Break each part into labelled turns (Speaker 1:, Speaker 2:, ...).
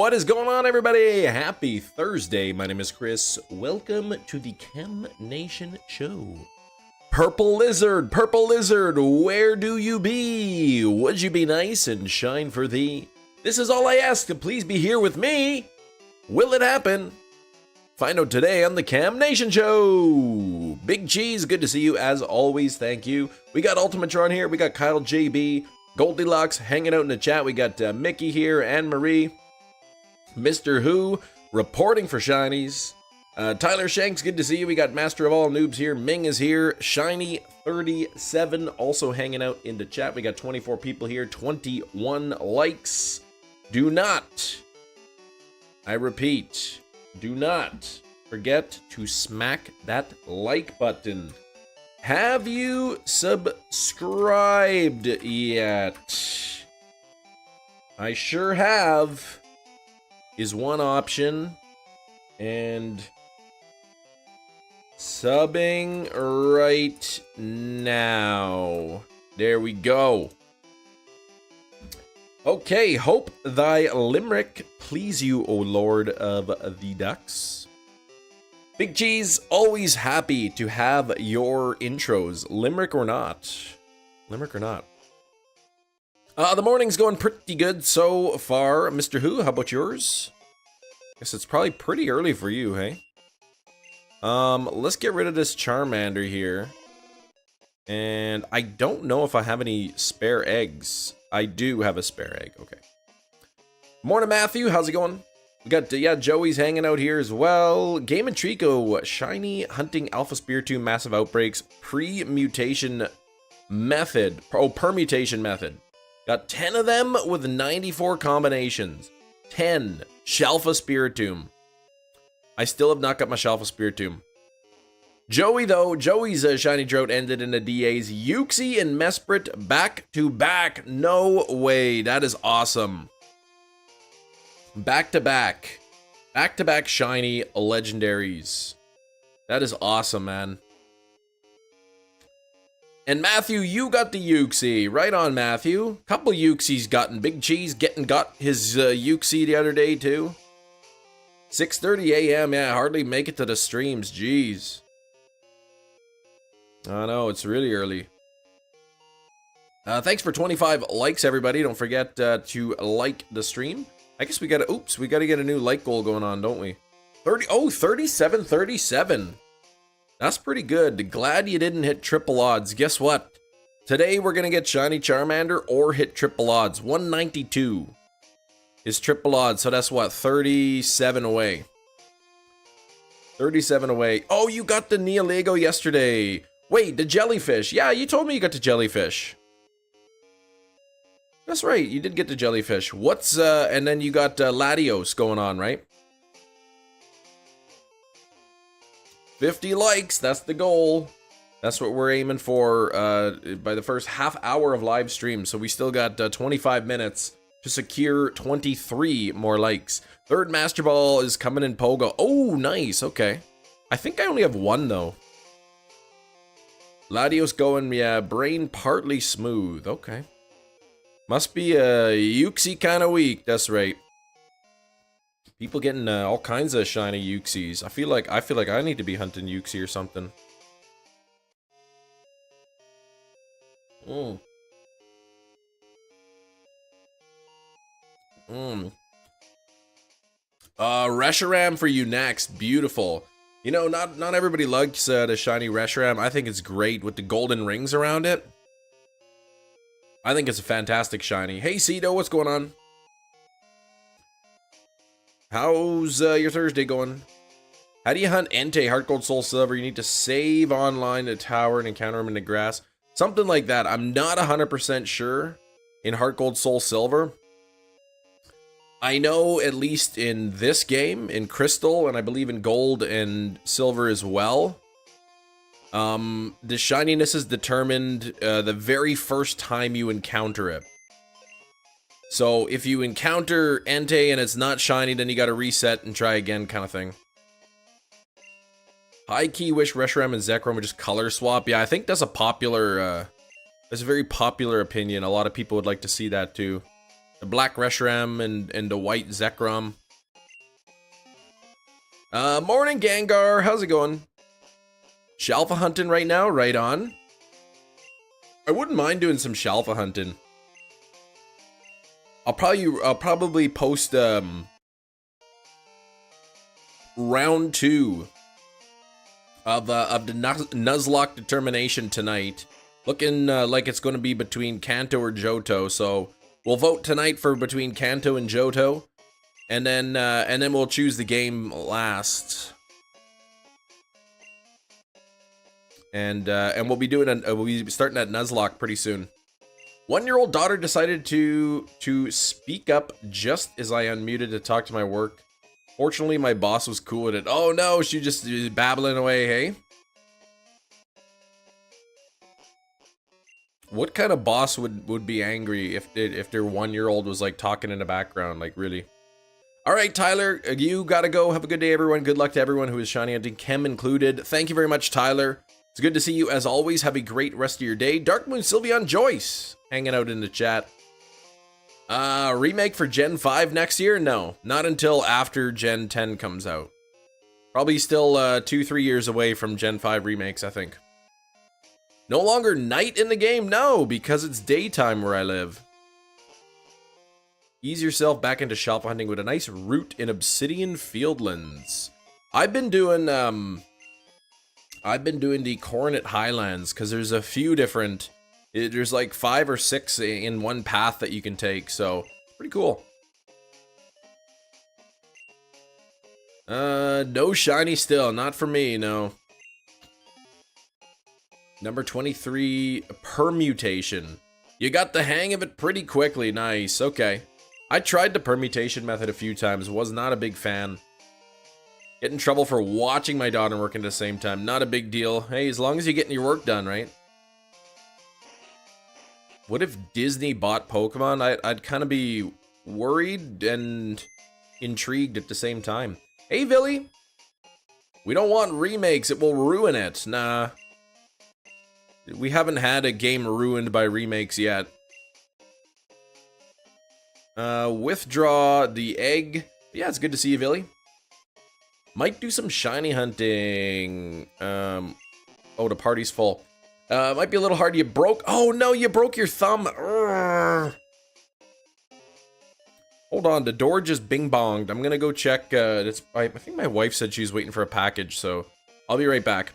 Speaker 1: What is going on, everybody? Happy Thursday. My name is Chris. Welcome to the Chem Nation Show. Purple Lizard, where do you be? Would you be nice and shine for thee? This is all I ask, to please be here with me. Will it happen? Find out today on the Chem Nation Show. Big Cheese, good to see you as always, thank you. We got Ultimatron here, we got Kyle JB, Goldilocks hanging out in the chat, we got Mickey here, Anne Marie, Mr. Who reporting for Shinies. Tyler Shanks, good to see you. We got Master of All Noobs here. Ming is here. Shiny37 also hanging out in the chat. We got 24 people here, 21 likes. Do not, I repeat, do not forget to smack that like button. Have you subscribed yet? I sure have, is one option. And subbing right now. There we go. Okay, hope thy limerick please you, O Lord of the Ducks. Big Cheese, always happy to have your intros, limerick or not. Limerick or not. The morning's going pretty good so far. Mr. Who, how about yours? Guess it's probably pretty early for you, hey? Let's get rid of this Charmander here. And I don't know if I have any spare eggs. I do have a spare egg, okay. Morning, Matthew, how's it going? We got, yeah, Joey's hanging out here as well. Game and Trico, Shiny Hunting Alpha Spiritomb Massive Outbreaks Pre-Mutation Method. Oh, Permutation Method. Got 10 of them with 94 combinations. 10. Shalfa Spiritomb. I still have not got my Shalfa Spiritomb. Joey, though, Joey's Shiny Drought ended in a DA's Uxie and Mesprit back to back. No way. That is awesome. Back to back. Back to back Shiny Legendaries. That is awesome, man. And Matthew, you got the Uxie. Right on, Matthew. Couple Uxies gotten. Big Cheese got his Uxie the other day, too. 6:30 a.m. Yeah, hardly make it to the streams. Jeez. I know, it's really early. Thanks for 25 likes, everybody. Don't forget to like the stream. I guess we gotta, oops, we gotta get a new like goal going on, don't we? 37. That's pretty good. Glad you didn't hit triple odds. Guess what? Today we're gonna get Shiny Charmander or hit triple odds. 192 is triple odds, so that's what, 37 away. 37 away. Oh, you got the Neolego yesterday. Wait, the jellyfish. Yeah, you told me you got the jellyfish. That's right, you did get the jellyfish. What's, and then you got Latios going on, right? 50 likes, that's the goal. That's what we're aiming for by the first half hour of live stream. So we still got 25 minutes to secure 23 more likes. Third Master Ball is coming in Pogo. Oh, nice, okay. I think I only have one, though. Latios going, yeah, brain partly smooth, okay. Must be a Uxie kind of week, that's right. People getting all kinds of shiny Uxies. I feel like I need to be hunting Uxie or something. Reshiram for you next. Beautiful. You know, not everybody likes the shiny Reshiram. I think it's great with the golden rings around it. I think it's a fantastic shiny. Hey, Cedo, what's going on? How's your Thursday going? How do you hunt Entei, Heart Gold, Soul Silver? You need to save online a tower and encounter him in the grass. Something like that. I'm not 100% sure in Heart Gold, Soul Silver. I know at least in this game, in Crystal, and I believe in Gold and Silver as well, the shininess is determined the very first time you encounter it. So if you encounter Entei and it's not shiny, then you gotta reset and try again, kind of thing. High key wish Reshiram and Zekrom would just color swap. Yeah, I think that's a popular, that's a very popular opinion. A lot of people would like to see that too. The black Reshiram and the white Zekrom. Morning, Gengar. How's it going? Shalfa hunting right now? Right on. I wouldn't mind doing some Shalfa hunting. I'll probably post round 2 of the Nuzlocke determination tonight. Looking like it's going to be between Kanto or Johto, so we'll vote tonight for between Kanto and Johto, and then we'll choose the game last. And we'll be doing we'll be starting that Nuzlocke pretty soon. 1-year-old daughter decided to speak up just as I unmuted to talk to my work. Fortunately, my boss was cool with it. Oh no, she just babbling away, hey? What kind of boss would be angry if their 1-year-old was like talking in the background, like really? All right, Tyler, you gotta go. Have a good day, everyone. Good luck to everyone who is shiny hunting, Chem included. Thank you very much, Tyler. It's good to see you as always. Have a great rest of your day. Dark Moon Sylveon Joyce hanging out in the chat. Remake for Gen 5 next year? No, not until after Gen 10 comes out. Probably still 2-3 years away from Gen 5 remakes, I think. No longer night in the game? No, because it's daytime where I live. Ease yourself back into Shalfa hunting with a nice route in Obsidian Fieldlands. I've been doing the Coronet Highlands because there's a few different. There's like 5 or 6 in one path that you can take, so pretty cool. No shiny still, not for me, no. Number 23, permutation. You got the hang of it pretty quickly, nice, okay. I tried the permutation method a few times, was not a big fan. Get in trouble for watching my daughter working at the same time, not a big deal. Hey, as long as you're getting your work done, right? What if Disney bought Pokemon? I'd kind of be worried and intrigued at the same time. Hey, Billy. We don't want remakes, it will ruin it. Nah. We haven't had a game ruined by remakes yet. Withdraw the egg. Yeah, it's good to see you, Billy. Might do some shiny hunting. Oh, the party's full. Might be a little hard. You broke. Oh no, you broke your thumb. Urgh. Hold on, the door just bing bonged. I'm gonna go check. I think my wife said she was waiting for a package, so I'll be right back.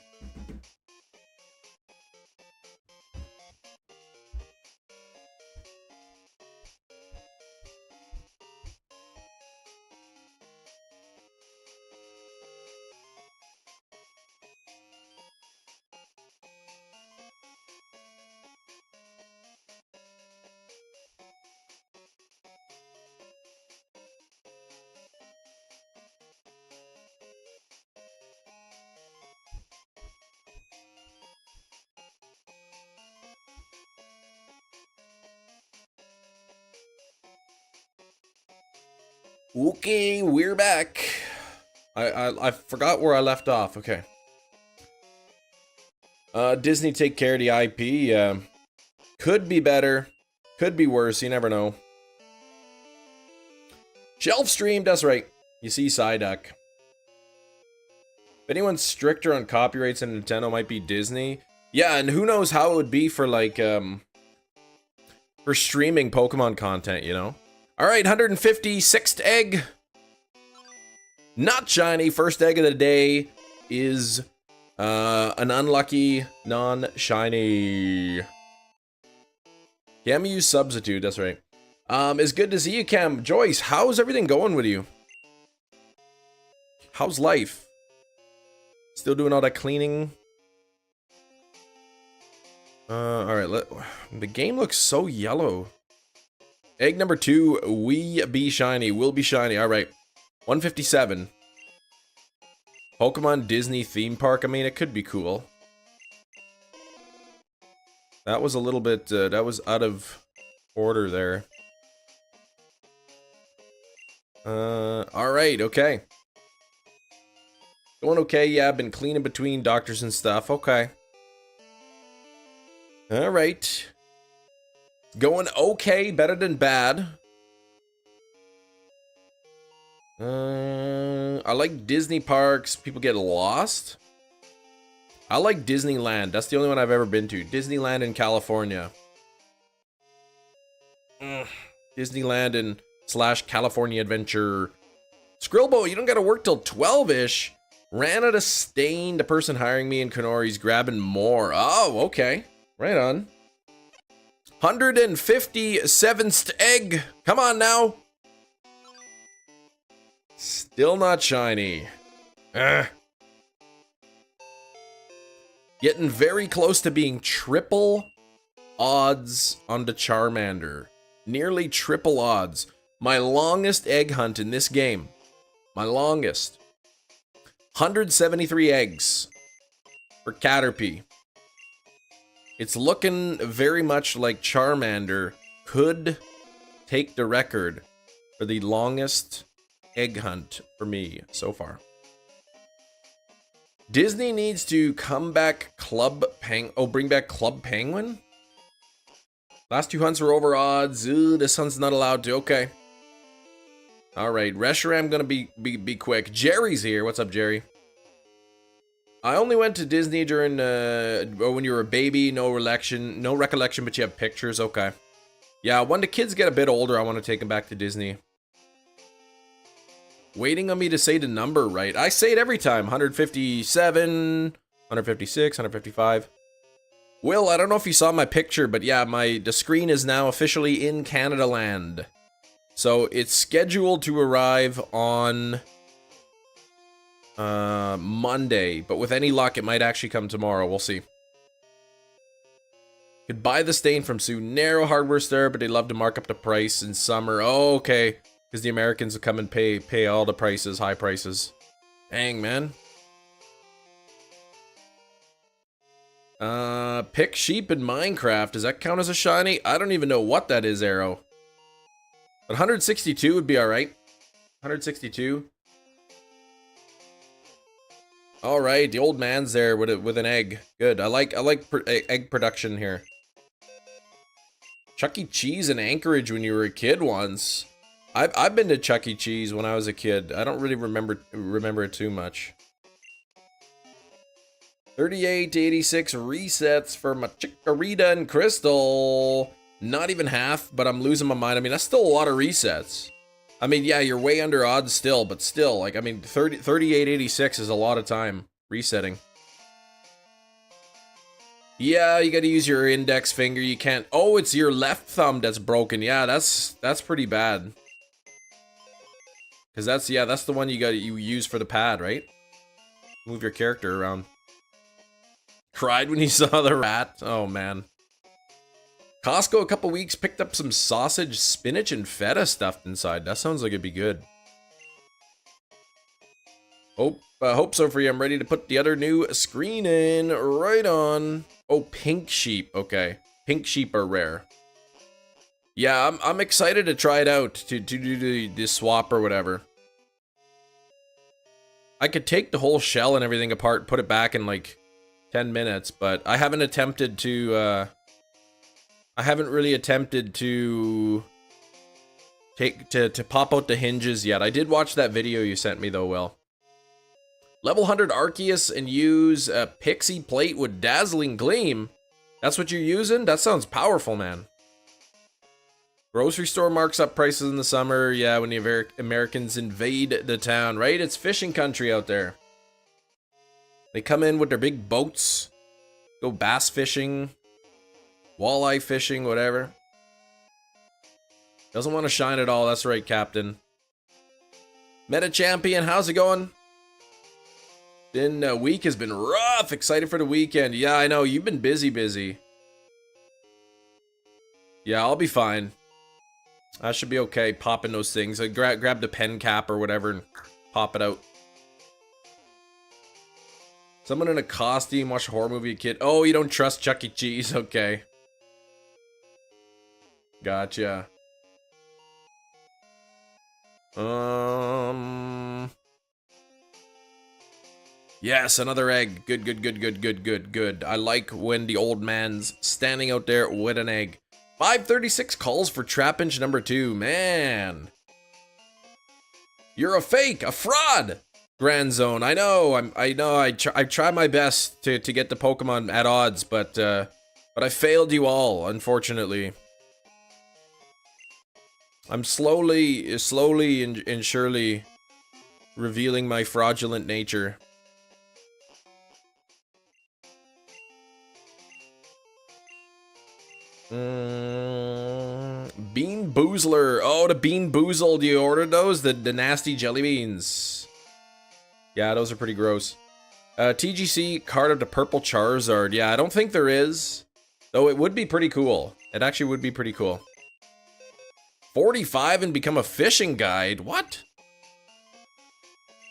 Speaker 1: Okay, we're back. I forgot where I left off. Okay. Disney take care of the IP. Could be better. Could be worse. You never know. Shelf stream. That's right. You see Psyduck. If anyone's stricter on copyrights than Nintendo, might be Disney. Yeah, and who knows how it would be for like for streaming Pokemon content, you know? Alright, 156th egg. Not shiny. First egg of the day is an unlucky non-shiny. Cam use substitute, that's right. It's good to see you, Cam. Joyce, how's everything going with you? How's life? Still doing all that cleaning? Alright, the game looks so yellow. Egg number 2, will be shiny. Alright. 157. Pokemon Disney theme park. I mean, it could be cool. That was a little bit, that was out of order there. Alright, okay. Going okay, yeah, I've been cleaning between doctors and stuff. Okay. Alright. Going okay, better than bad. I like Disney parks. People get lost. I like Disneyland. That's the only one I've ever been to. Disneyland in California. Disneyland and / California Adventure. Skrillbo, you don't gotta work till 12-ish. Ran out of stain. The person hiring me in Kenori's grabbing more. Oh, okay. Right on. 157th egg. Come on now. Still not shiny. Getting very close to being triple odds on the Charmander. Nearly triple odds. My longest egg hunt in this game. My longest. 173 eggs for Caterpie. It's looking very much like Charmander could take the record for the longest egg hunt for me so far. Disney needs to come back bring back Club Penguin? Last 2 hunts were over odds. Ooh, this hunt's not allowed to. Okay. Alright, Reshiram gonna be quick. Jerry's here. What's up, Jerry? I only went to Disney during when you were a baby. No recollection, but you have pictures. Okay. Yeah, when the kids get a bit older, I want to take them back to Disney. Waiting on me to say the number right. I say it every time. 157, 156, 155. Will, I don't know if you saw my picture, but yeah, the screen is now officially in Canada Land. So it's scheduled to arrive on Monday, but with any luck, it might actually come tomorrow. We'll see. Could buy the stain from Sue. Narrow hardware store, but they love to mark up the price in summer. Oh, okay. Because the Americans will come and pay all the prices, high prices. Dang, man. Pick sheep in Minecraft. Does that count as a shiny? I don't even know what that is, Arrow. But 162 would be alright. 162. Alright, the old man's there with an egg. Good. I like egg production here. Chuck E. Cheese in Anchorage when you were a kid once. I've been to Chuck E. Cheese when I was a kid. I don't really remember it too much. 38 to 86 resets for my Chikorita and Crystal. Not even half, but I'm losing my mind. I mean, that's still a lot of resets. I mean, yeah, you're way under odds still, but still, like, I mean, 38.86 is a lot of time resetting. Yeah, you gotta use your index finger. You can't. Oh, it's your left thumb that's broken. Yeah, that's pretty bad. Cause that's the one you use for the pad, right? Move your character around. Cried when he saw the rat. Oh man. Costco a couple weeks, picked up some sausage, spinach, and feta stuffed inside. That sounds like it'd be good. Hope so for you. I'm ready to put the other new screen in. Right on. Oh, pink sheep. Okay. Pink sheep are rare. Yeah, I'm excited to try it out, to do the swap or whatever. I could take the whole shell and everything apart, put it back in like 10 minutes, but I haven't attempted to, I haven't really attempted to pop out the hinges yet. I did watch that video you sent me though, Will. Level 100 Arceus and use a Pixie Plate with Dazzling Gleam. That's what you're using? That sounds powerful, man. Grocery store marks up prices in the summer. Yeah, when the Americans invade the town, right? It's fishing country out there. They come in with their big boats. Go bass fishing. Walleye fishing, whatever. Doesn't want to shine at all. That's right, Captain. Meta Champion, how's it going? Week has been rough. Excited for the weekend. Yeah, I know. You've been busy. Yeah, I'll be fine. I should be okay popping those things. I grab the pen cap or whatever and pop it out. Someone in a costume watch a horror movie, kid. Oh, you don't trust Chuck E. Cheese? Okay. Gotcha. Yes, another egg. Good. I like when the old man's standing out there with an egg. 536 calls for Trapinch number 2. Man. You're a fake, a fraud. Grand Zone. I know. I try my best to get the Pokemon at odds, but I failed you all, unfortunately. I'm slowly and surely revealing my fraudulent nature. Bean Boozler. Oh, the Bean Boozled. You ordered those? The nasty jelly beans. Yeah, those are pretty gross. TGC card of the purple Charizard. Yeah, I don't think there is. Though it would be pretty cool. It actually would be pretty cool. 45 and become a fishing guide? What?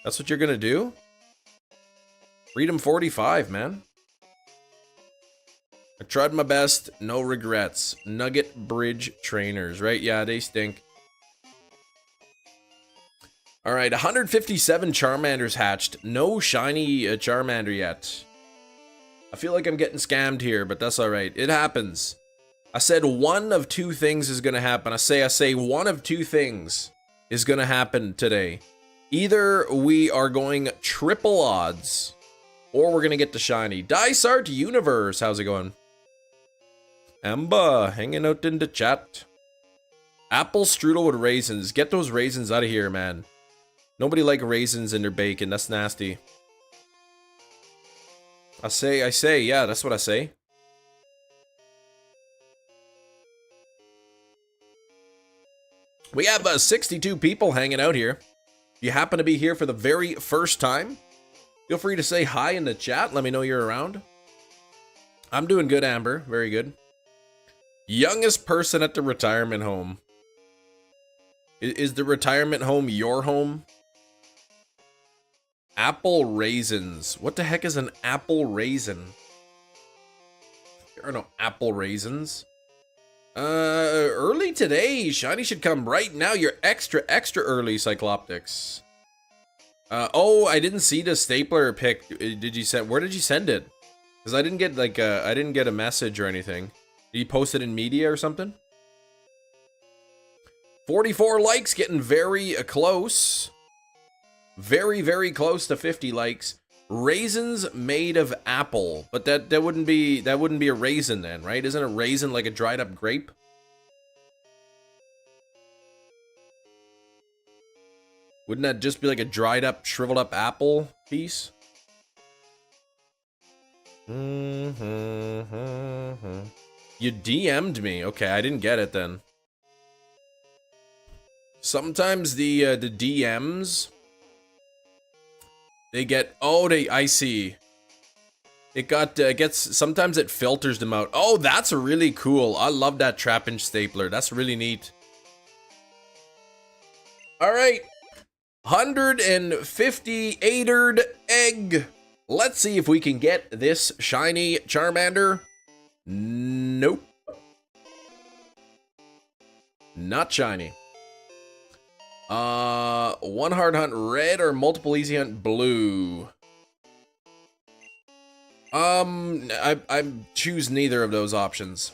Speaker 1: That's what you're gonna do? Freedom 45, man. I tried my best, no regrets. Nugget Bridge trainers, right? Yeah, they stink. Alright, 157 Charmanders hatched. No shiny Charmander yet. I feel like I'm getting scammed here, but that's alright. It happens. I said one of two things is gonna happen. I say one of two things is gonna happen today. Either we are going triple odds, or we're gonna get the shiny. Dysart Universe, how's it going? Amba, hanging out in the chat. Apple strudel with raisins. Get those raisins out of here, man. Nobody like raisins in their bacon. That's nasty. I say, yeah, that's what I say. We have 62 people hanging out here. If you happen to be here for the very first time, feel free to say hi in the chat. Let me know you're around. I'm doing good, Amber. Very good. Youngest person at the retirement home. Is the retirement home your home? Apple raisins. What the heck is an apple raisin? There are no apple raisins. Early today. Shiny should come right now. You're extra early, Cycloptics. Oh, I didn't see the stapler pic. Did you send? Where did you send it? Because I didn't get like I didn't get a message or anything. Did you post it in media or something? 44 likes, getting very close. Very close to 50 likes. Raisins made of apple, but that wouldn't be a raisin then, right? Isn't a raisin like a dried up grape? Wouldn't that just be like a dried up, shriveled up apple piece? You DM'd me. Okay, I didn't get it then. Sometimes the DMs, they get, oh, I see. It gets, sometimes it filters them out. Oh, that's really cool. I love that trap-inch stapler. That's really neat. All right. 158'd egg. Let's see if we can get this shiny Charmander. Nope. Not shiny. One hard hunt red or multiple easy hunt blue? I choose neither of those options.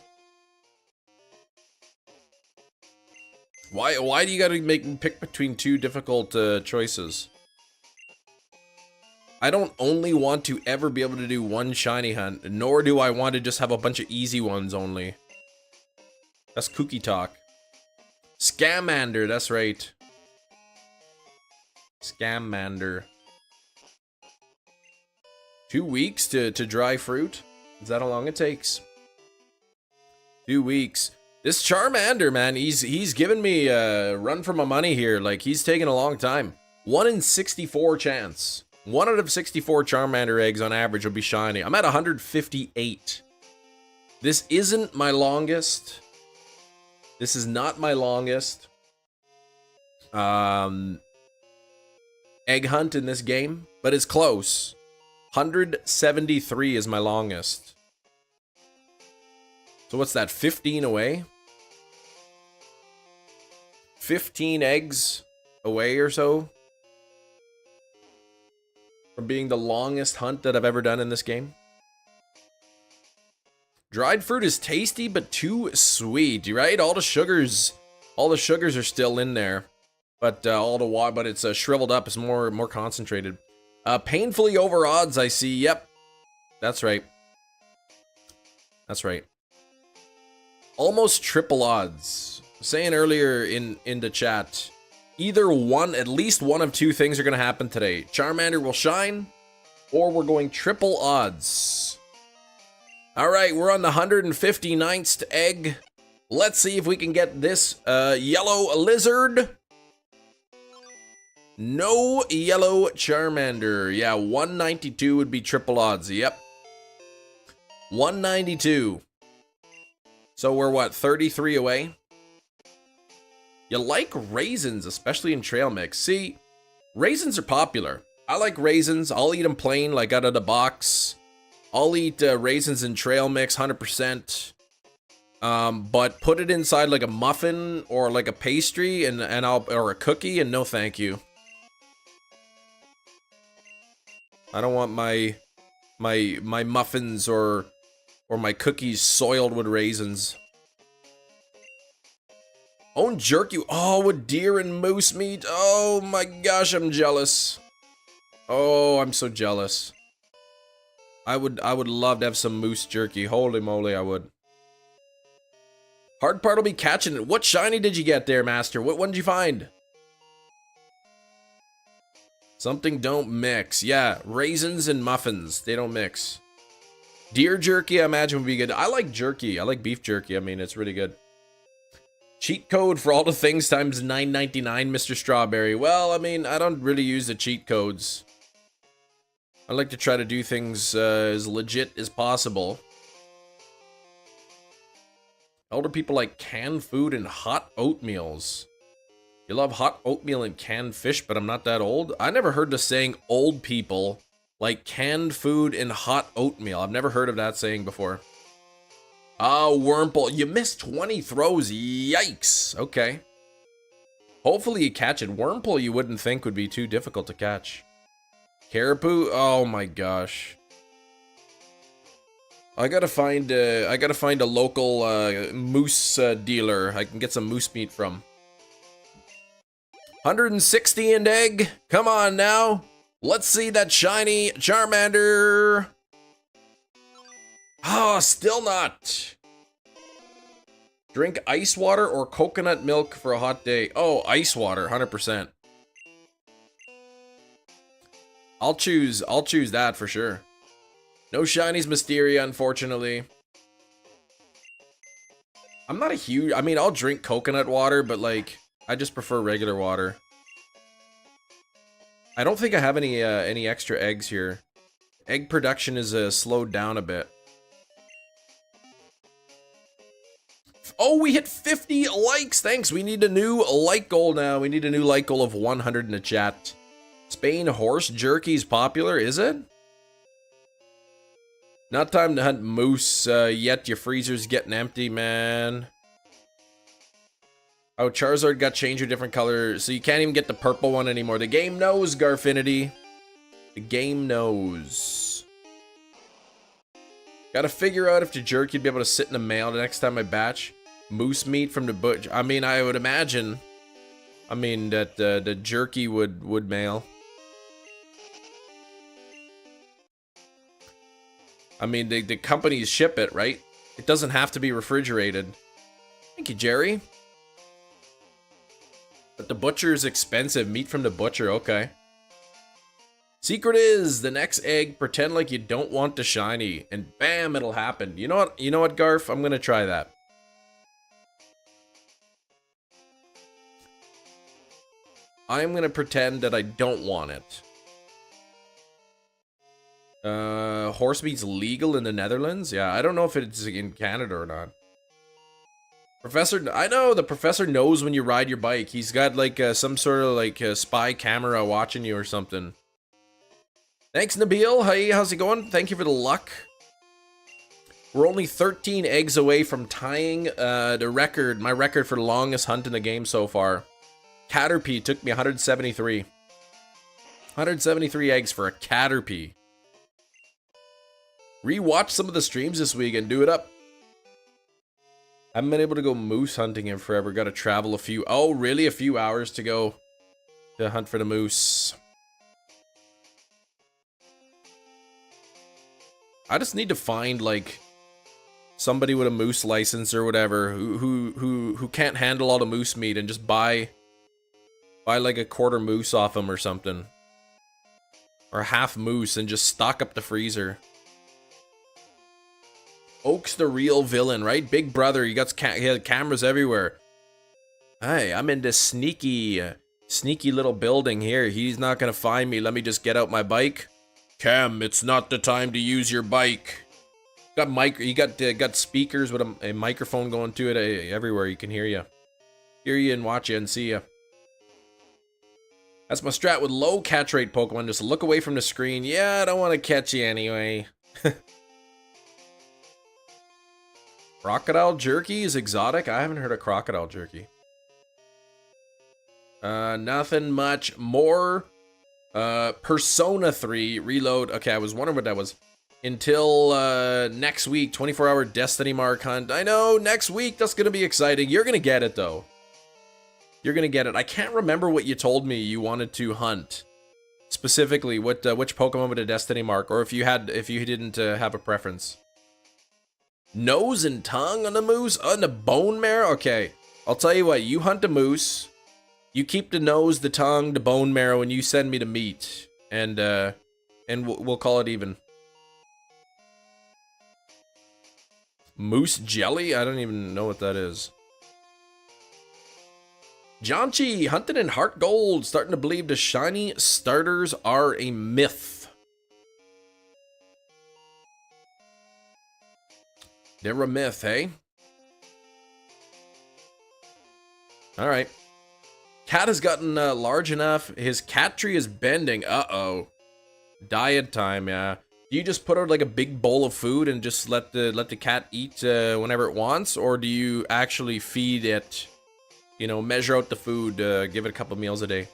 Speaker 1: Why do you gotta make me pick between two difficult choices? I don't only want to ever be able to do one shiny hunt, nor do I want to just have a bunch of easy ones only. That's kooky talk. Scamander, that's right. Scamander. 2 weeks to dry fruit? Is that how long it takes? 2 weeks. This Charmander, man, he's giving me a run for my money here. Like, he's taking a long time. 1 in 64 chance. 1 out of 64 Charmander eggs on average will be shiny. I'm at 158. This isn't my longest. This is not my longest egg hunt in this game, but it's close. 173 is my longest. So what's that, 15 away? 15 eggs away or so from being the longest hunt that I've ever done in this game. Dried fruit is tasty, but too sweet, right? All the sugars are still in there. But all the while, but it's shriveled up. It's more concentrated. Painfully over odds, I see. Yep. That's right. That's right. Almost triple odds. Saying earlier in the chat, either one, at least one of two things are going to happen today. Charmander will shine, or we're going triple odds. All right, we're on the 159th egg. Let's see if we can get this yellow lizard. No yellow Charmander. Yeah, 192 would be triple odds. Yep. 192. So we're what, 33 away? You like raisins, especially in trail mix. See, raisins are popular. I like raisins. I'll eat them plain, like out of the box. I'll eat raisins in trail mix, 100%. But put it inside like a muffin or like a pastry or a cookie, and no thank you. I don't want my muffins or my cookies soiled with raisins. Own jerky. Oh, with deer and moose meat. Oh my gosh, I'm jealous. Oh, I'm so jealous. I would love to have some moose jerky. Holy moly, I would. Hard part will be catching it. What shiny did you get there, Master? What one did you find? Something don't mix. Yeah, raisins and muffins. They don't mix. Deer jerky, I imagine, would be good. I like jerky. I like beef jerky. I mean, it's really good. Cheat code for all the things times $9.99, Mr. Strawberry. Well, I mean, I don't really use the cheat codes. I like to try to do things as legit as possible. Older people like canned food and hot oatmeals. You love hot oatmeal and canned fish, but I'm not that old. I never heard the saying old people like canned food and hot oatmeal. I've never heard of that saying before. Oh, Wurmple. You missed 20 throws. Yikes. Okay. Hopefully you catch it. Wurmple you wouldn't think would be too difficult to catch. Caribou? Oh my gosh. I gotta find a local moose dealer I can get some moose meat from. 160 and egg. Come on now. Let's see that shiny Charmander. Oh, still not. Drink ice water or coconut milk for a hot day. Oh, ice water, 100%. I'll choose that for sure. No shinies Mysteria, unfortunately. I'm not a huge... I mean, I'll drink coconut water, but, like, I just prefer regular water. I don't think I have any extra eggs here. Egg production is slowed down a bit. Oh, we hit 50 likes! Thanks, we need a new like goal now. We need a new like goal of 100 in the chat. Spain horse jerky is popular, is it? Not time to hunt moose yet. Your freezer's getting empty, man. Oh, Charizard got changed to a different color, so you can't even get the purple one anymore. The game knows, Garfinity. The game knows. Gotta figure out if the jerky would be able to sit in the mail the next time I batch. Moose meat from the butcher. I mean, I would imagine. I mean, that the jerky would mail. I mean, the companies ship it, right? It doesn't have to be refrigerated. Thank you, Jerry. But the butcher is expensive. Meat from the butcher, okay. Secret is, the next egg, pretend like you don't want the shiny, and bam, it'll happen. You know what, Garf? I'm gonna try that. I'm gonna pretend that I don't want it. Horse meat's legal in the Netherlands? Yeah, I don't know if it's in Canada or not. Professor, I know, the professor knows when you ride your bike. He's got like some sort of like spy camera watching you or something. Thanks, Nabil. Hey, how's it going? Thank you for the luck. We're only 13 eggs away from tying the record, my record for the longest hunt in the game so far. Caterpie took me 173. 173 eggs for a Caterpie. Rewatch some of the streams this week and do it up. I haven't been able to go moose hunting in forever. Got to travel a few... Oh, really? A few hours to go to hunt for the moose. I just need to find, like, somebody with a moose license or whatever who can't handle all the moose meat and just buy like a quarter moose off them or something. Or half moose and just stock up the freezer. Oak's the real villain, right? Big brother, he had cameras everywhere. Hey, I'm in this sneaky little building here. He's not gonna find me. Let me just get out my bike. Cam, it's not the time to use your bike. You got speakers with a microphone going to it everywhere. You can hear you and watch you and see you. That's my strat with low catch rate Pokemon. Just look away from the screen. Yeah, I don't want to catch you anyway. Crocodile jerky is exotic. I haven't heard of crocodile jerky. Nothing much more. Persona 3 reload. Okay, I was wondering what that was. Until next week, 24-hour Destiny Mark hunt. I know, next week, that's gonna be exciting. You're gonna get it though. You're gonna get it. I can't remember what you told me you wanted to hunt. Specifically, which Pokemon with a Destiny Mark, or if you didn't have a preference. Nose and tongue on the moose? On the bone marrow? Okay, I'll tell you what, you hunt the moose. You keep the nose, the tongue, the bone marrow, and you send me the meat. And we'll call it even. Moose jelly? I don't even know what that is. Janchi, hunted in Heart Gold. Starting to believe the shiny starters are a myth. They're a myth, hey? Alright. Cat has gotten large enough. His cat tree is bending. Uh-oh. Diet time, yeah. Do you just put out like a big bowl of food and just let the cat eat whenever it wants? Or do you actually feed it, you know, measure out the food, give it a couple meals a day?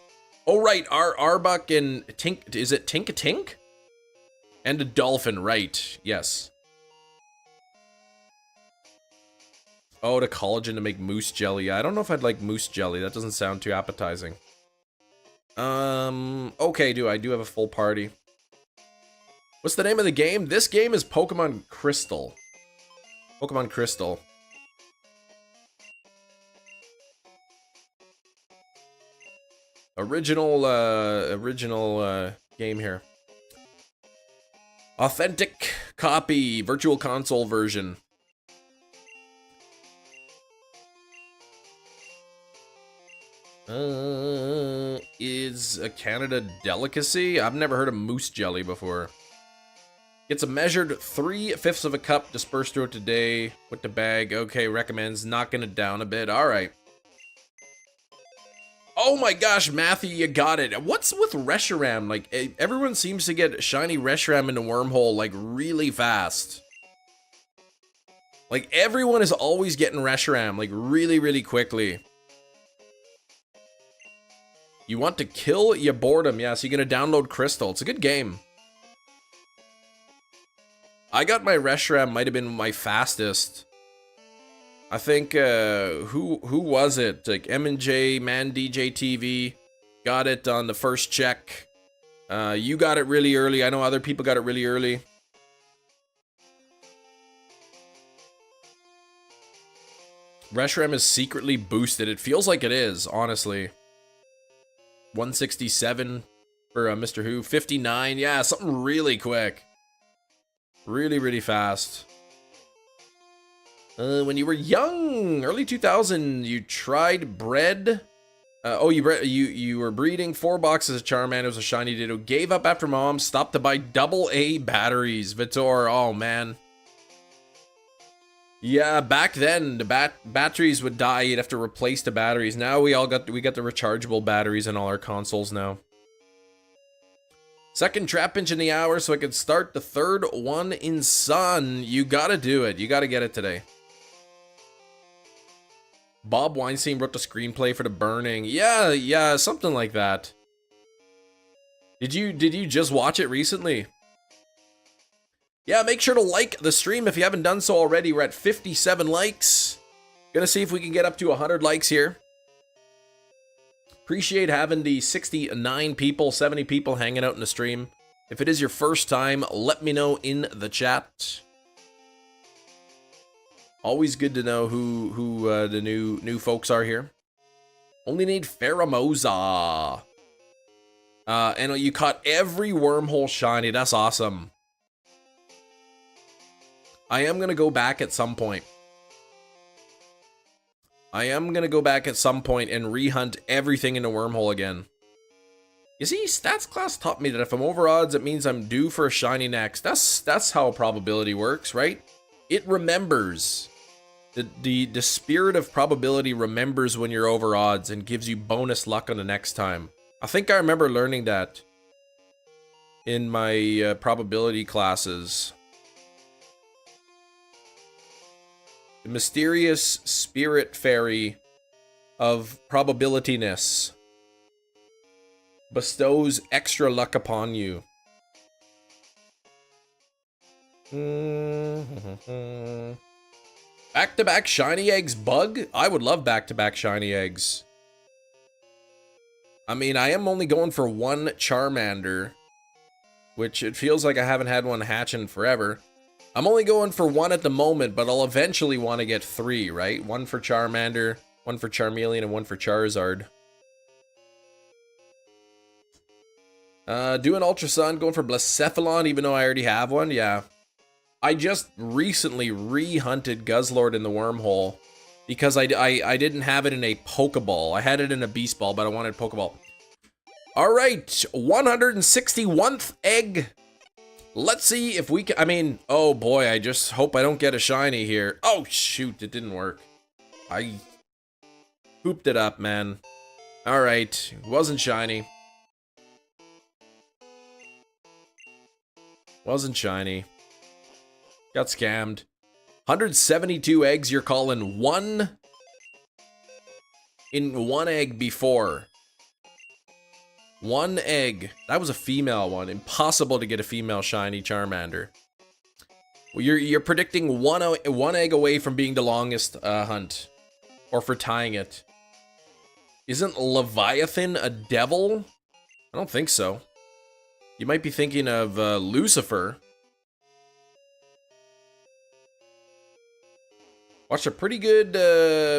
Speaker 1: Oh, right, Arbok and Tink, is it Tink-a-Tink? And a dolphin, right, yes. Oh, the collagen to make moose jelly. I don't know if I'd like moose jelly. That doesn't sound too appetizing. Okay, I do have a full party. What's the name of the game? This game is Pokemon Crystal. Pokemon Crystal. Original game here. Authentic copy, virtual console version. Is a Canada delicacy? I've never heard of moose jelly before. Gets a measured 3/5 of a cup dispersed throughout the day with the bag. Okay, recommends knocking it down a bit. All right. Oh my gosh, Matthew, you got it. What's with Reshiram? Like, everyone seems to get shiny Reshiram in the wormhole, like, really fast. Like, everyone is always getting Reshiram, like, really, really quickly. You want to kill your boredom. Yeah, so you're going to download Crystal. It's a good game. I got my Reshiram, might have been my fastest. I think, who was it? Like, M&J, Man DJ TV, got it on the first check. You got it really early. I know other people got it really early. Reshiram is secretly boosted. It feels like it is, honestly. 167 for Mr. Who. 59, yeah, something really quick. Really, really fast. When you were young, early 2000, you tried bread. You were breeding 4 boxes of Charmanders, a shiny Ditto. Gave up after mom. Stopped to buy AA batteries. Vitor, oh man. Yeah, back then the batteries would die. You'd have to replace the batteries. Now we got the rechargeable batteries in all our consoles now. Second trap pinch in the hour, so I could start the third one in Sun. You gotta do it. You gotta get it today. Bob Weinstein wrote the screenplay for The Burning. Yeah, something like that. Did you just watch it recently? Yeah, make sure to like the stream if you haven't done so already. We're at 57 likes. Gonna see if we can get up to 100 likes here. Appreciate having the 69 people, 70 people hanging out in the stream. If it is your first time, let me know in the chat. Always good to know who the new folks are here. Only need Pheromosa. And you caught every wormhole shiny. That's awesome. I am going to go back at some point. I am going to go back at some point and rehunt everything in the wormhole again. You see, stats class taught me that if I'm over odds, it means I'm due for a shiny next. That's how probability works, right? It remembers. The spirit of probability remembers when you're over odds and gives you bonus luck on the next time. I think I remember learning that in my probability classes. The mysterious spirit fairy of probabilityness bestows extra luck upon you. Back-to-back shiny eggs bug? I would love back-to-back shiny eggs. I mean, I am only going for one Charmander, which it feels like I haven't had one hatch in forever. I'm only going for one at the moment, but I'll eventually want to get 3, right? One for Charmander, one for Charmeleon, and one for Charizard. Doing Ultra Sun, going for Blacephalon, even though I already have one, yeah. I just recently re-hunted Guzzlord in the wormhole because I didn't have it in a Pokeball. I had it in a Beast Ball, but I wanted Pokeball. All right, 161th egg. Let's see if we can, I mean, oh boy, I just hope I don't get a shiny here. Oh shoot, it didn't work. I pooped it up, man. All right, wasn't shiny. Wasn't shiny. Got scammed. 172 eggs, you're calling one in one egg before. One egg. That was a female one. Impossible to get a female shiny Charmander. Well, you're predicting one egg away from being the longest hunt. Or for tying it. Isn't Leviathan a devil? I don't think so. You might be thinking of Lucifer. Watched a pretty good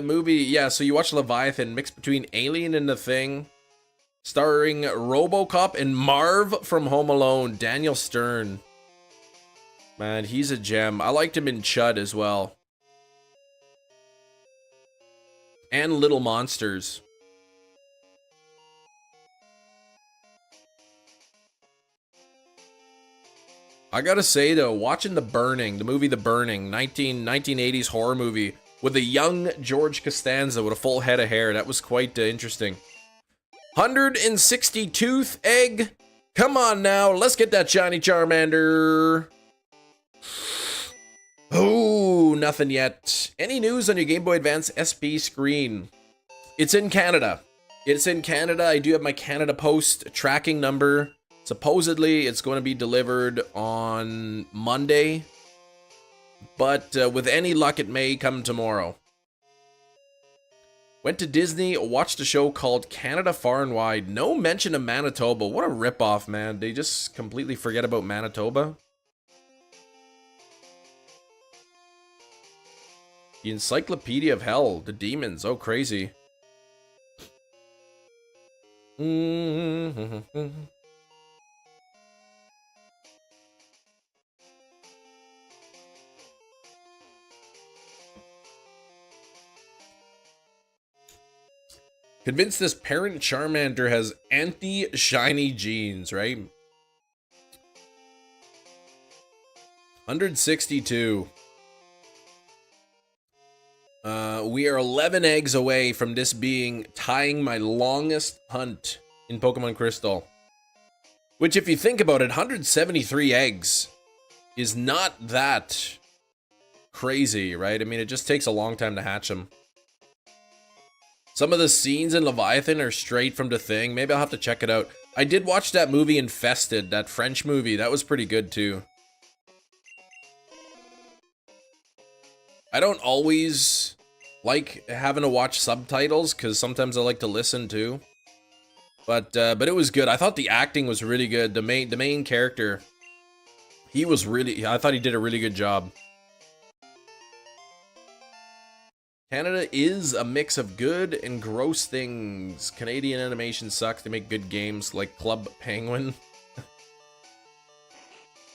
Speaker 1: movie. Yeah, so you watch Leviathan, mixed between Alien and The Thing. Starring RoboCop and Marv from Home Alone, Daniel Stern. Man, he's a gem. I liked him in Chud as well. And Little Monsters. I gotta say though, watching The Burning, the movie The Burning, 1980s horror movie, with a young George Costanza with a full head of hair, that was quite interesting. 162th egg. Come on now, let's get that shiny Charmander. Oh, nothing yet. Any news on your Game Boy Advance SP screen? It's in Canada. It's in Canada. I do have my Canada Post tracking number. Supposedly, it's going to be delivered on Monday. But with any luck, it may come tomorrow. Went to Disney, watched a show called Canada Far and Wide. No mention of Manitoba. What a ripoff, man. They just completely forget about Manitoba. The Encyclopedia of Hell. The Demons. Oh, crazy. Convinced this parent Charmander has anti-shiny genes, right? 162. We are 11 eggs away from this being tying my longest hunt in Pokemon Crystal. Which, if you think about it, 173 eggs is not that crazy, right? I mean, it just takes a long time to hatch them. Some of the scenes in Leviathan are straight from The Thing. Maybe I'll have to check it out. I did watch that movie Infested, that French movie. That was pretty good too. I don't always like having to watch subtitles because sometimes I like to listen too. But it was good. I thought the acting was really good. The main character, he was really, I thought he did a really good job. Canada is a mix of good and gross things. Canadian animation sucks. They make good games like Club Penguin.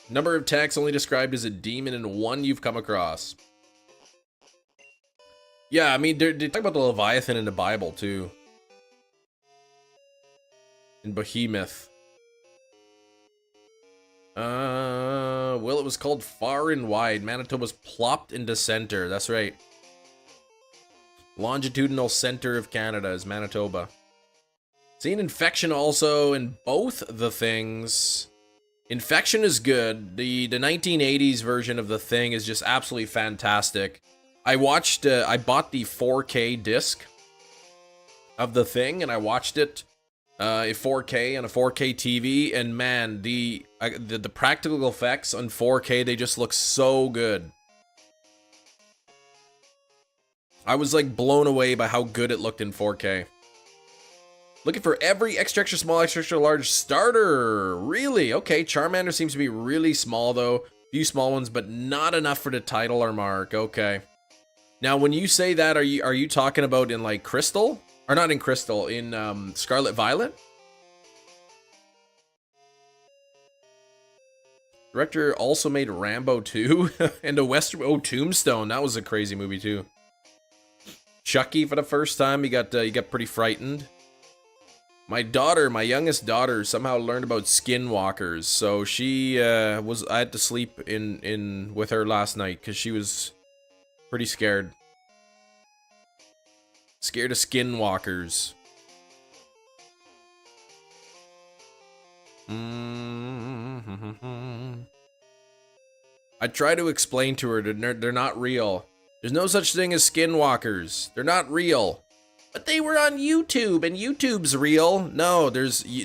Speaker 1: Number of texts only described as a demon and one you've come across. Yeah, I mean, they talk about the Leviathan in the Bible, too. In Behemoth. Well, it was called Far and Wide. Manitoba's plopped into center. That's right. Longitudinal center of Canada is Manitoba. Seen Infection also in both the things. Infection is good. The 1980s version of the thing is just absolutely fantastic. I watched, I bought the 4K disc of the thing, and I watched it in 4K on a 4K TV, and man, the practical effects on 4K, they just look so good. I was like blown away by how good it looked in 4K. Looking for every extra small, extra large starter. Really? Okay, Charmander seems to be really small though. Few small ones, but not enough for the title or mark. Okay. Now, when you say that, are you talking about in like Crystal? Or not in Crystal, in Scarlet Violet? Director also made Rambo 2 and a Western... Oh, Tombstone. That was a crazy movie too. Chucky for the first time. He got pretty frightened. My daughter, my youngest daughter, somehow learned about skinwalkers. So she I had to sleep in with her last night because she was pretty scared. Scared of skinwalkers. I try to explain to her that they're not real. There's no such thing as skinwalkers. They're not real. But they were on YouTube, and YouTube's real. No,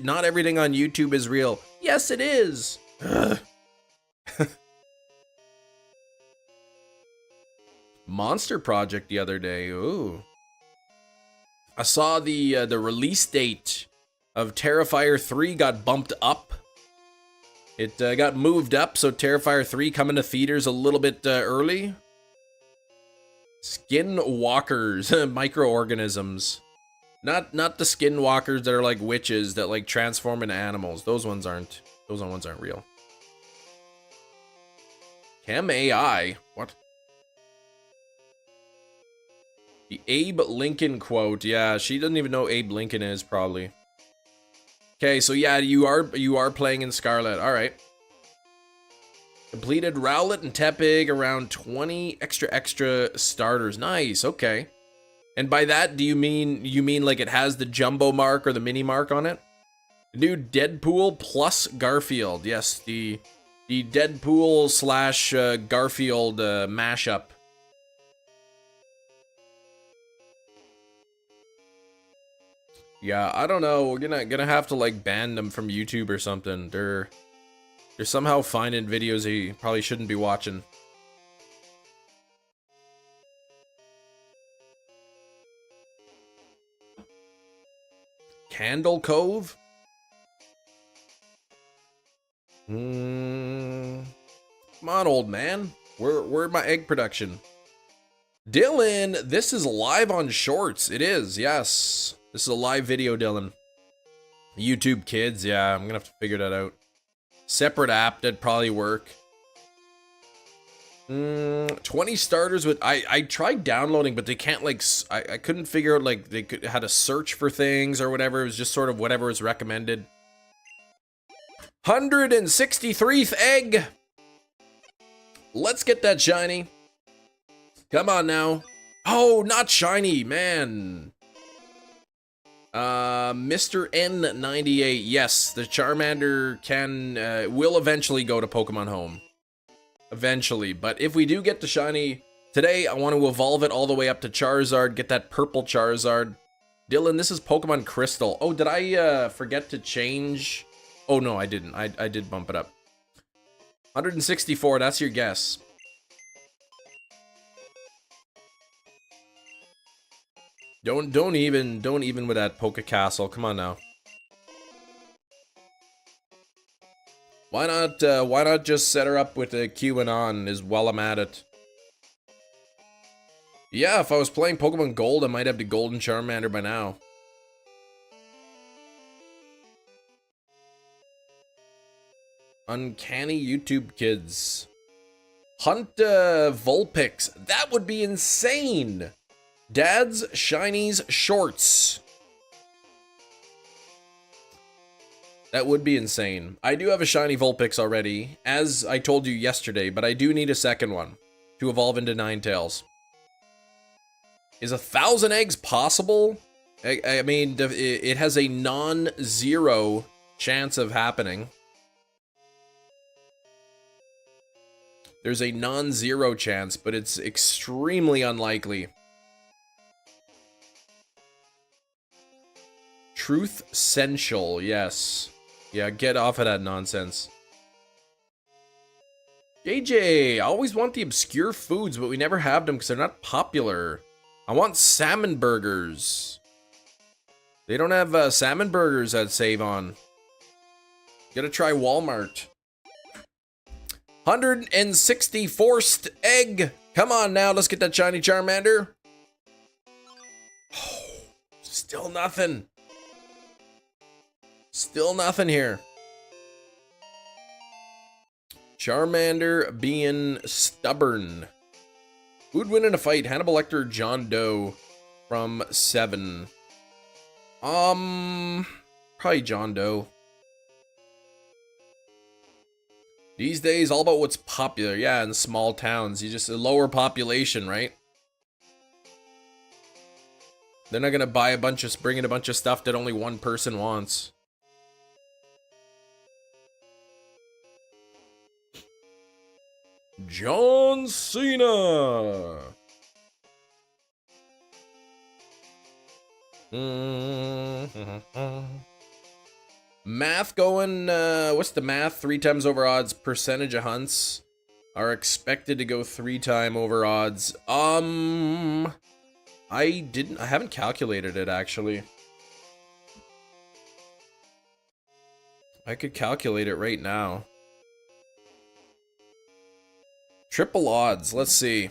Speaker 1: not everything on YouTube is real. Yes, it is. Monster Project the other day. Ooh. I saw the release date of Terrifier 3 got bumped up. It got moved up, so Terrifier 3 coming to theaters a little bit early. Skinwalkers, microorganisms. Not the skinwalkers that are like witches that like transform into animals. Those ones aren't real. Chem AI? What? The Abe Lincoln quote. Yeah, she doesn't even know who Abe Lincoln is, probably. Okay, so yeah, you are playing in Scarlet. All right. Completed Rowlet and Tepig, around 20 extra starters. Nice, okay. And by that, do you mean like it has the jumbo mark or the mini mark on it? New Deadpool plus Garfield. Yes, the Deadpool slash Garfield mashup. Yeah, I don't know. We're gonna have to like ban them from YouTube or something. They're somehow finding videos they probably shouldn't be watching. Candle Cove? Come on, old man. Where's my egg production? Dylan, this is live on Shorts. It is, yes. This is a live video, Dylan. YouTube Kids, yeah, I'm gonna have to figure that out. Separate app, that'd probably work. 20 starters with... I tried downloading, but they can't, like... I couldn't figure out, like, how to search for things or whatever. It was just sort of whatever was recommended. 163th egg! Let's get that shiny. Come on now. Oh, not shiny, man. Mr. N98. Yes, the Charmander will eventually go to Pokemon Home. Eventually, but if we do get the shiny today, I want to evolve it all the way up to Charizard, get that purple Charizard. Dylan, this is Pokemon Crystal. Oh, did I forget to change? Oh no, I didn't. I did bump it up. 164, that's your guess. Don't even with that Poke Castle. Come on now. Why not just set her up with a QAnon as while I'm at it? Yeah, if I was playing Pokemon Gold, I might have the Golden Charmander by now. Uncanny YouTube kids. Hunt Vulpix. That would be insane. Dad's Shinies Shorts. That would be insane. I do have a shiny Vulpix already, as I told you yesterday, but I do need a second one to evolve into Ninetales. Is 1,000 eggs possible? I mean, it has a non-zero chance of happening. There's a non-zero chance, but it's extremely unlikely. Truth Essential, yes. Yeah, get off of that nonsense. JJ, I always want the obscure foods, but we never have them because they're not popular. I want salmon burgers. They don't have salmon burgers at Save On. Gotta try Walmart. 164th egg. Come on now, let's get that shiny Charmander. Oh, still nothing. Still nothing here. Charmander being stubborn. Who'd win in a fight? Hannibal Lecter or John Doe from 7? Probably John Doe. These days, all about what's popular. Yeah, in small towns, you just a lower population, right? They're not gonna buy bring in a bunch of stuff that only one person wants. John Cena. Math going, what's the math? 3 times over odds, percentage of hunts are expected to go 3 times over odds. I haven't calculated it actually. I could calculate it right now. Triple odds, let's see.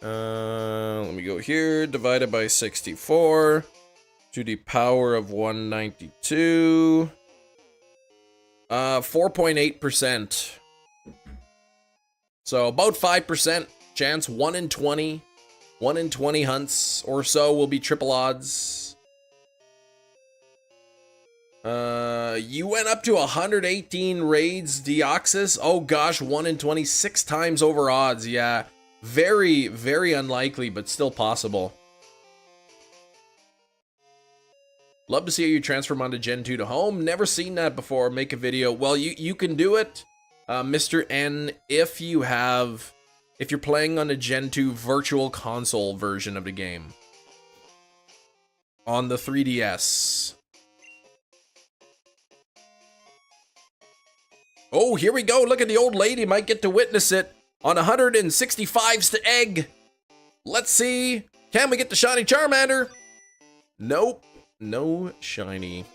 Speaker 1: Let me go here, divided by 64 to the power of 192. 4.8%. So about 5% chance, 1 in 20. 1 in 20 hunts or so will be triple odds. You went up to 118 raids, Deoxys. Oh gosh, 1 in 20, 6 times over odds. Yeah, very, very unlikely, but still possible. Love to see how you transform onto Gen 2 to home. Never seen that before. Make a video. Well, you can do it, Mr. N, if you're playing on a Gen 2 virtual console version of the game. On the 3DS. Oh, here we go. Look at the old lady. Might get to witness it on 165's to egg. Let's see. Can we get the shiny Charmander? Nope. No shiny.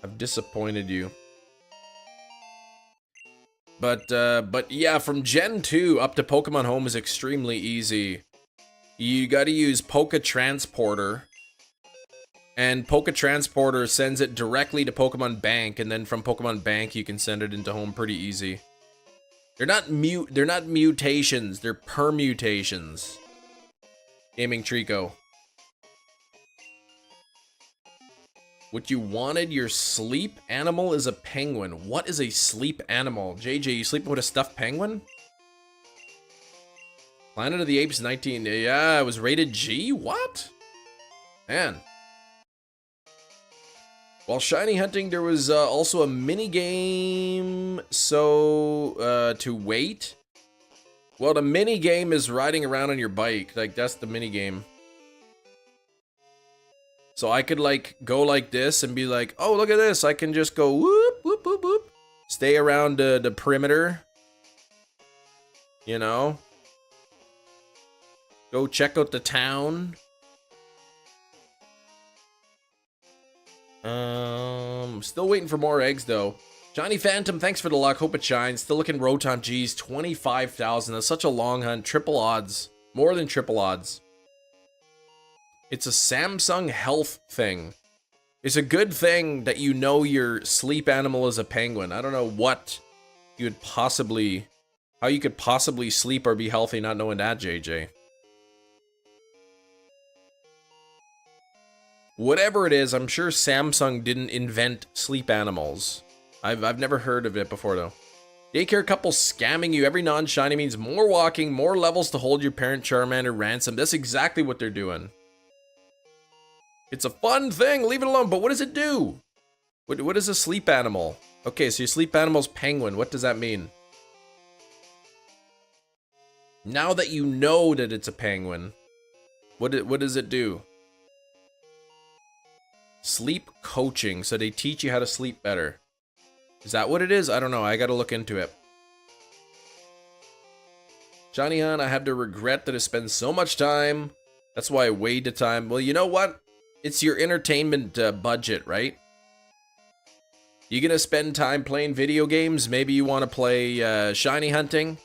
Speaker 1: I've disappointed you. But yeah, from Gen 2 up to Pokemon Home is extremely easy. You gotta use Poke Transporter. And Poke Transporter sends it directly to Pokemon Bank, and then from Pokemon Bank you can send it into home pretty easy. They're not mutations, they're permutations. Gaming Trico. What you wanted, your sleep animal is a penguin. What is a sleep animal? JJ, you sleeping with a stuffed penguin? Planet of the Apes 19, yeah, it was rated G? What? Man. While shiny hunting, there was also a mini game, so to wait. Well, the mini game is riding around on your bike, like that's the mini game. So I could like go like this and be like, oh, look at this, I can just go whoop, whoop, whoop, whoop. Stay around the perimeter, you know? Go check out the town. Still waiting for more eggs, though. Johnny Phantom, thanks for the luck. Hope it shines. Still looking Rotom G's. 25,000. That's such a long hunt. Triple odds. More than triple odds. It's a Samsung health thing. It's a good thing that you know your sleep animal is a penguin. I don't know what you would possibly... how you could possibly sleep or be healthy not knowing that, JJ. Whatever it is, I'm sure Samsung didn't invent sleep animals. I've never heard of it before, though. Daycare couple scamming you. Every non-shiny means more walking, more levels to hold your parent Charmander ransom. That's exactly what they're doing. It's a fun thing, leave it alone, but what does it do? What is a sleep animal? Okay, so your sleep animal's penguin. What does that mean? Now that you know that it's a penguin, what does it do? Sleep coaching, so they teach you how to sleep better. Is that what it is? I don't know, I gotta look into it. Johnny Han, I have to regret that I spend so much time. That's why I weighed the time. Well, you know what? It's your entertainment budget, right? You gonna spend time playing video games? Maybe you want to play shiny hunting.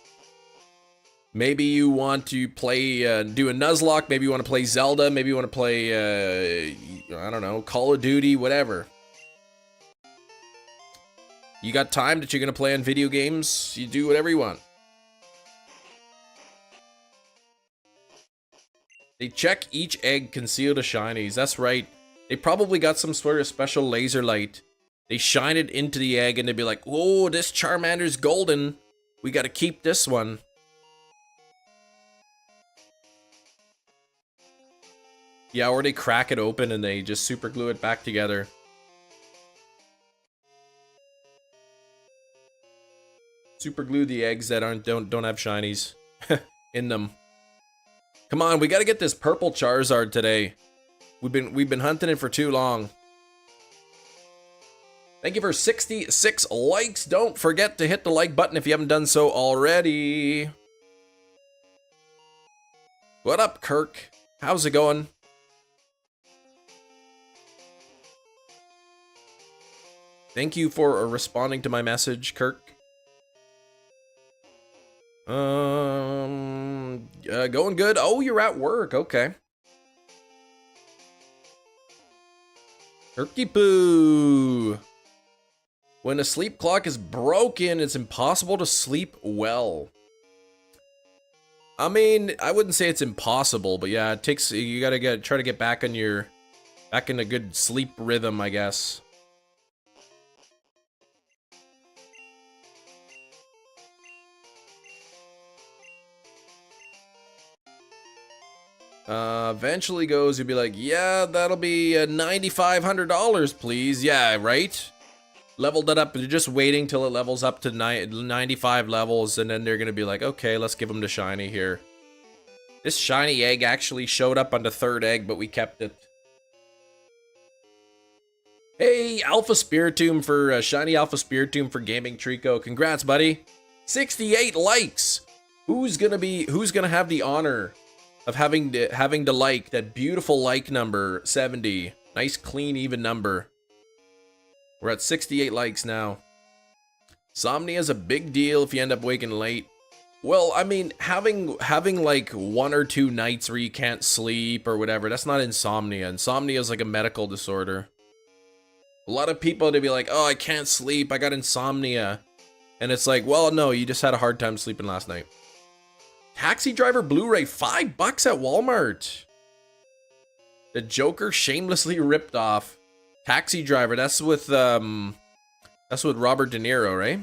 Speaker 1: Maybe you want to play, do a Nuzlocke. Maybe you want to play Zelda. Maybe you want to play, I don't know, Call of Duty, whatever. You got time that you're gonna play on video games? You do whatever you want. They check each egg concealed to shinies. That's right. They probably got some sort of special laser light. They shine it into the egg and they'd be like, "Whoa, this Charmander's golden. We gotta keep this one." Yeah, or they crack it open and they just super glue it back together. Super glue the eggs that don't have shinies in them. Come on, we gotta get this purple Charizard today. We've been hunting it for too long. Thank you for 66 likes. Don't forget to hit the like button if you haven't done so already. What up, Kirk? How's it going? Thank you for responding to my message, Kirk. Going good. Oh, you're at work. Okay. Turkey poo. When a sleep clock is broken, it's impossible to sleep well. I mean, I wouldn't say it's impossible, but yeah, it takes, you gotta try to get back in a good sleep rhythm, I guess. Eventually goes, you'll be like, yeah, that'll be $9,500, please. Yeah, right? Leveled it up. They're just waiting till it levels up to 95 levels, and then they're gonna be like, okay, let's give them the shiny here. This shiny egg actually showed up on the third egg, but we kept it. Hey, Alpha Spiritomb for shiny Alpha Spiritomb for Gaming Trico. Congrats, buddy. 68 likes. Who's gonna have the honor of having the like, that beautiful like number, 70. Nice, clean, even number. We're at 68 likes now. Insomnia is a big deal if you end up waking late. Well, I mean, having like 1 or 2 nights where you can't sleep or whatever, that's not insomnia. Insomnia is like a medical disorder. A lot of people, they'd be like, oh, I can't sleep, I got insomnia. And it's like, well, no, you just had a hard time sleeping last night. Taxi Driver Blu-ray, $5 at Walmart. The Joker shamelessly ripped off. Taxi Driver, that's with Robert De Niro, right?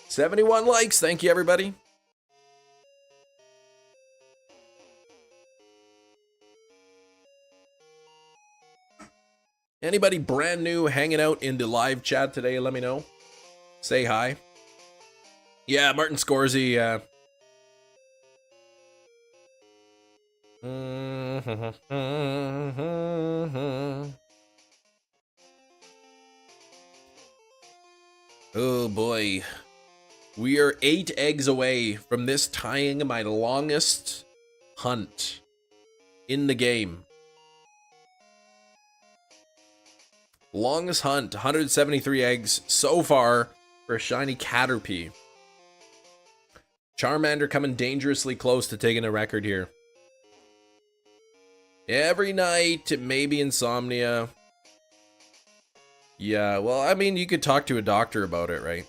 Speaker 1: $71 likes, thank you, everybody. Anybody brand new hanging out in the live chat today, let me know. Say hi. Yeah, Martin Scorsese, yeah. Oh boy. We are 8 eggs away from this tying my longest hunt. in the game. Longest hunt, 173 eggs so far for a shiny Caterpie. Charmander coming dangerously close to taking a record here. Every night, maybe insomnia. Yeah, well, I mean, you could talk to a doctor about it, right?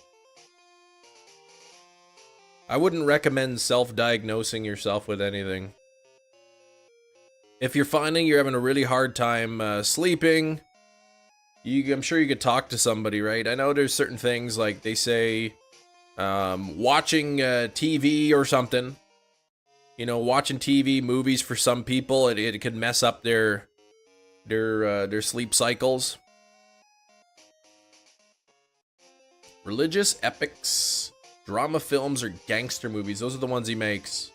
Speaker 1: I wouldn't recommend self-diagnosing yourself with anything. If you're finding you're having a really hard time sleeping, I'm sure you could talk to somebody, right? I know there's certain things, like they say, watching TV or something. You know, watching TV, movies for some people, it could mess up their sleep cycles. Religious epics, drama films, or gangster movies. Those are the ones he makes.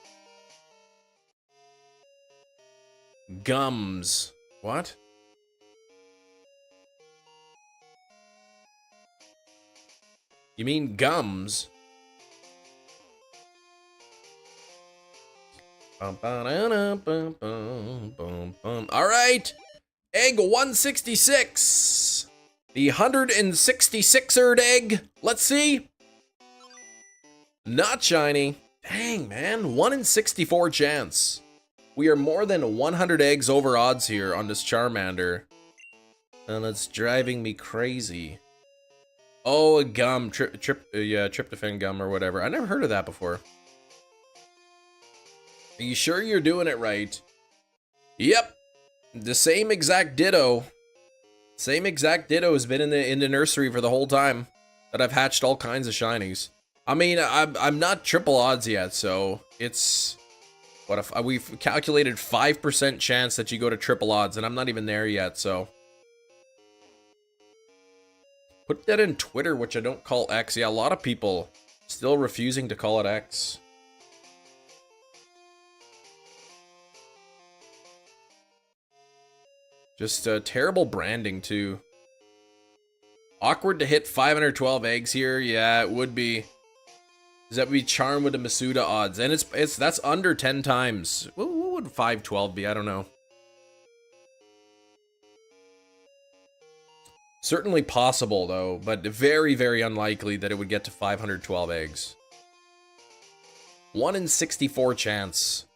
Speaker 1: Gums. What? You mean gums? Alright! Egg 166! The 166erd egg. Let's see. Not shiny. Dang, man. 1 in 64 chance. We are more than 100 eggs over odds here on this Charmander. And it's driving me crazy. Oh, a gum. Tryptophan gum or whatever. I never heard of that before. Are you sure you're doing it right? Yep. The same exact ditto. Same exact ditto has been in the nursery for the whole time that I've hatched all kinds of shinies. I mean, I'm not triple odds yet, so it's what if we've calculated 5% chance that you go to triple odds, and I'm not even there yet, so put that in Twitter, which I don't call X. Yeah, a lot of people still refusing to call it X. Just terrible branding, too. Awkward to hit 512 eggs here. Yeah, it would be. Does that be Charm with the Masuda odds? And that's under 10 times. What would 512 be? I don't know. Certainly possible, though, but very, very unlikely that it would get to 512 eggs. 1 in 64 chance.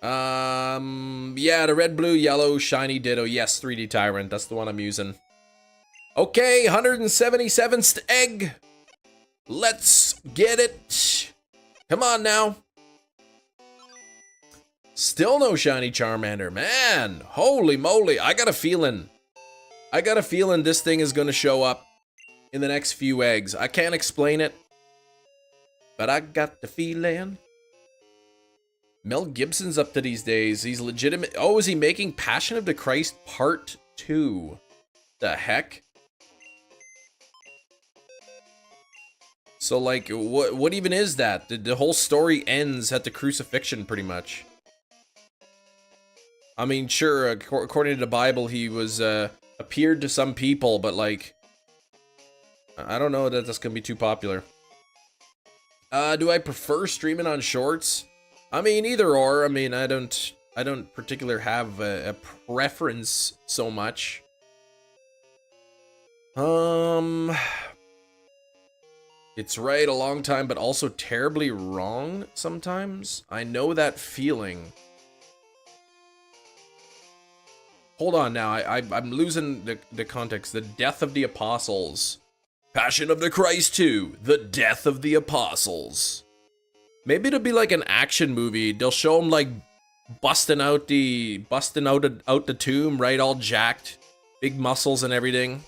Speaker 1: Yeah, the red, blue, yellow, shiny ditto. Yes, 3D Tyrant. That's the one I'm using. Okay, 177th egg. Let's get it. Come on now. Still no shiny Charmander. Man, holy moly. I got a feeling this thing is going to show up in the next few eggs. I can't explain it, but I got the feeling. Mel Gibson's up to these days. He's legitimate. Oh, is he making Passion of the Christ Part 2? The heck? So, like, what even is that? The whole story ends at the crucifixion, pretty much. I mean, sure, according to the Bible, he was, appeared to some people, but, like, I don't know that that's gonna be too popular. Do I prefer streaming on shorts? I mean, either or. I mean, I don't particularly have a preference so much. It's right a long time, but also terribly wrong sometimes. I know that feeling. Hold on now, I'm losing the context. The Death of the Apostles. Passion of the Christ 2. The Death of the Apostles. Maybe it'll be like an action movie. They'll show him like busting out the tomb, right? All jacked, big muscles and everything.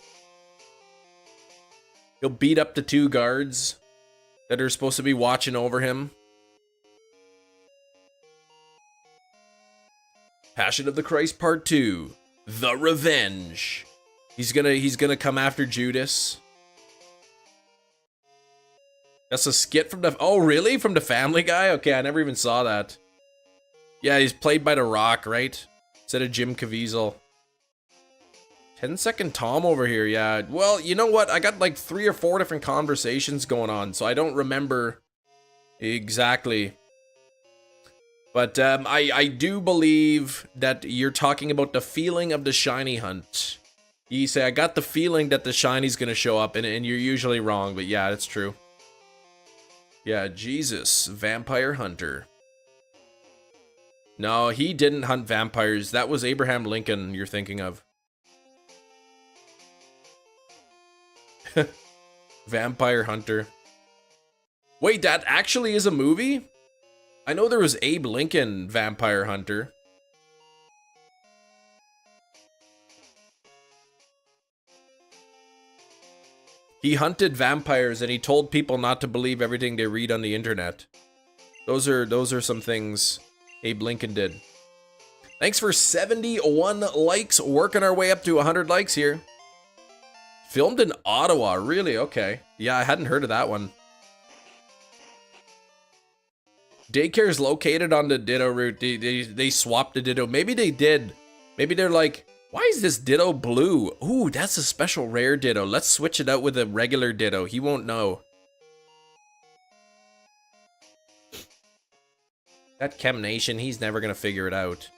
Speaker 1: He'll beat up the 2 guards that are supposed to be watching over him. Passion of the Christ Part 2. The Revenge. He's gonna come after Judas. That's a skit from the... Oh, really? From the Family Guy? Okay, I never even saw that. Yeah, he's played by The Rock, right? Instead of Jim Caviezel. 10-second Tom over here, yeah. Well, you know what? I got like 3 or 4 different conversations going on, so I don't remember exactly. But I do believe that you're talking about the feeling of the shiny hunt. You say, I got the feeling that the shiny's gonna show up, and you're usually wrong, but yeah, it's true. Yeah, Jesus, vampire hunter. No, he didn't hunt vampires. That was Abraham Lincoln you're thinking of. Vampire hunter. Wait, that actually is a movie? I know there was Abe Lincoln, Vampire Hunter. He hunted vampires and he told people not to believe everything they read on the internet. Those are some things Abe Lincoln did. Thanks for 71 likes, working our way up to 100 likes here. Filmed in Ottawa, really? Okay. Yeah, I hadn't heard of that one. Daycare is located on the Ditto route. They swapped the Ditto. Maybe they did. Maybe they're like, why is this Ditto blue? Ooh, that's a special rare Ditto. Let's switch it out with a regular Ditto. He won't know. That Chem Nation, he's never gonna figure it out.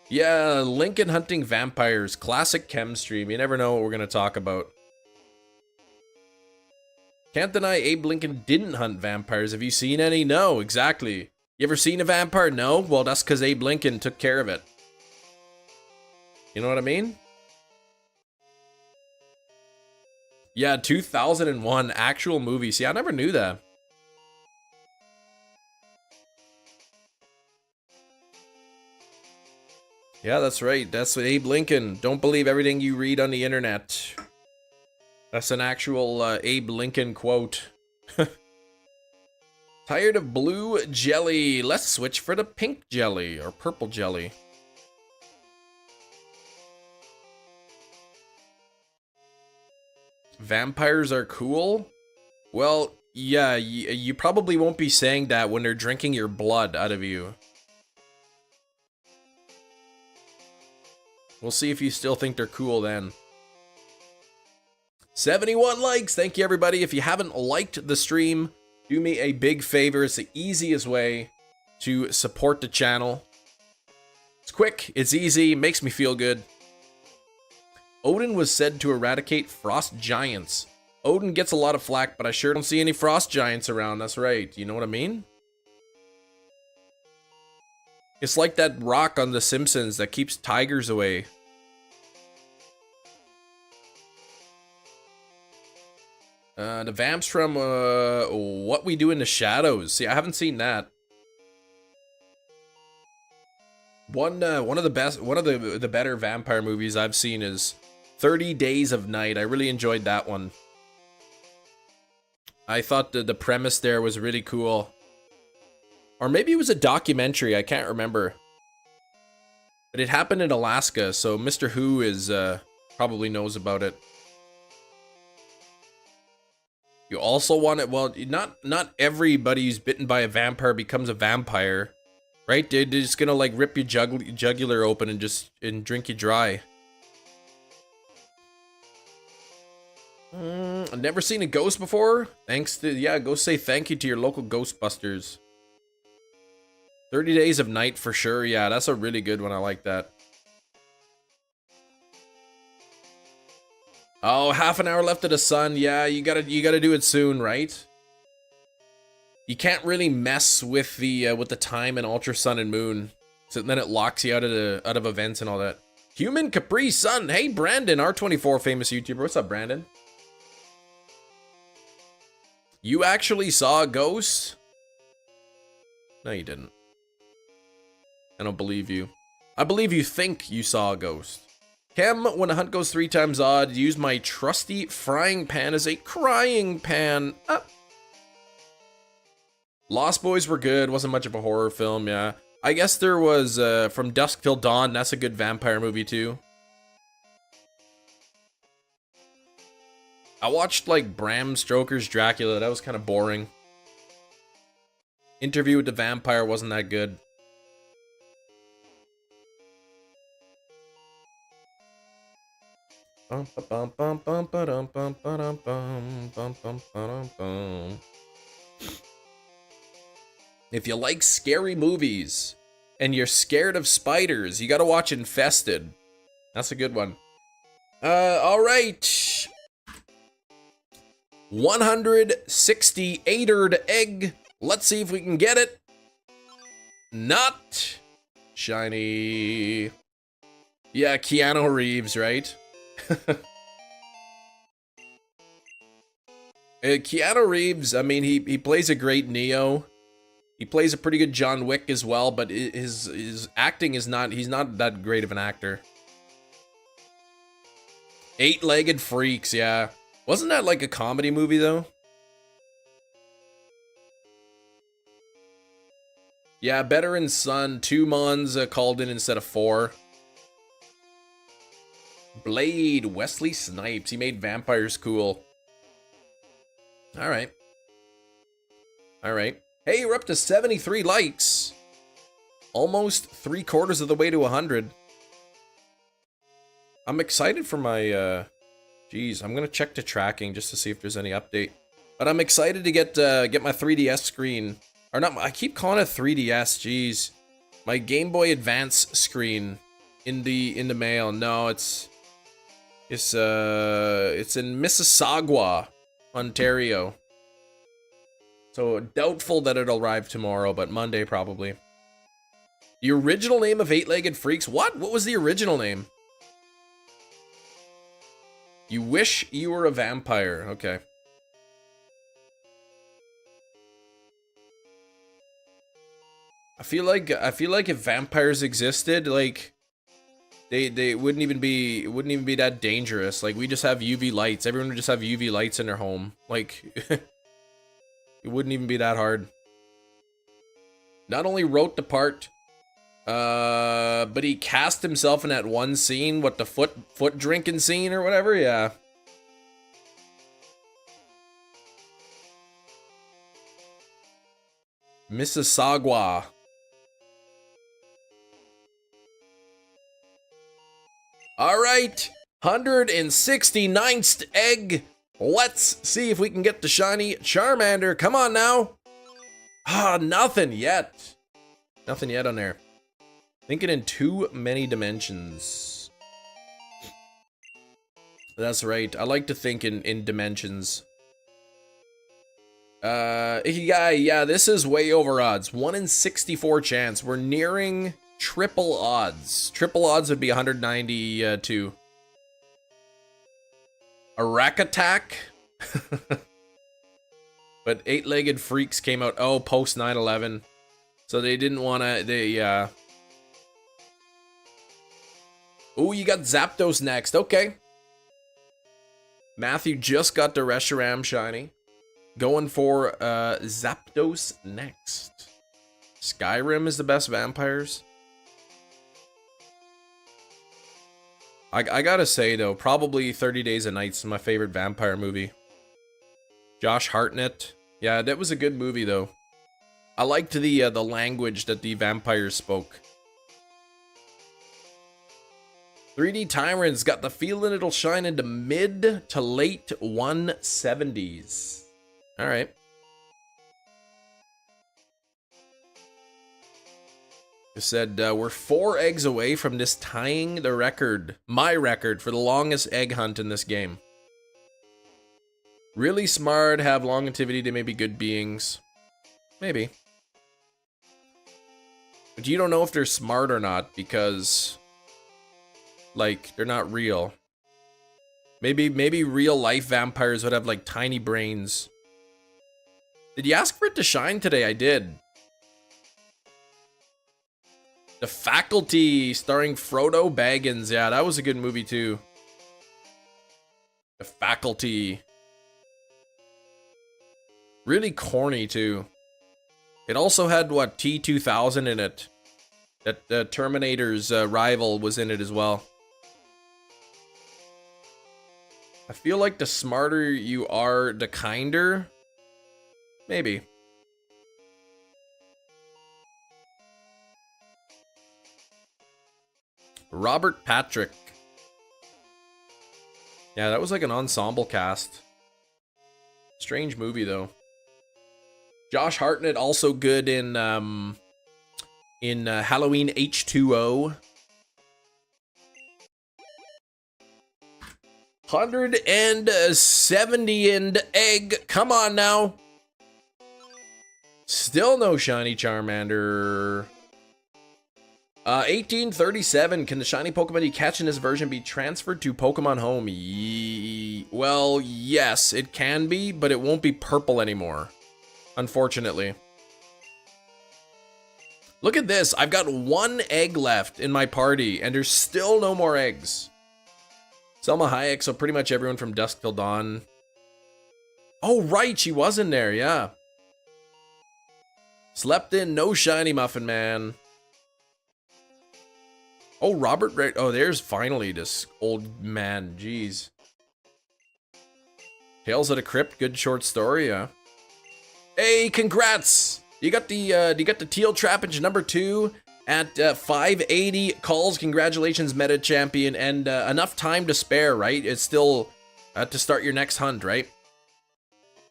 Speaker 1: Yeah, Lincoln hunting vampires. Classic Chem stream. You never know what we're gonna talk about. Can't deny Abe Lincoln didn't hunt vampires. Have you seen any? No, exactly. You ever seen a vampire? No? Well, that's because Abe Lincoln took care of it. You know what I mean? Yeah, 2001 actual movie. See, I never knew that. Yeah, that's right. That's what Abe Lincoln. Don't believe everything you read on the internet. That's an actual Abe Lincoln quote. Tired of blue jelly. Let's switch for the pink jelly or purple jelly. Vampires are cool? Well, yeah, you probably won't be saying that when they're drinking your blood out of you. We'll see if you still think they're cool then. 71 likes. Thank you, everybody. If you haven't liked the stream, do me a big favor. It's the easiest way to support the channel. It's quick, it's easy, makes me feel good. Odin was said to eradicate frost giants. Odin gets a lot of flack, but I sure don't see any frost giants around. That's right. You know what I mean? It's like that rock on The Simpsons that keeps tigers away. The vamps from What We Do in the Shadows. See, I haven't seen that. One of the better vampire movies I've seen is 30 Days of Night. I really enjoyed that one. I thought the premise there was really cool. Or maybe it was a documentary, I can't remember. But it happened in Alaska, so Mr. Who is probably knows about it. You also want it, well, not everybody who's bitten by a vampire becomes a vampire. Right? They're just gonna like rip your jugular open and drink you dry. I've never seen a ghost before. Thanks to, yeah, go say thank you to your local Ghostbusters. 30 Days of Night for sure. Yeah, that's a really good one. I like that. Oh, half an hour left of the sun. Yeah, you gotta do it soon, right? You can't really mess with the time in Ultra Sun and Moon, so then it locks you out of events and all that. Human Capri Sun. Hey, Brandon, R24 famous YouTuber. What's up, Brandon? You actually saw a ghost? No, you didn't. I don't believe you. I believe you think you saw a ghost. Chem, when a hunt goes 3 times odd, use my trusty frying pan as a crying pan. Lost Boys were good. Wasn't much of a horror film, yeah. I guess there was From Dusk Till Dawn. That's a good vampire movie too. I watched like Bram Stoker's Dracula. That was kind of boring. Interview with the Vampire wasn't that good. If you like scary movies and you're scared of spiders, you gotta watch Infested. That's a good one. Alright. 168erd egg. Let's see if we can get it. Not shiny. Yeah, Keanu Reeves, right? Keanu Reeves, I mean, he plays a great Neo. He plays a pretty good John Wick as well, but his acting is not, he's not that great of an actor. Eight-legged freaks, yeah. Wasn't that like a comedy movie though? Yeah, Better and Son, 2 Mons called in instead of 4. Blade, Wesley Snipes, he made vampires cool. Alright. Alright. Hey, we're up to 73 likes. Almost 3/4 of the way to 100. I'm excited for my, geez, I'm gonna check the tracking just to see if there's any update. But I'm excited to get my 3DS screen. Or not, I keep calling it 3DS, jeez. My Game Boy Advance screen in the mail. No, it's in Mississauga, Ontario. So doubtful that it'll arrive tomorrow, but Monday probably. The original name of Eight-Legged Freaks? What? What was the original name? You wish you were a vampire. Okay. I feel like if vampires existed, like they wouldn't even be that dangerous. Like we just have UV lights. Everyone would just have UV lights in their home. Like it wouldn't even be that hard. Not only wrote the part, but he cast himself in that one scene, what, the foot drinking scene or whatever, yeah. Mississauga. Alright, 169th egg. Let's see if we can get the shiny Charmander. Come on now. Ah, nothing yet. Nothing yet on there. Thinking in too many dimensions. That's right. I like to think in dimensions. Yeah, this is way over odds. 1 in 64 chance. We're nearing triple odds. Triple odds would be 192. A rack attack. But Eight-Legged Freaks came out, oh, post 9/11. So they didn't want to, oh, you got Zapdos next, okay. Matthew just got the Reshiram shiny. Going for Zapdos next. Skyrim is the best vampires. I gotta say though, probably 30 Days of Night is my favorite vampire movie. Josh Hartnett. Yeah, that was a good movie though. I liked the language that the vampires spoke. 3D Tyrant's got the feeling it'll shine into mid to late 170s. Alright. I said we're 4 eggs away from this tying the record, my record, for the longest egg hunt in this game. Really smart, have longevity, they may be good beings. Maybe. But you don't know if they're smart or not because, like, they're not real. Maybe real life vampires would have like tiny brains. Did you ask for it to shine today? I did. The Faculty, starring Frodo Baggins. Yeah, that was a good movie too. The Faculty. Really corny too. It also had, what, T-2000 in it. That Terminator's rival was in it as well. I feel like the smarter you are, the kinder. Maybe. Robert Patrick. Yeah, that was like an ensemble cast. Strange movie though. Josh Hartnett also good in Halloween H2O. 170 and egg. Come on now. Still no shiny Charmander. 1837. Can the shiny Pokemon you catch in this version be transferred to Pokemon Home? Well, yes, it can be, but it won't be purple anymore. Unfortunately. Look at this. I've got 1 egg left in my party, and there's still no more eggs. Selma Hayek, so pretty much everyone from Dusk Till Dawn. Oh, right, she was in there, yeah. Slept in, no shiny Muffin Man. Oh, Robert Ray. Oh, there's finally this old man. Jeez. Tales of the Crypt, good short story, yeah. Hey, congrats! You got the Teal Trappage number 2 at 580 calls. Congratulations, meta champion, and enough time to spare, right? It's still to start your next hunt, right?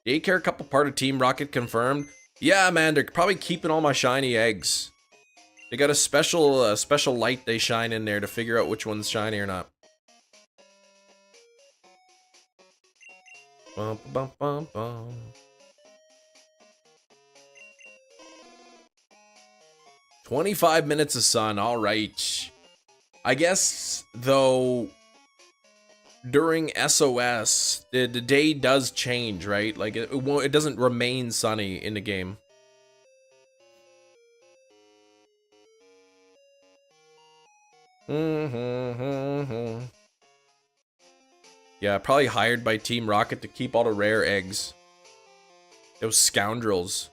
Speaker 1: Daycare couple part of Team Rocket confirmed. Yeah, man, they're probably keeping all my shiny eggs. They got a special light they shine in there to figure out which one's shiny or not. Bum, bum, bum, bum. "25 minutes of sun, all right." I guess, though, during SOS, the day does change, right? Like, it doesn't remain sunny in the game. Yeah, probably hired by Team Rocket to keep all the rare eggs. Those scoundrels.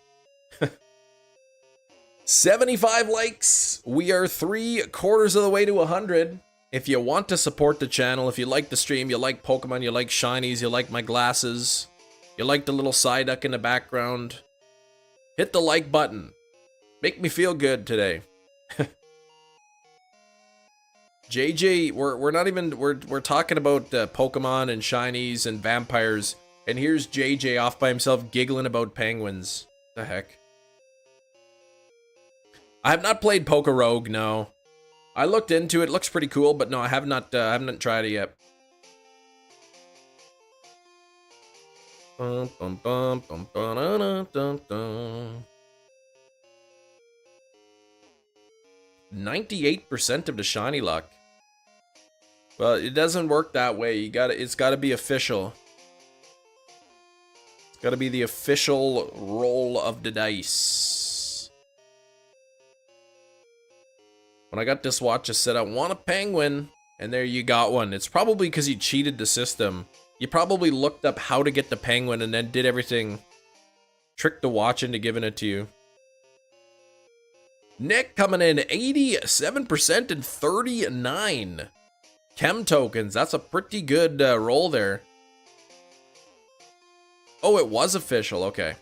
Speaker 1: 75 likes. We are 3/4 of the way to 100. If you want to support the channel, if you like the stream, you like Pokemon, you like shinies, you like my glasses, you like the little Psyduck in the background, hit the like button. Make me feel good today. JJ, we're talking about Pokemon and shinies and vampires, and here's JJ off by himself giggling about penguins. The heck? I have not played Poke Rogue, no. I looked into it, looks pretty cool, but no, I have not tried it yet. 98% of the shiny luck. Well, it doesn't work that way. It's gotta be official. It's gotta be the official roll of the dice. When I got this watch, I said I want a penguin, and there you got one. It's probably because you cheated the system. You probably looked up how to get the penguin and then did everything. Tricked the watch into giving it to you. Nick coming in 87% and 39. Chem tokens, that's a pretty good roll there. Oh, it was official, okay.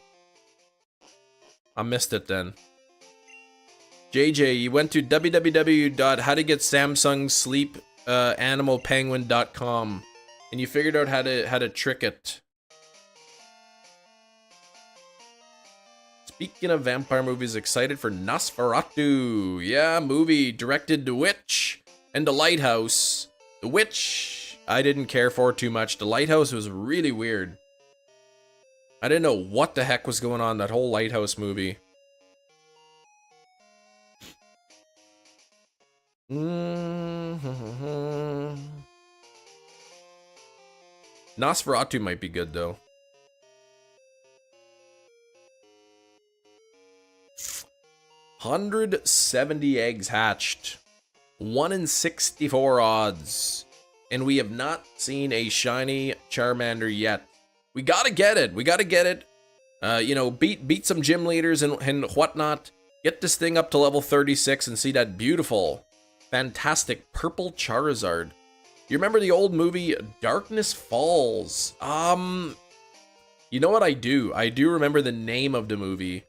Speaker 1: I missed it then. JJ, you went to www.howtogetsamsungsleepanimalpenguin.com and you figured out how to trick it. Speaking of vampire movies, excited for Nosferatu. Yeah, movie directed The Witch and The Lighthouse. The Witch, I didn't care for too much. The Lighthouse was really weird. I didn't know what the heck was going on that whole Lighthouse movie. Nosferatu might be good though. $170 eggs hatched. 1 in 64 odds. And we have not seen a shiny Charmander yet. We gotta get it. We gotta get it. You know, beat some gym leaders and whatnot. Get this thing up to level 36 and see that beautiful, fantastic purple Charizard. You remember the old movie Darkness Falls? You know what I do? I do remember the name of the movie,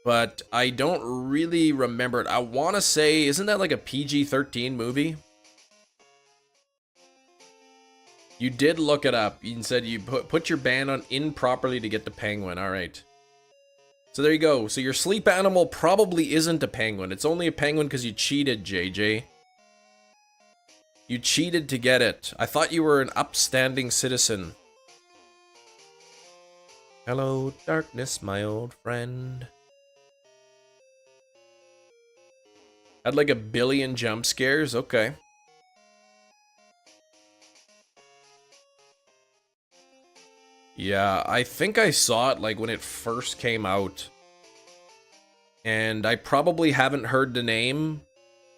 Speaker 1: but I don't really remember it. I want to say, isn't that like a PG-13 movie? You did look it up. You said you put your band on improperly to get the penguin. All right. So there you go. So your sleep animal probably isn't a penguin. It's only a penguin because you cheated, JJ. You cheated to get it. I thought you were an upstanding citizen. Hello, darkness, my old friend. Had like 1 billion jump scares? Okay. Yeah, I think I saw it like when it first came out. And I probably haven't heard the name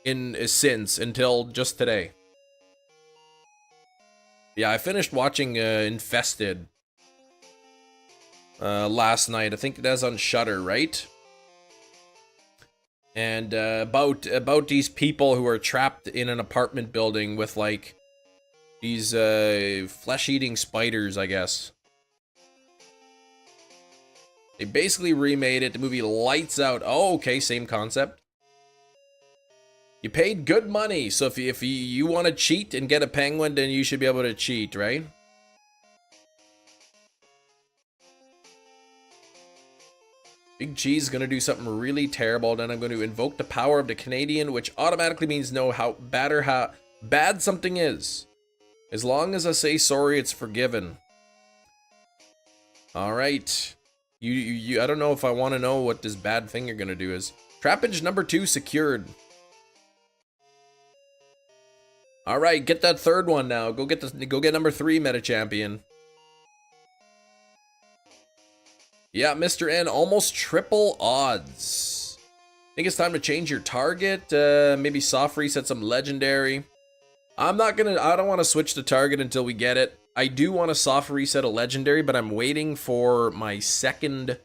Speaker 1: since until just today. Yeah, I finished watching Infested last night. I think that's on Shudder, right? And about these people who are trapped in an apartment building with like these flesh-eating spiders, I guess. They basically remade it. The movie Lights Out. Oh, okay, same concept. You paid good money, so if you want to cheat and get a penguin, then you should be able to cheat, right? Big Cheese is going to do something really terrible, then I'm going to invoke the power of the Canadian, which automatically means know how bad something is. As long as I say sorry, it's forgiven. Alright. I don't know if I want to know what this bad thing you're going to do is. Trappage number 2 secured. All right, get that third one now. Go get number 3, Meta Champion. Yeah, Mr. N, almost triple odds. Think it's time to change your target. Maybe soft reset some legendary. I don't want to switch the target until we get it. I do want to soft reset a legendary, but I'm waiting for my second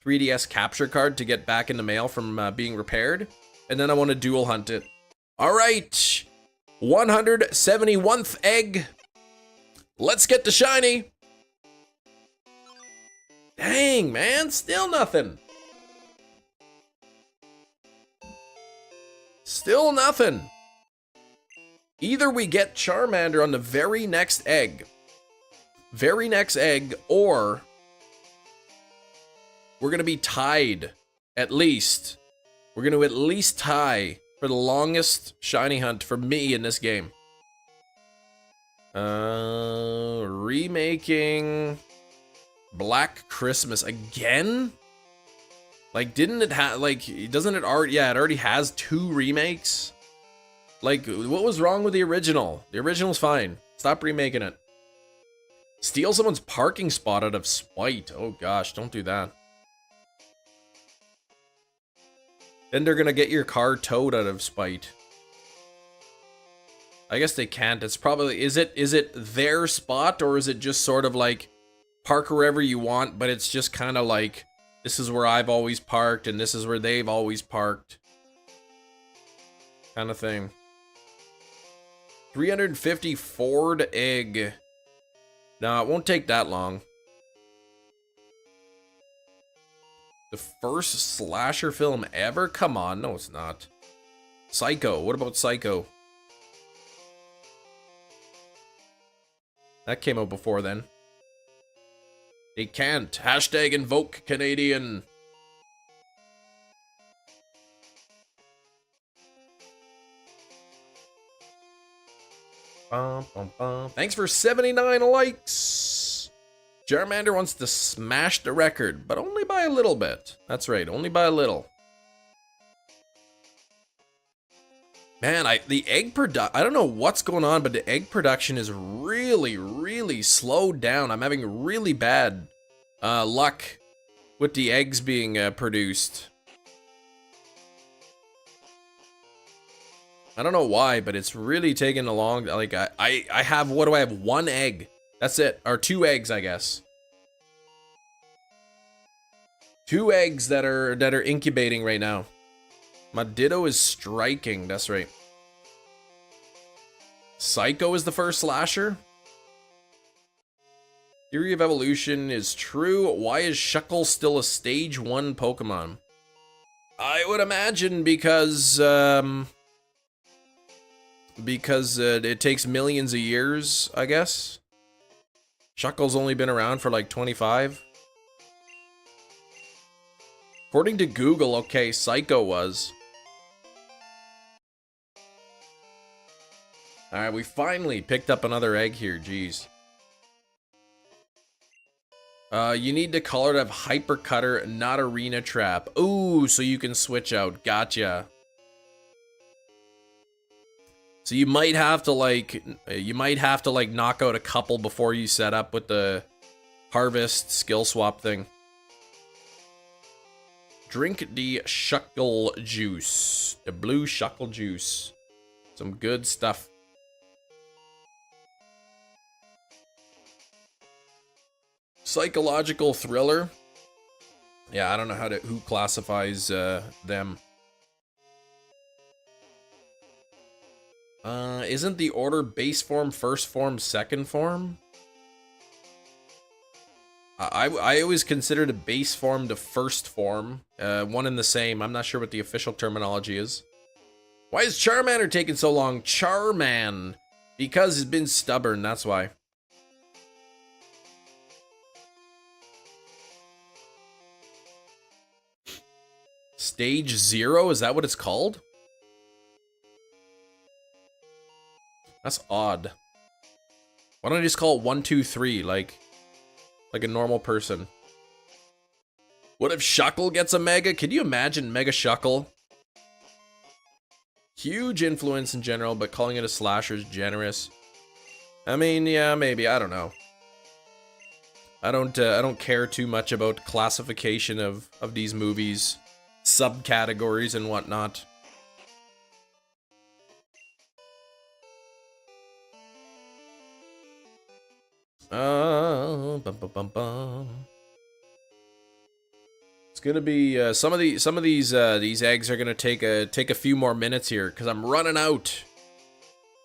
Speaker 1: 3DS capture card to get back in the mail from being repaired. And then I want to dual hunt it. All right. 171th egg. Let's get the shiny. Dang, man, still nothing. Still nothing. Either we get Charmander on the very next egg, or we're gonna be tied, at least. We're gonna at least tie for the longest shiny hunt for me in this game. Remaking Black Christmas again? Like, didn't it have, like, doesn't it already, yeah, it already has 2 remakes? Like, what was wrong with the original? The original's fine. Stop remaking it. Steal someone's parking spot out of spite. Oh gosh, don't do that. Then they're gonna get your car towed out of spite. I guess they can't. It's probably, is it their spot, or is it just sort of like park wherever you want, but it's just kind of like, this is where I've always parked and this is where they've always parked, kind of thing. 350 Ford egg. No, it won't take that long. The first slasher film ever? Come on, no it's not. Psycho, what about Psycho? That came out before then. They can't. Hashtag invoke Canadian. Thanks for 79 likes. Charmander wants to smash the record, but only by a little bit. That's right, only by a little. Man, the egg production, I don't know what's going on, but the egg production is really, really slowed down. I'm having really bad luck with the eggs being produced. I don't know why, but it's really taking a long, like, I have, what do I have? 1 egg. That's it. Or 2 eggs, I guess. 2 eggs that are incubating right now. My Ditto is striking, that's right. Psycho is the first slasher. Theory of evolution is true. Why is Shuckle still a stage 1 Pokemon? I would imagine because it takes millions of years, I guess. Shuckle's only been around for like 25. According to Google, okay, Psycho was. Alright, we finally picked up another egg here, jeez. You need the color to have Hyper Cutter, not Arena Trap. Ooh, so you can switch out. Gotcha. So you might have to like knock out a couple before you set up with the harvest skill swap thing. Drink the shuckle juice. The blue shuckle juice. Some good stuff. Psychological thriller. Yeah, I don't know who classifies them. Isn't the order base form, first form, second form? I always considered a base form the first form. One and the same. I'm not sure what the official terminology is. Why is Charmander taking so long? Charman. Because he's been stubborn, that's why. Stage 0? Is that what it's called? That's odd. Why don't I just call it 1, 2, 3, like a normal person? What if Shuckle gets a Mega? Can you imagine Mega Shuckle? Huge influence in general, but calling it a slasher is generous. I mean, yeah, maybe. I don't know. I don't care too much about classification of these movies, subcategories and whatnot. Bum, bum, bum, bum. It's gonna be some of these eggs are gonna take a few more minutes here because I'm running out.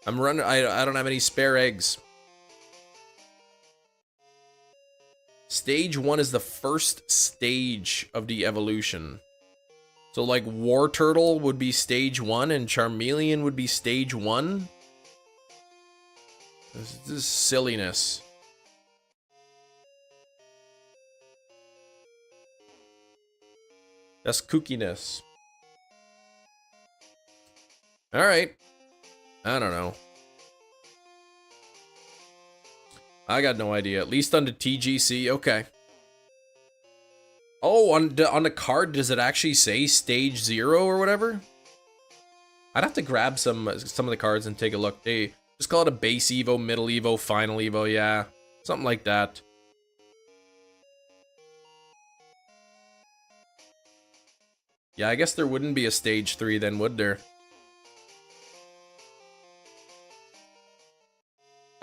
Speaker 1: I don't have any spare eggs. Stage 1 is the first stage of the evolution. So like War Turtle would be stage 1 and Charmeleon would be stage 1. This is silliness. That's kookiness. Alright. I don't know. I got no idea. At least on the TGC, okay. Oh, on the card, does it actually say stage 0 or whatever? I'd have to grab some of the cards and take a look. Hey, just call it a base Evo, middle Evo, final Evo, yeah. Something like that. Yeah, I guess there wouldn't be a stage 3 then, would there?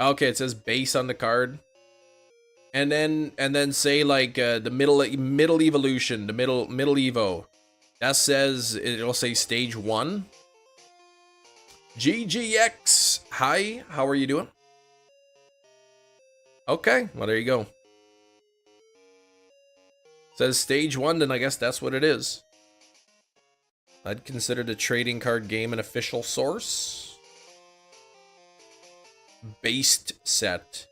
Speaker 1: Okay, it says base on the card. And then say like the middle evolution, the middle Evo. That says it'll say stage 1. GGX. Hi, how are you doing? Okay, well there you go. Says stage 1, then I guess that's what it is. I'd consider the trading card game an official source. Based set.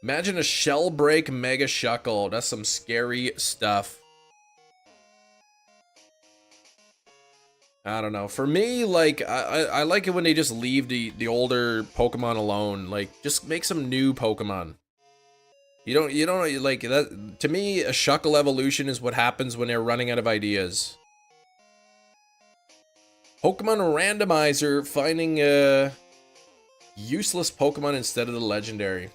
Speaker 1: Imagine a Shell Break Mega Shuckle. That's some scary stuff. I don't know. For me, like, I like it when they just leave the older Pokemon alone. Like, just make some new Pokemon. You don't like that. To me, a Shuckle evolution is what happens when they're running out of ideas. Pokemon Randomizer finding useless Pokemon instead of the legendary.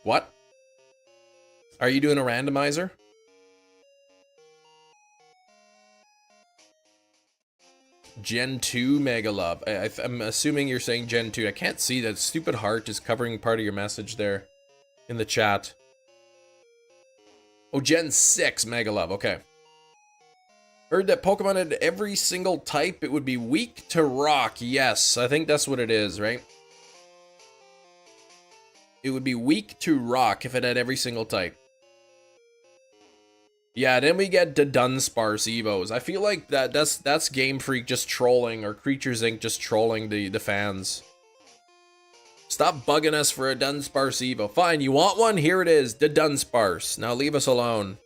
Speaker 1: What? Are you doing a randomizer? Gen 2 Mega Love. I'm assuming you're saying Gen 2. I can't see that stupid heart is covering part of your message there in the chat. Oh, Gen 6 Mega Love. Okay. Heard that Pokemon had every single type. It would be weak to rock. Yes, I think that's what it is, right? It would be weak to rock if it had every single type. Yeah, then we get the Dunsparce Evos. I feel like that's Game Freak just trolling, or Creatures Inc. just trolling the fans. Stop bugging us for a Dunsparce Evo. Fine, you want one? Here it is, the Dunsparce. Now leave us alone.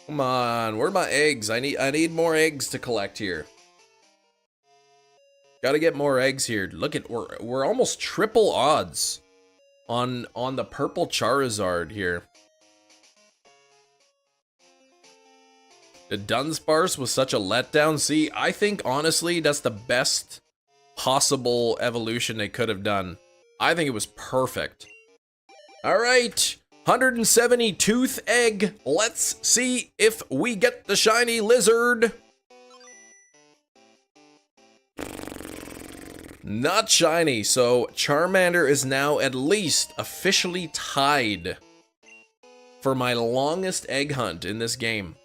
Speaker 1: Come on, where are my eggs? I need more eggs to collect here. Gotta get more eggs here. Look at, we're almost triple odds on the purple Charizard here. The Dunsparce was such a letdown. See, I think honestly that's the best possible evolution they could have done. I think it was perfect. All right, 170 tooth egg. Let's see if we get the shiny lizard. Not shiny, so Charmander is now at least officially tied for my longest egg hunt in this game.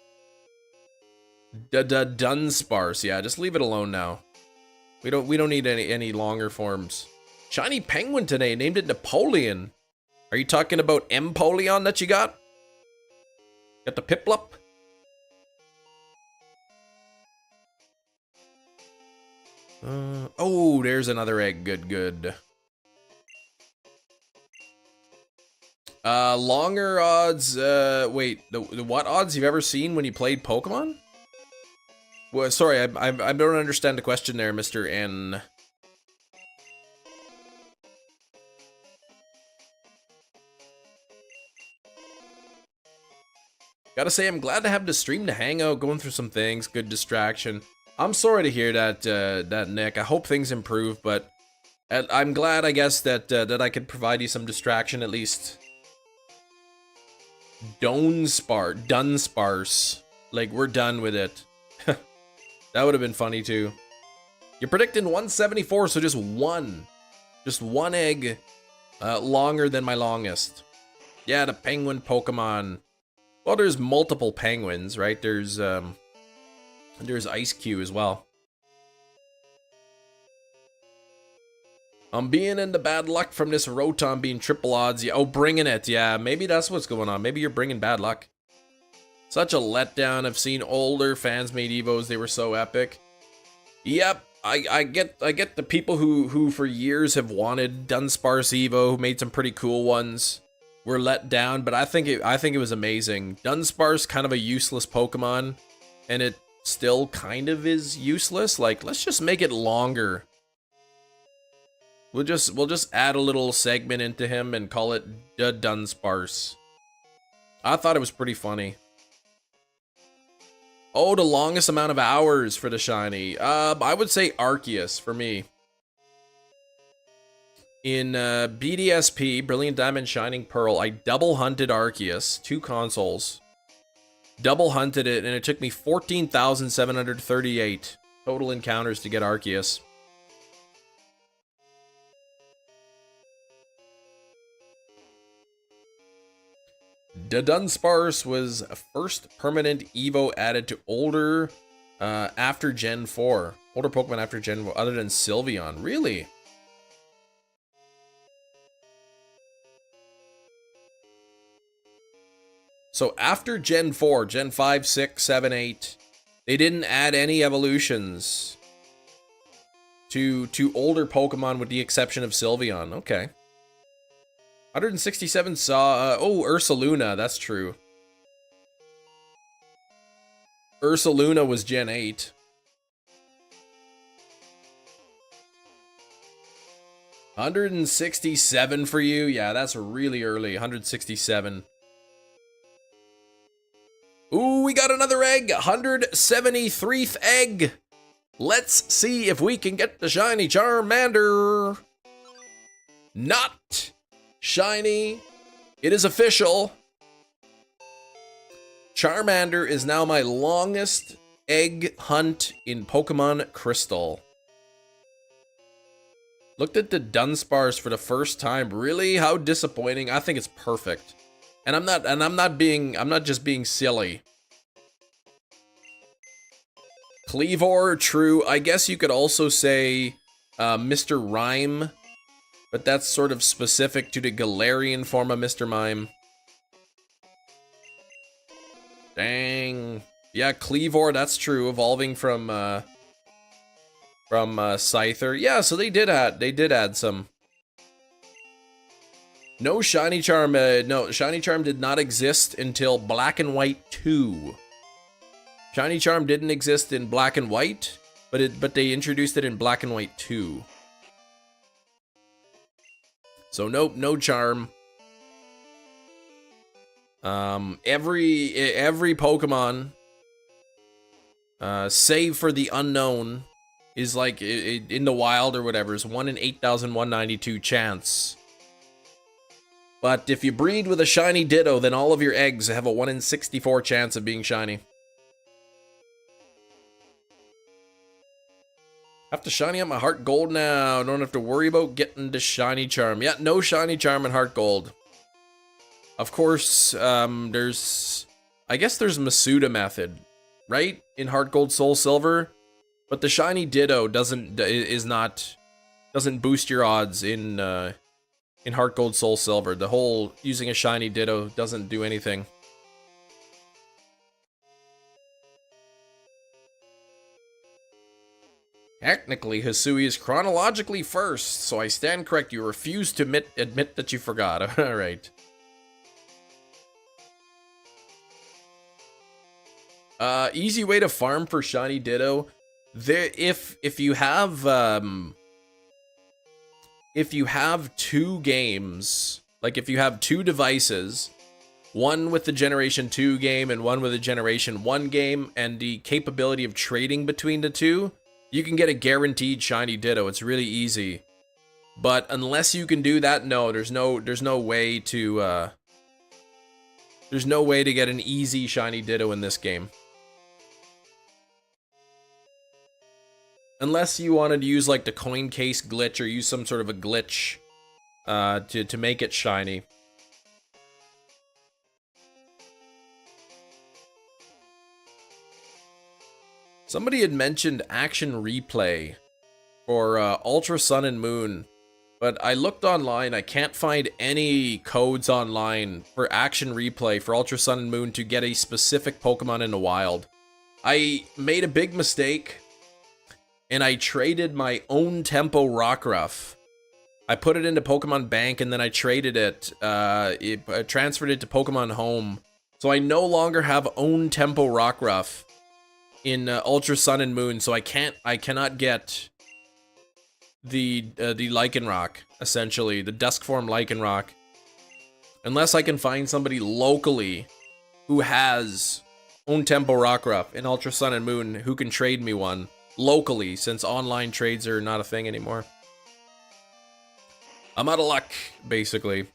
Speaker 1: Dunsparce, yeah, just leave it alone now. We don't need any longer forms. Shiny penguin today, named it Napoleon. Are you talking about Empoleon that you got? Got the Piplup? Oh, there's another egg. Good. Longer odds. Wait, the what odds you've ever seen when you played Pokemon? Well, sorry, I don't understand the question there, Mr. N. Gotta say, I'm glad to have the stream to hang out, going through some things, good distraction. I'm sorry to hear that, Nick. I hope things improve, but I'm glad, I guess, that I could provide you some distraction at least. Dunsparce. Like, we're done with it. That would have been funny too. You're predicting 174, so just one egg longer than my longest. Yeah, the penguin Pokemon. Well, there's multiple penguins, right? There's Ice Q as well. I'm being in the bad luck from this Rotom being triple odds. Yeah, oh, bringing it. Yeah, maybe that's what's going on. Maybe you're bringing bad luck. Such a letdown. I've seen older fans made Evos. They were so epic. Yep, I get the people who for years have wanted Dunsparce Evo, who made some pretty cool ones, were let down. But I think it was amazing. Dunsparce, kind of a useless Pokemon, and it still kind of is useless. Like, let's just make it longer. We'll just add a little segment into him and call it the Dunsparce. I thought it was pretty funny. Oh, the longest amount of hours for the shiny. I would say Arceus for me. In BDSP, Brilliant Diamond Shining Pearl, I double hunted Arceus, 2 consoles. Double hunted it, and it took me 14,738 total encounters to get Arceus. The Dunsparce was first permanent Evo added to older after Gen 4. Older Pokemon after Gen 4, other than Sylveon. Really? So after Gen 4, Gen 5, 6, 7, 8, they didn't add any evolutions to older Pokemon with the exception of Sylveon. Okay. 167 saw, oh, Ursaluna, that's true. Ursaluna was Gen 8. $167 for you? Yeah, that's really early, 167. Ooh, we got another egg, 173th egg. Let's see if we can get the shiny Charmander. Not shiny. It is official. Charmander is now my longest egg hunt in Pokemon Crystal. Looked at the Dunsparce for the first time. Really? How disappointing. I think it's perfect. And I'm not just being silly. Cleavor, true. I guess you could also say Mr. Rhyme. But that's sort of specific to the Galarian form of Mr. Mime. Dang. Yeah, Cleavor, that's true. Evolving from Scyther. Yeah, so they did add some. No Shiny Charm, no, Shiny Charm did not exist until Black and White 2. Shiny Charm didn't exist in Black and White, but they introduced it in Black and White 2. So nope, no charm. Every Pokemon, save for the unknown, is like in the wild or whatever, is 1 in 8,192 chance. But if you breed with a shiny Ditto, then all of your eggs have a 1 in 64 chance of being shiny. Have to shiny up my Heart Gold now. Don't have to worry about getting the Shiny Charm. Yeah, no Shiny Charm in Heart Gold. Of course, there's... I guess there's Masuda method, right? In Heart Gold Soul Silver. But the Shiny Ditto doesn't boost your odds in Heart Gold Soul Silver. The whole using a Shiny Ditto doesn't do anything. Technically, Hisui is chronologically first, so I stand correct. You refuse to admit that you forgot. Alright. Easy way to farm for Shiny Ditto. If you have two games, like if you have two devices, one with the Generation 2 game and one with the Generation 1 game, and the capability of trading between the two, you can get a guaranteed Shiny Ditto. It's really easy. But unless you can do that, no, there's no way to get an easy Shiny Ditto in this game. Unless you wanted to use like the coin case glitch or use some sort of a glitch to make it shiny. Somebody had mentioned Action Replay for Ultra Sun and Moon, but I looked online. I can't find any codes online for Action Replay for Ultra Sun and Moon to get a specific Pokemon in the wild. I made a big mistake, and I traded my own Tempo Rockruff. I put it into Pokemon Bank, and then I traded it. I transferred it to Pokemon Home, so I no longer have own Tempo Rockruff in Ultra Sun and Moon, so I cannot get the Lycanroc, essentially, the Dusk form Lycanroc, unless I can find somebody locally who has own Tempo Rockruff in Ultra Sun and Moon who can trade me one locally, since online trades are not a thing anymore. I'm out of luck, basically.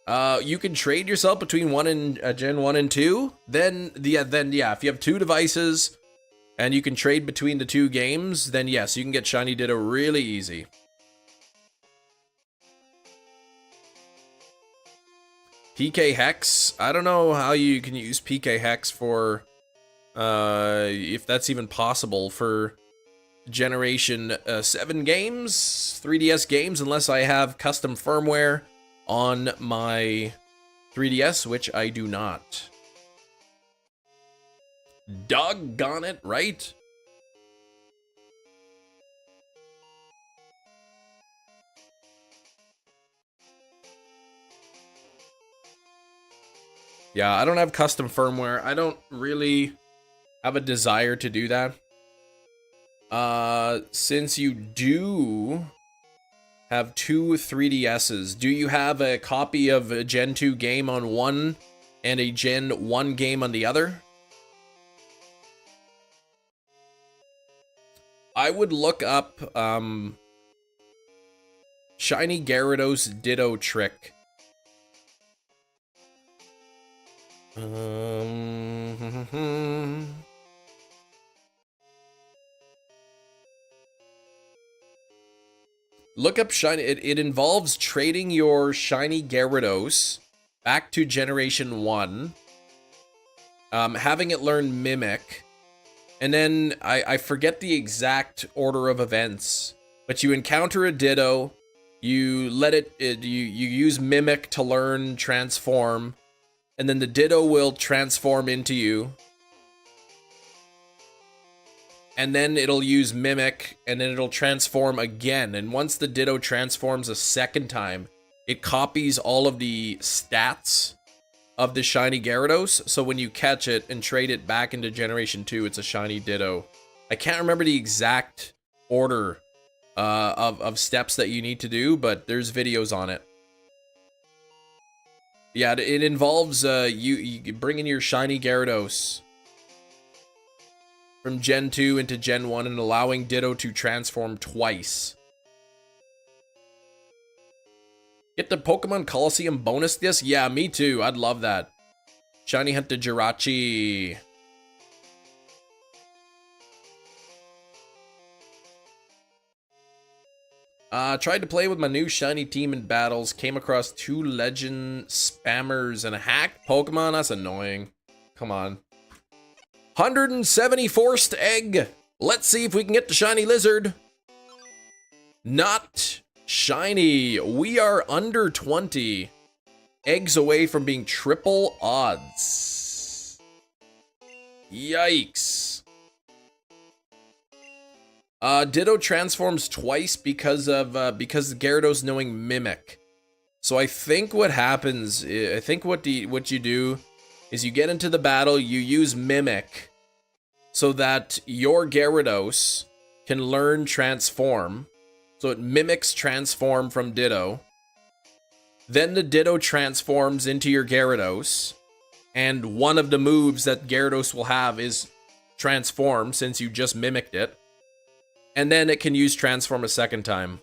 Speaker 1: You can trade yourself between Gen 1 and 2. Then yeah, if you have two devices and you can trade between the two games, then yes, you can get Shiny Ditto really easy. PK Hex. I don't know how you can use PK Hex for, if that's even possible for Generation 7 games, 3DS games, unless I have custom firmware on my 3DS, which I do not. Doggone it, right? Yeah, I don't have custom firmware. I don't really have a desire to do that. Since you do have two 3DSs, do you have a copy of a Gen 2 game on one and a Gen 1 game on the other? I would look up Shiny Gyarados Ditto trick. Look up Shiny. It involves trading your Shiny Gyarados back to Generation 1, having it learn Mimic, and then I forget the exact order of events, but you encounter a Ditto, you let it, you use Mimic to learn Transform, And then the Ditto will transform into you. And then it'll use Mimic, and then it'll transform again. And once the Ditto transforms a second time, it copies all of the stats of the shiny Gyarados. So when you catch it and trade it back into Generation 2, it's a shiny Ditto. I can't remember the exact order of steps that you need to do, but there's videos on it. Yeah, it involves you bringing your shiny Gyarados from Gen 2 into Gen 1 and allowing Ditto to transform twice. Get the Pokemon Coliseum bonus disc? Yeah, me too. I'd love that. Shiny Hunt to Jirachi. Tried to play with my new shiny team in battles. Came across 2 legend spammers and a hacked Pokemon. That's annoying. Come on. 174th egg. Let's see if we can get the shiny lizard. Not shiny. We are under 20 eggs away from being triple odds. Yikes. Ditto transforms twice because Gyarados knowing Mimic. So I think what happens, I think what you do is you get into the battle, you use Mimic so that your Gyarados can learn Transform. So it mimics Transform from Ditto. Then the Ditto transforms into your Gyarados, and one of the moves that Gyarados will have is Transform, since you just mimicked it. And then it can use Transform a second time.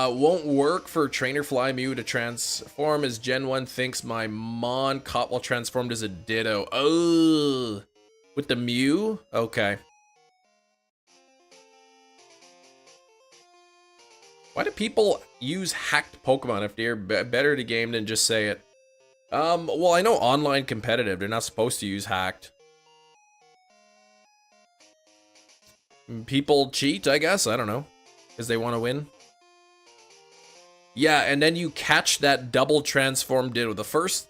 Speaker 1: Won't work for Trainer Fly Mew to transform, as Gen 1 thinks my Mon caught while transformed as a Ditto. Oh, with the Mew? Okay. Why do people use hacked Pokemon if they're better at the game than just say it? Well, I know online competitive, they're not supposed to use hacked. People cheat, I guess, I don't know. Because they want to win. Yeah, and then you catch that double transform Ditto. The first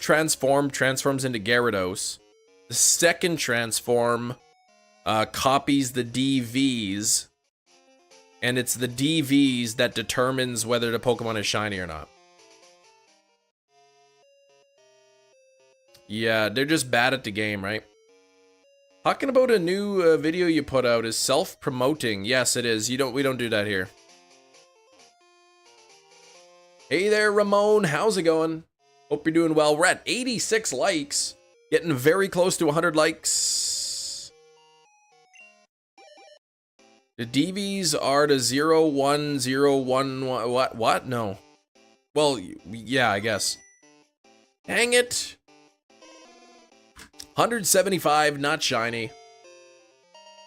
Speaker 1: transform transforms into Gyarados. The second transform copies the DVs. And it's the DVs that determines whether the Pokemon is shiny or not. Yeah, they're just bad at the game, right? Talking about a new video you put out is self-promoting. Yes, it is. We don't do that here. Hey there, Ramon. How's it going? Hope you're doing well. We're at 86 likes. Getting very close to 100 likes. The DVs are the 0, 1, 0, 1, 1. What? No. Well, yeah, I guess. Dang it. 175, not shiny.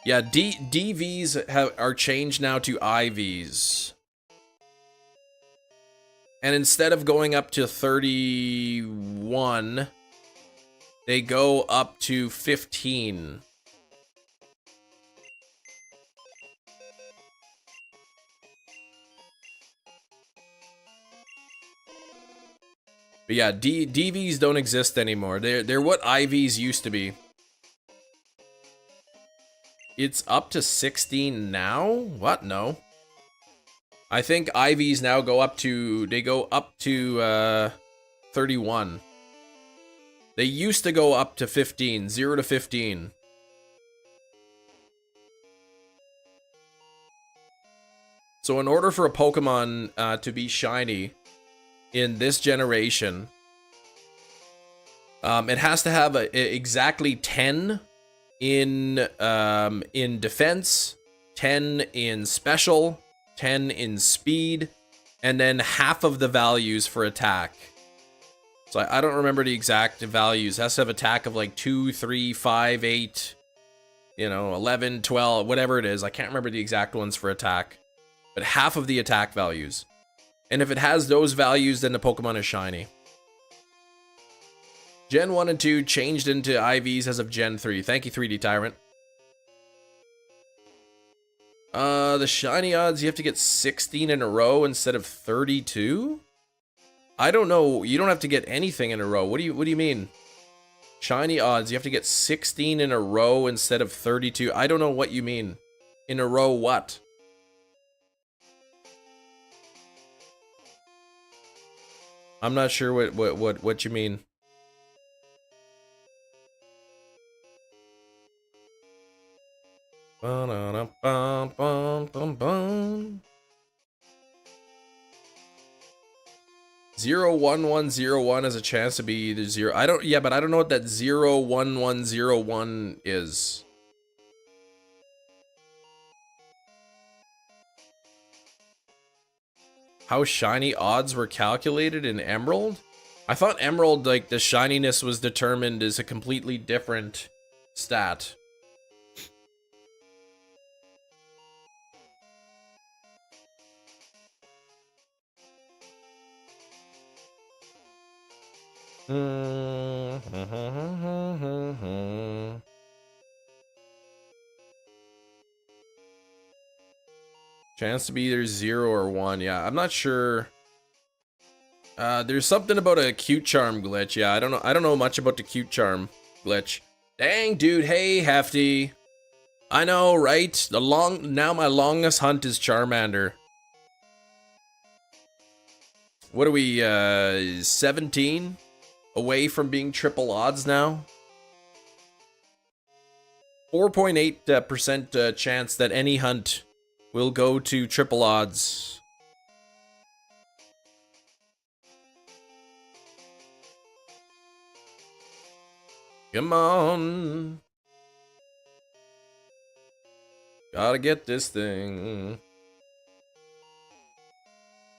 Speaker 1: Yeah, DVs are changed now to IVs. And instead of going up to 31, they go up to 15. But yeah, DVs don't exist anymore. They're what IVs used to be. It's up to 16 now? What? No. I think IVs now go up to 31. They used to go up to 15, 0 to 15. So in order for a Pokemon to be shiny in this generation, it has to have exactly 10 in defense, 10 in special, 10 in speed, and then half of the values for attack. So I don't remember the exact values. It has to have attack of like 2, 3, 5, 8, 11, 12, whatever it is. I can't remember the exact ones for attack, but half of the attack values. And if it has those values, then the Pokemon is shiny. Gen 1 and 2 changed into IVs as of Gen 3. Thank you, 3D Tyrant. The shiny odds, you have to get 16 in a row instead of 32? I don't know. You don't have to get anything in a row. What do you mean? Shiny odds, you have to get 16 in a row instead of 32. I don't know what you mean. In a row what? I'm not sure what you mean. Ba-da-da-bum-bum-bum-bum. 01101 has a chance to be either 0. But I don't know what that 01101 is. How shiny odds were calculated in Emerald? I thought Emerald, like, the shininess was determined as a completely different stat. Chance to be either 0 or 1. Yeah, I'm not sure. There's something about a cute charm glitch. Yeah, I don't know much about the cute charm glitch. Dang, dude. Hey, Hefty. I know, right? Now my longest hunt is Charmander. What are we, 17 away from being triple odds now? 4.8% chance that any hunt will go to triple odds. Come on. Gotta get this thing.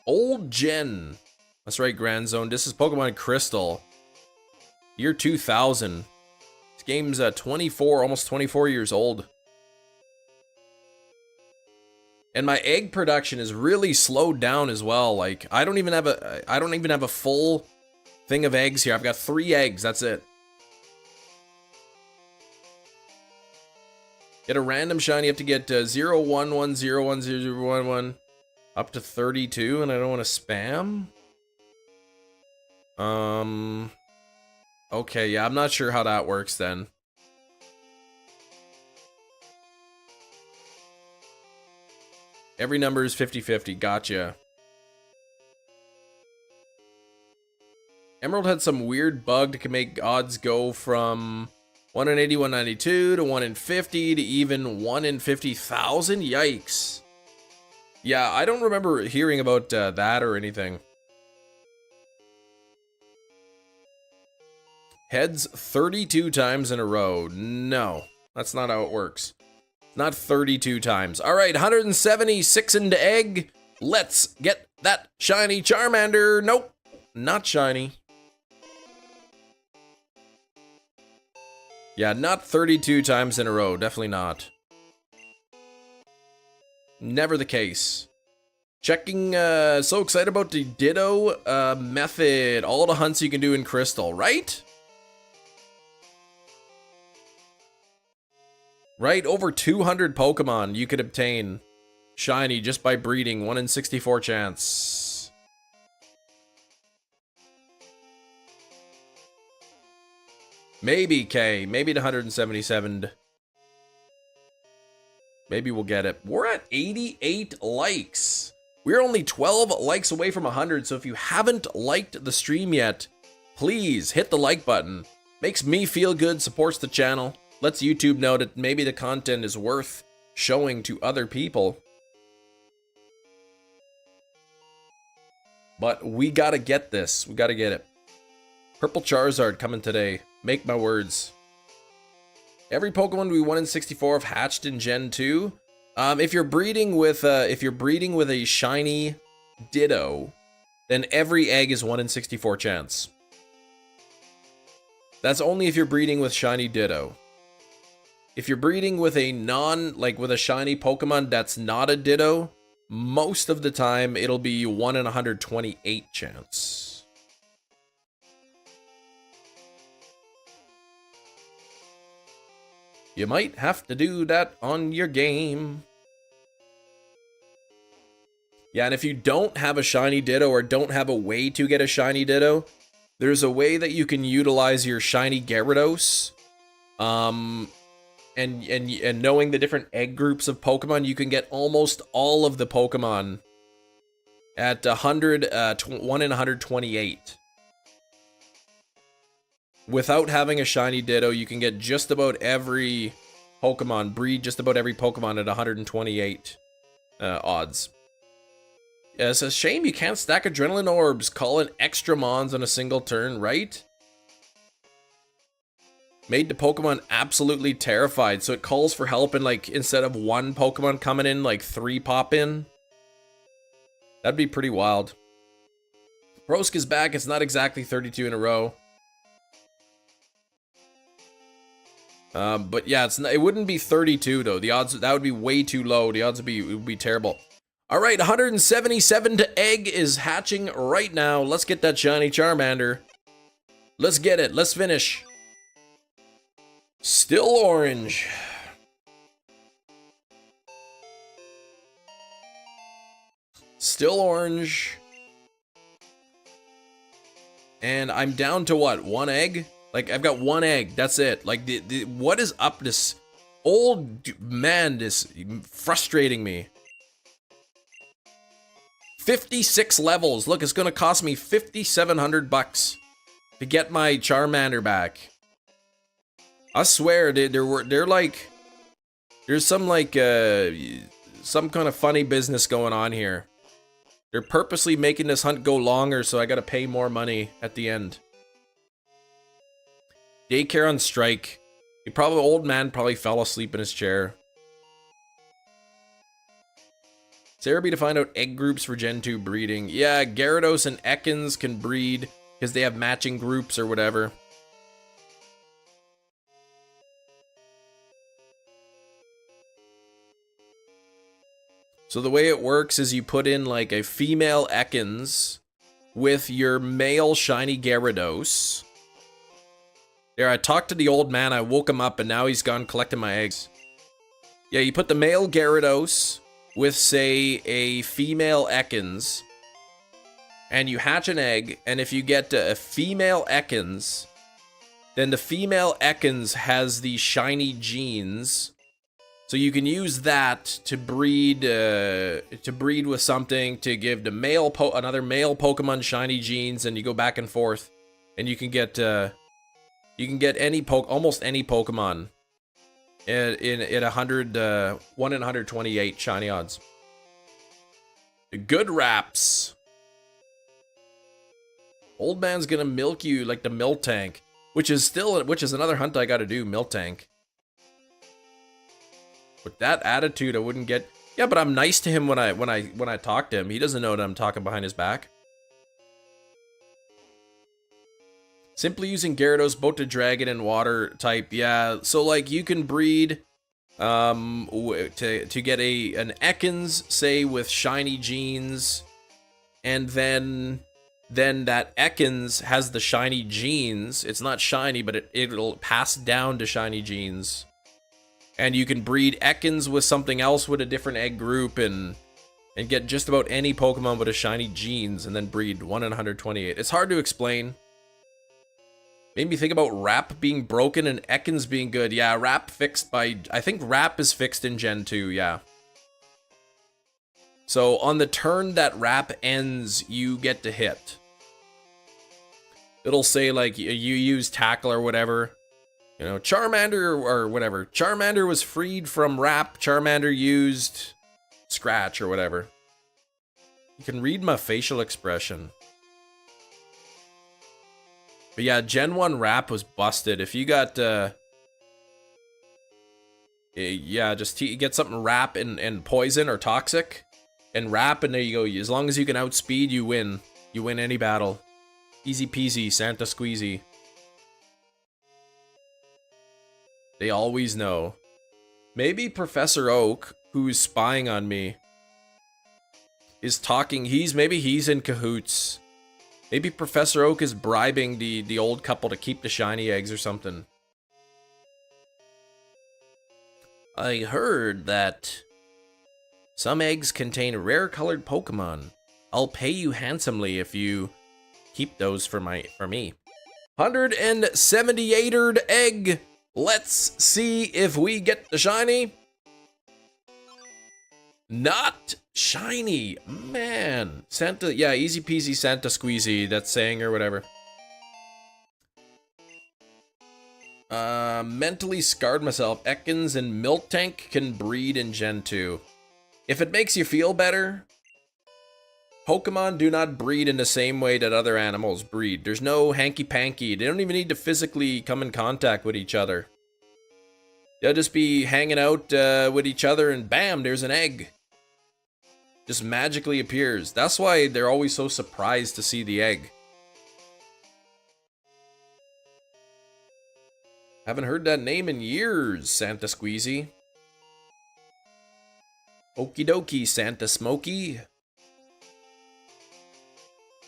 Speaker 1: Old Gen. That's right, Grand Zone. This is Pokemon Crystal. Year 2000. This game's 24, almost 24 years old. And my egg production is really slowed down as well. Like, I don't even have a full thing of eggs here. I've got 3 eggs, that's it. Get a random shiny, you have to get 0, 1, 1, 0, 1, 0, 0, 1, 1, up to 32, and I don't want to spam. Okay, yeah, I'm not sure how that works then. Every number is 50-50, gotcha. Emerald had some weird bug that can make odds go from 1 in 80, 192 to 1 in 50 to even 1 in 50,000? Yikes. Yeah, I don't remember hearing about that or anything. Heads 32 times in a row. No, that's not how it works. Not 32 times. All right, 176 into egg. Let's get that shiny Charmander. Nope, not shiny. Yeah, not 32 times in a row. Definitely not. Never the case. Checking, so excited about the Ditto method. All the hunts you can do in Crystal, right? Right, over 200 Pokemon you could obtain shiny just by breeding. 1 in 64 chance. Maybe, K. Maybe the 177. Maybe we'll get it. We're at 88 likes. We're only 12 likes away from 100, so if you haven't liked the stream yet, please hit the like button. Makes me feel good, supports the channel. Lets YouTube know that maybe the content is worth showing to other people. But we gotta get this. We gotta get it. Purple Charizard coming today. Make my words. Every Pokemon we 1 in 64 have hatched in Gen 2. If you're breeding with a shiny Ditto, then every egg is 1 in 64 chance. That's only if you're breeding with shiny Ditto. If you're breeding with a with a shiny Pokemon that's not a Ditto, most of the time it'll be 1 in 128 chance. You might have to do that on your game. Yeah, and if you don't have a shiny Ditto or don't have a way to get a shiny Ditto, there's a way that you can utilize your shiny Gyarados. And knowing the different egg groups of Pokemon, you can get almost all of the Pokemon at 1 in 128. Without having a shiny Ditto, you can get just about every Pokemon, breed just about every Pokemon at 128 odds. Yeah, it's a shame you can't stack Adrenaline Orbs, call in extra Mons on a single turn, right? Made the Pokemon absolutely terrified, so it calls for help and, like, instead of 1 Pokemon coming in, like 3 pop in. That'd be pretty wild. Prosk is back, it's not exactly 32 in a row. But yeah, it wouldn't be 32 though. The odds, that would be way too low. The odds would be terrible. All right, 177 to egg is hatching right now. Let's get that shiny Charmander. Let's get it. Let's finish. Still orange. Still orange. And I'm down to what? 1 egg? Like, I've got 1 egg. That's it. Like, what is up? This old man is frustrating me. 56 levels. Look, it's gonna cost me 5,700 bucks to get my Charmander back. I swear, they're like, there's some like some kind of funny business going on here. They're purposely making this hunt go longer, so I gotta pay more money at the end. Daycare on strike. Old man probably fell asleep in his chair. Cerebi to find out egg groups for Gen 2 breeding. Yeah, Gyarados and Ekans can breed because they have matching groups or whatever. So the way it works is you put in like a female Ekans with your male shiny Gyarados. There, I talked to the old man, I woke him up, and now he's gone collecting my eggs. Yeah, you put the male Gyarados with, say, a female Ekans, and you hatch an egg, and if you get a female Ekans, then the female Ekans has the shiny genes, so you can use that to breed with something, to give the another male Pokemon shiny genes, and you go back and forth, and you can get almost any Pokemon in 1 in 128 shiny odds. Good raps. Old man's gonna milk you like the milk tank, which is another hunt I gotta do, milk tank. With that attitude, I wouldn't get. Yeah, but I'm nice to him when I talk to him. He doesn't know that I'm talking behind his back. Simply using Gyarados, both to Dragon and Water type. Yeah, so like you can breed to get an Ekans, say, with shiny genes, and then that Ekans has the shiny genes. It's not shiny, but it'll pass down to shiny genes. And you can breed Ekans with something else with a different egg group and get just about any Pokemon with a shiny genes and then breed 1 in 128. It's hard to explain. Made me think about Rap being broken and Ekans being good. Yeah, Rap fixed by... I think Rap is fixed in Gen 2, yeah. So on the turn that Rap ends, you get to hit. It'll say like you use Tackle or whatever. You know, Charmander or whatever. Charmander was freed from Rap. Charmander used Scratch or whatever. You can read my facial expression. But yeah, Gen 1 Rap was busted. If you got, yeah, just get something Rap and Poison or Toxic, and Rap, and there you go. As long as you can outspeed, you win. You win any battle. Easy peasy, Santa Squeezy. They always know. Maybe Professor Oak, who's spying on me, is talking. Maybe he's in cahoots. Maybe Professor Oak is bribing the old couple to keep the shiny eggs or something. I heard that Some eggs contain rare-colored Pokemon. I'll pay you handsomely if you keep those for me. 178erd egg. Let's see if we get the shiny. Not shiny, man. Santa, yeah, easy peasy Santa squeezy. That's saying or whatever. Mentally scarred myself. Ekans and Miltank can breed in Gen 2. If it makes you feel better, Pokemon do not breed in the same way that other animals breed. There's no hanky-panky. They don't even need to physically come in contact with each other. They'll just be hanging out with each other and bam, there's an egg. Just magically appears. That's why they're always so surprised to see the egg. Haven't heard that name in years, Santa Squeezy. Okie dokie, Santa Smokey.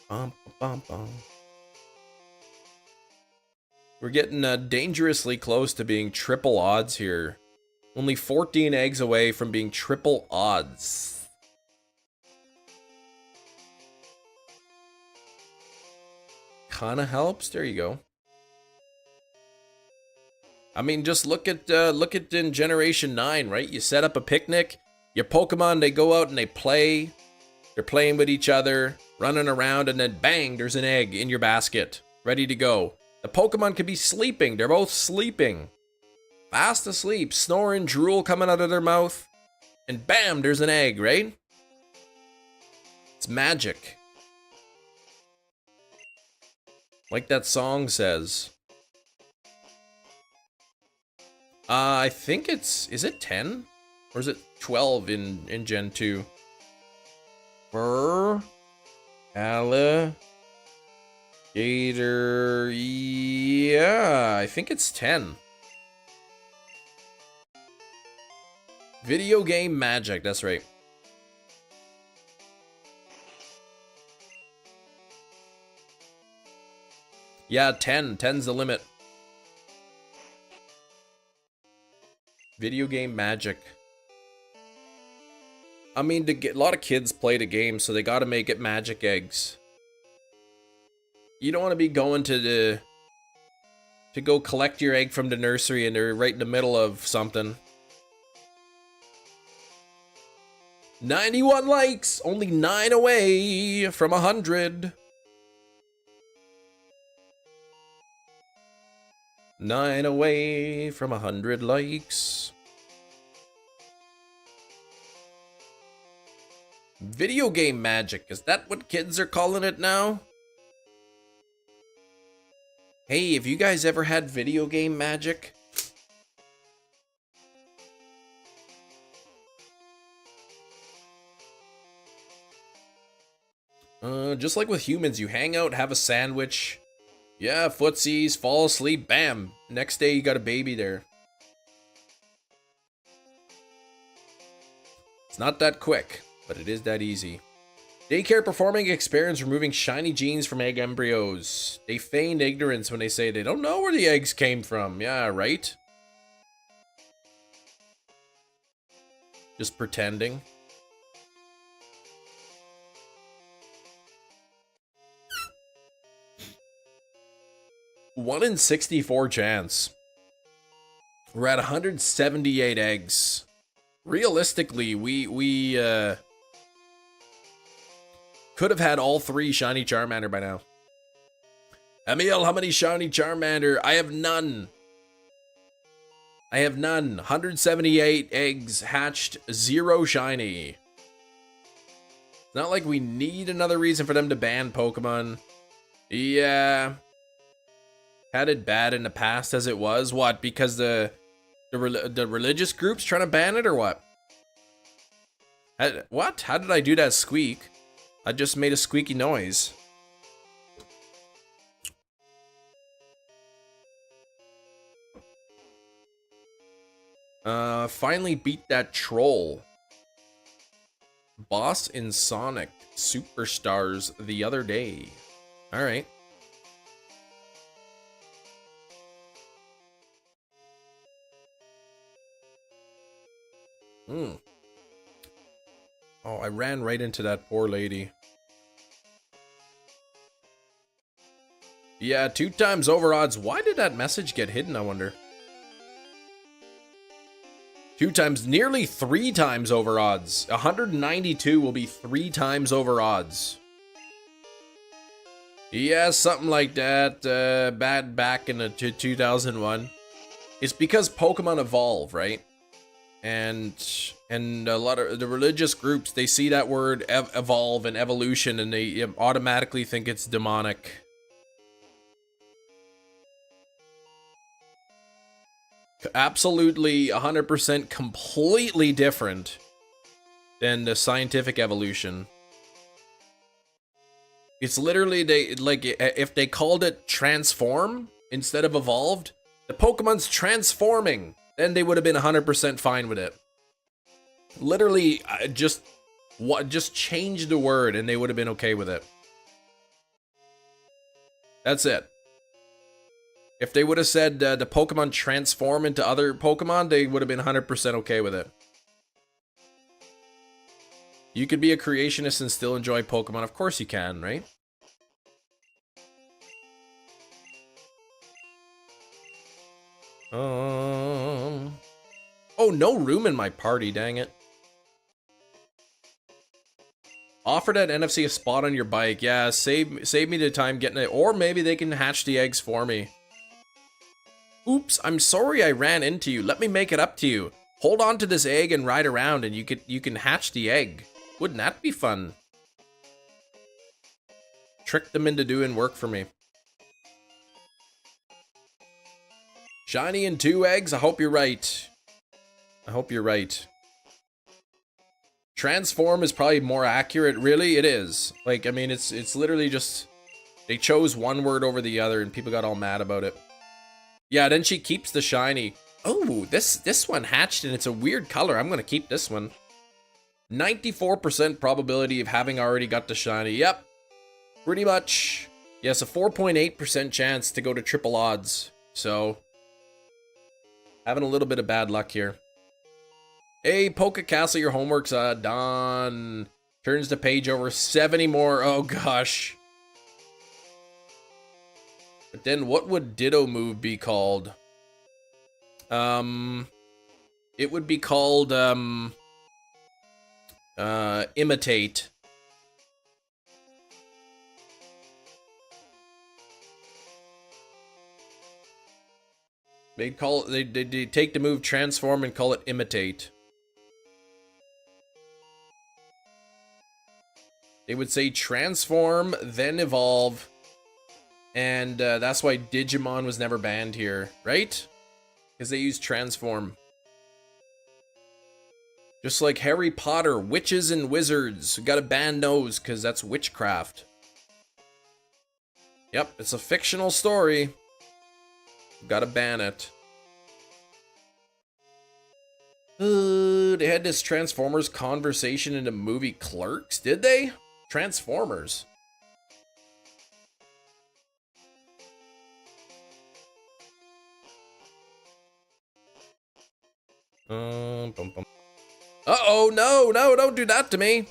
Speaker 1: Bum, bum, bum. We're getting dangerously close to being triple odds here. Only 14 eggs away from being triple odds. Kinda helps. There you go. I mean, just look at in Generation 9, right? You set up a picnic. Your Pokemon, they go out and they play. They're playing with each other, running around, and then bang, there's an egg in your basket, ready to go. The Pokemon could be sleeping. They're both sleeping. Fast asleep, snoring, drool coming out of their mouth. And bam, there's an egg, right? It's magic. Like that song says. I think it's, is it 10? Or is it 12 in Gen 2? Burr. Alligator. Yeah, I think it's 10. Video game magic, that's right. Yeah, 10. 10's the limit. Video game magic. I mean, a lot of kids play the game, so they gotta make it magic eggs. You don't want to be going to go collect your egg from the nursery and they're right in the middle of something. 91 likes! Only 9 away from 100. 9 away from 100 likes. Video game magic, is that what kids are calling it now? Hey, have you guys ever had video game magic? Just like with humans, you hang out, have a sandwich. Yeah, footsies, fall asleep, bam. Next day you got a baby there. It's not that quick, but it is that easy. Daycare performing experiments removing shiny genes from egg embryos. They feigned ignorance when they say they don't know where the eggs came from. Yeah, right? Just pretending. One in 64 chance. We're at 178 eggs. Realistically, we could have had all 3 shiny Charmander by now. Emil, how many shiny Charmander? I have none. I have none. 178 eggs hatched, 0 shiny. It's not like we need another reason for them to ban Pokemon. Yeah. Had it bad in the past as it was. What? Because the religious groups trying to ban it or what? What? How did I do that squeak? I just made a squeaky noise. Finally beat that troll. Boss in Sonic Superstars the other day. Alright. Oh, I ran right into that poor lady. Yeah, 2 times overodds. Why did that message get hidden, I wonder? 2 times, nearly 3 times overodds. 192 will be 3 times overodds. Yeah, something like that. Bad back in the 2001. It's because Pokemon evolve, right? And a lot of the religious groups, they see that word evolve and evolution, and they automatically think it's demonic. Absolutely 100% completely different than the scientific evolution. It's literally, if they called it transform instead of evolved, the Pokemon's transforming, then they would have been 100% fine with it. Literally, just change the word and they would have been okay with it. That's it. If they would have said the Pokemon transform into other Pokemon, they would have been 100% okay with it. You could be a creationist and still enjoy Pokemon. Of course you can, right? Oh, no room in my party, dang it. Offer that NFC a spot on your bike. Yeah, save me the time getting it. Or maybe they can hatch the eggs for me. Oops, I'm sorry I ran into you. Let me make it up to you. Hold on to this egg and ride around and you can hatch the egg. Wouldn't that be fun? Trick them into doing work for me. Shiny and 2 eggs? I hope you're right. I hope you're right. Transform is probably more accurate. Really, it is. Like, I mean, it's literally just... They chose one word over the other and people got all mad about it. Yeah, then she keeps the shiny. Oh, this one hatched and it's a weird color. I'm going to keep this one. 94% probability of having already got the shiny. Yep. Pretty much. Yes, a 4.8% chance to go to triple odds. So, having a little bit of bad luck here. Hey, Poke Castle, your homework's done. Turns the page over 70 more. Oh, gosh. But then what would Ditto move be called? It would be called, imitate. They take the move transform and call it imitate. They would say transform, then evolve. And that's why Digimon was never banned here, right? Because they use transform. Just like Harry Potter, witches and wizards. Gotta ban those, because that's witchcraft. Yep, it's a fictional story. Gotta ban it. They had this Transformers conversation in the movie Clerks, did they? Transformers. Uh-oh, no, don't do that to me.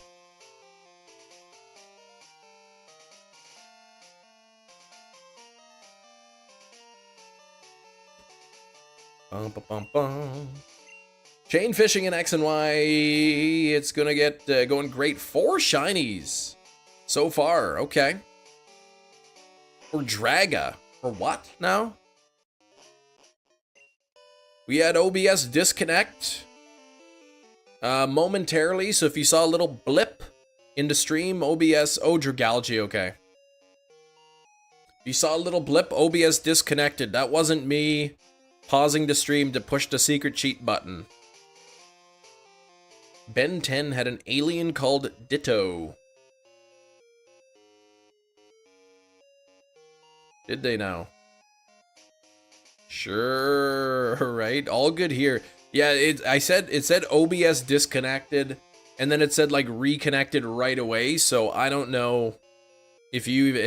Speaker 1: Chain fishing in X and Y. It's gonna get going great. 4 shinies so far. Okay. Or Draga. Or what now? We had OBS disconnect momentarily. So if you saw a little blip in the stream, OBS, Dragalgy, okay. If you saw a little blip, OBS disconnected. That wasn't me pausing the stream to push the secret cheat button. Ben 10 had an alien called Ditto. Did they now? Sure, right? All good here. Yeah, it said OBS disconnected, and then it said like reconnected right away, so I don't know if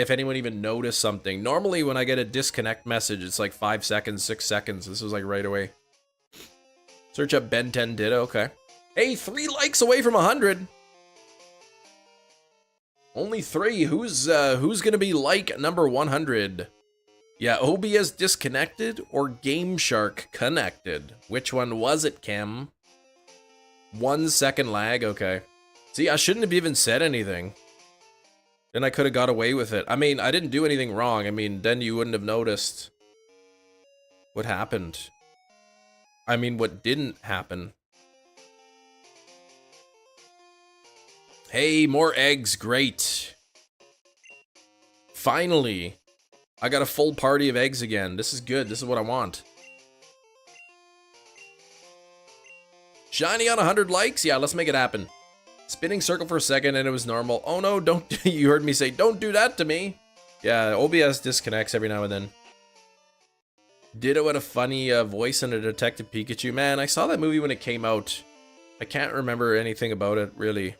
Speaker 1: anyone even noticed something. Normally when I get a disconnect message, it's like 5 seconds, 6 seconds. This was like right away. Search up Ben 10 Ditto, okay. Hey, 3 likes away from 100. Only 3. Who's gonna be like number 100? Yeah, OBS disconnected or Game Shark connected? Which one was it, Cam? 1 second lag, okay. See, I shouldn't have even said anything. Then I could have got away with it. I mean, I didn't do anything wrong. I mean, then you wouldn't have noticed what happened. I mean, what didn't happen. Hey, more eggs, great. Finally, I got a full party of eggs again. This is good, this is what I want. Shiny on 100 likes? Yeah, let's make it happen. Spinning circle for a second and it was normal. Oh no, don't, you heard me say, don't do that to me. Yeah, OBS disconnects every now and then. Ditto had a funny voice in a Detective Pikachu. Man, I saw that movie when it came out. I can't remember anything about it, really.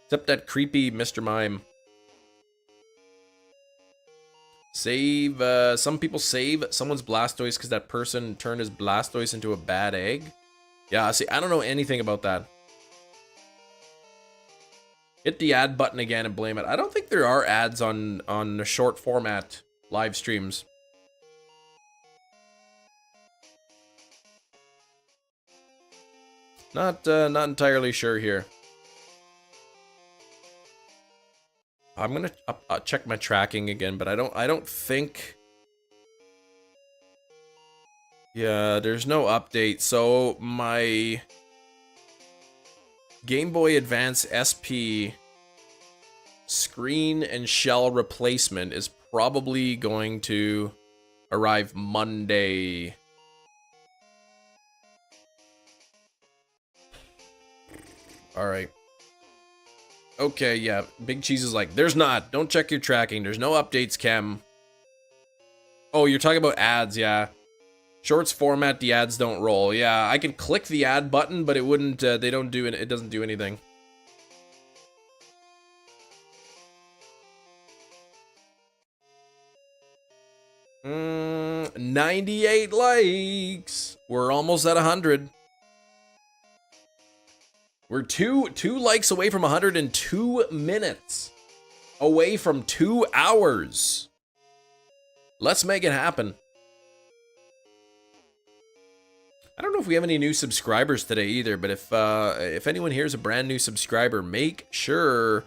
Speaker 1: Except that creepy Mr. Mime. Save, some people save someone's Blastoise because that person turned his Blastoise into a bad egg. Yeah, see, I don't know anything about that. Hit the ad button again and blame it. I don't think there are ads on the short format live streams. Not entirely sure here. I'm gonna check my tracking again, but I don't think. Yeah, there's no update. So my Game Boy Advance SP screen and shell replacement is probably going to arrive Monday. All right. Okay, yeah. Big Cheese is like, there's not. Don't check your tracking. There's no updates, Chem. Oh, you're talking about ads, yeah. Shorts format, the ads don't roll. Yeah, I can click the ad button, but it wouldn't, they don't do it. It doesn't do anything. Mm, 98 likes. We're almost at 100. We're two likes away from 102 minutes. Away from 2 hours. Let's make it happen. I don't know if we have any new subscribers today either, but if anyone here is a brand new subscriber, make sure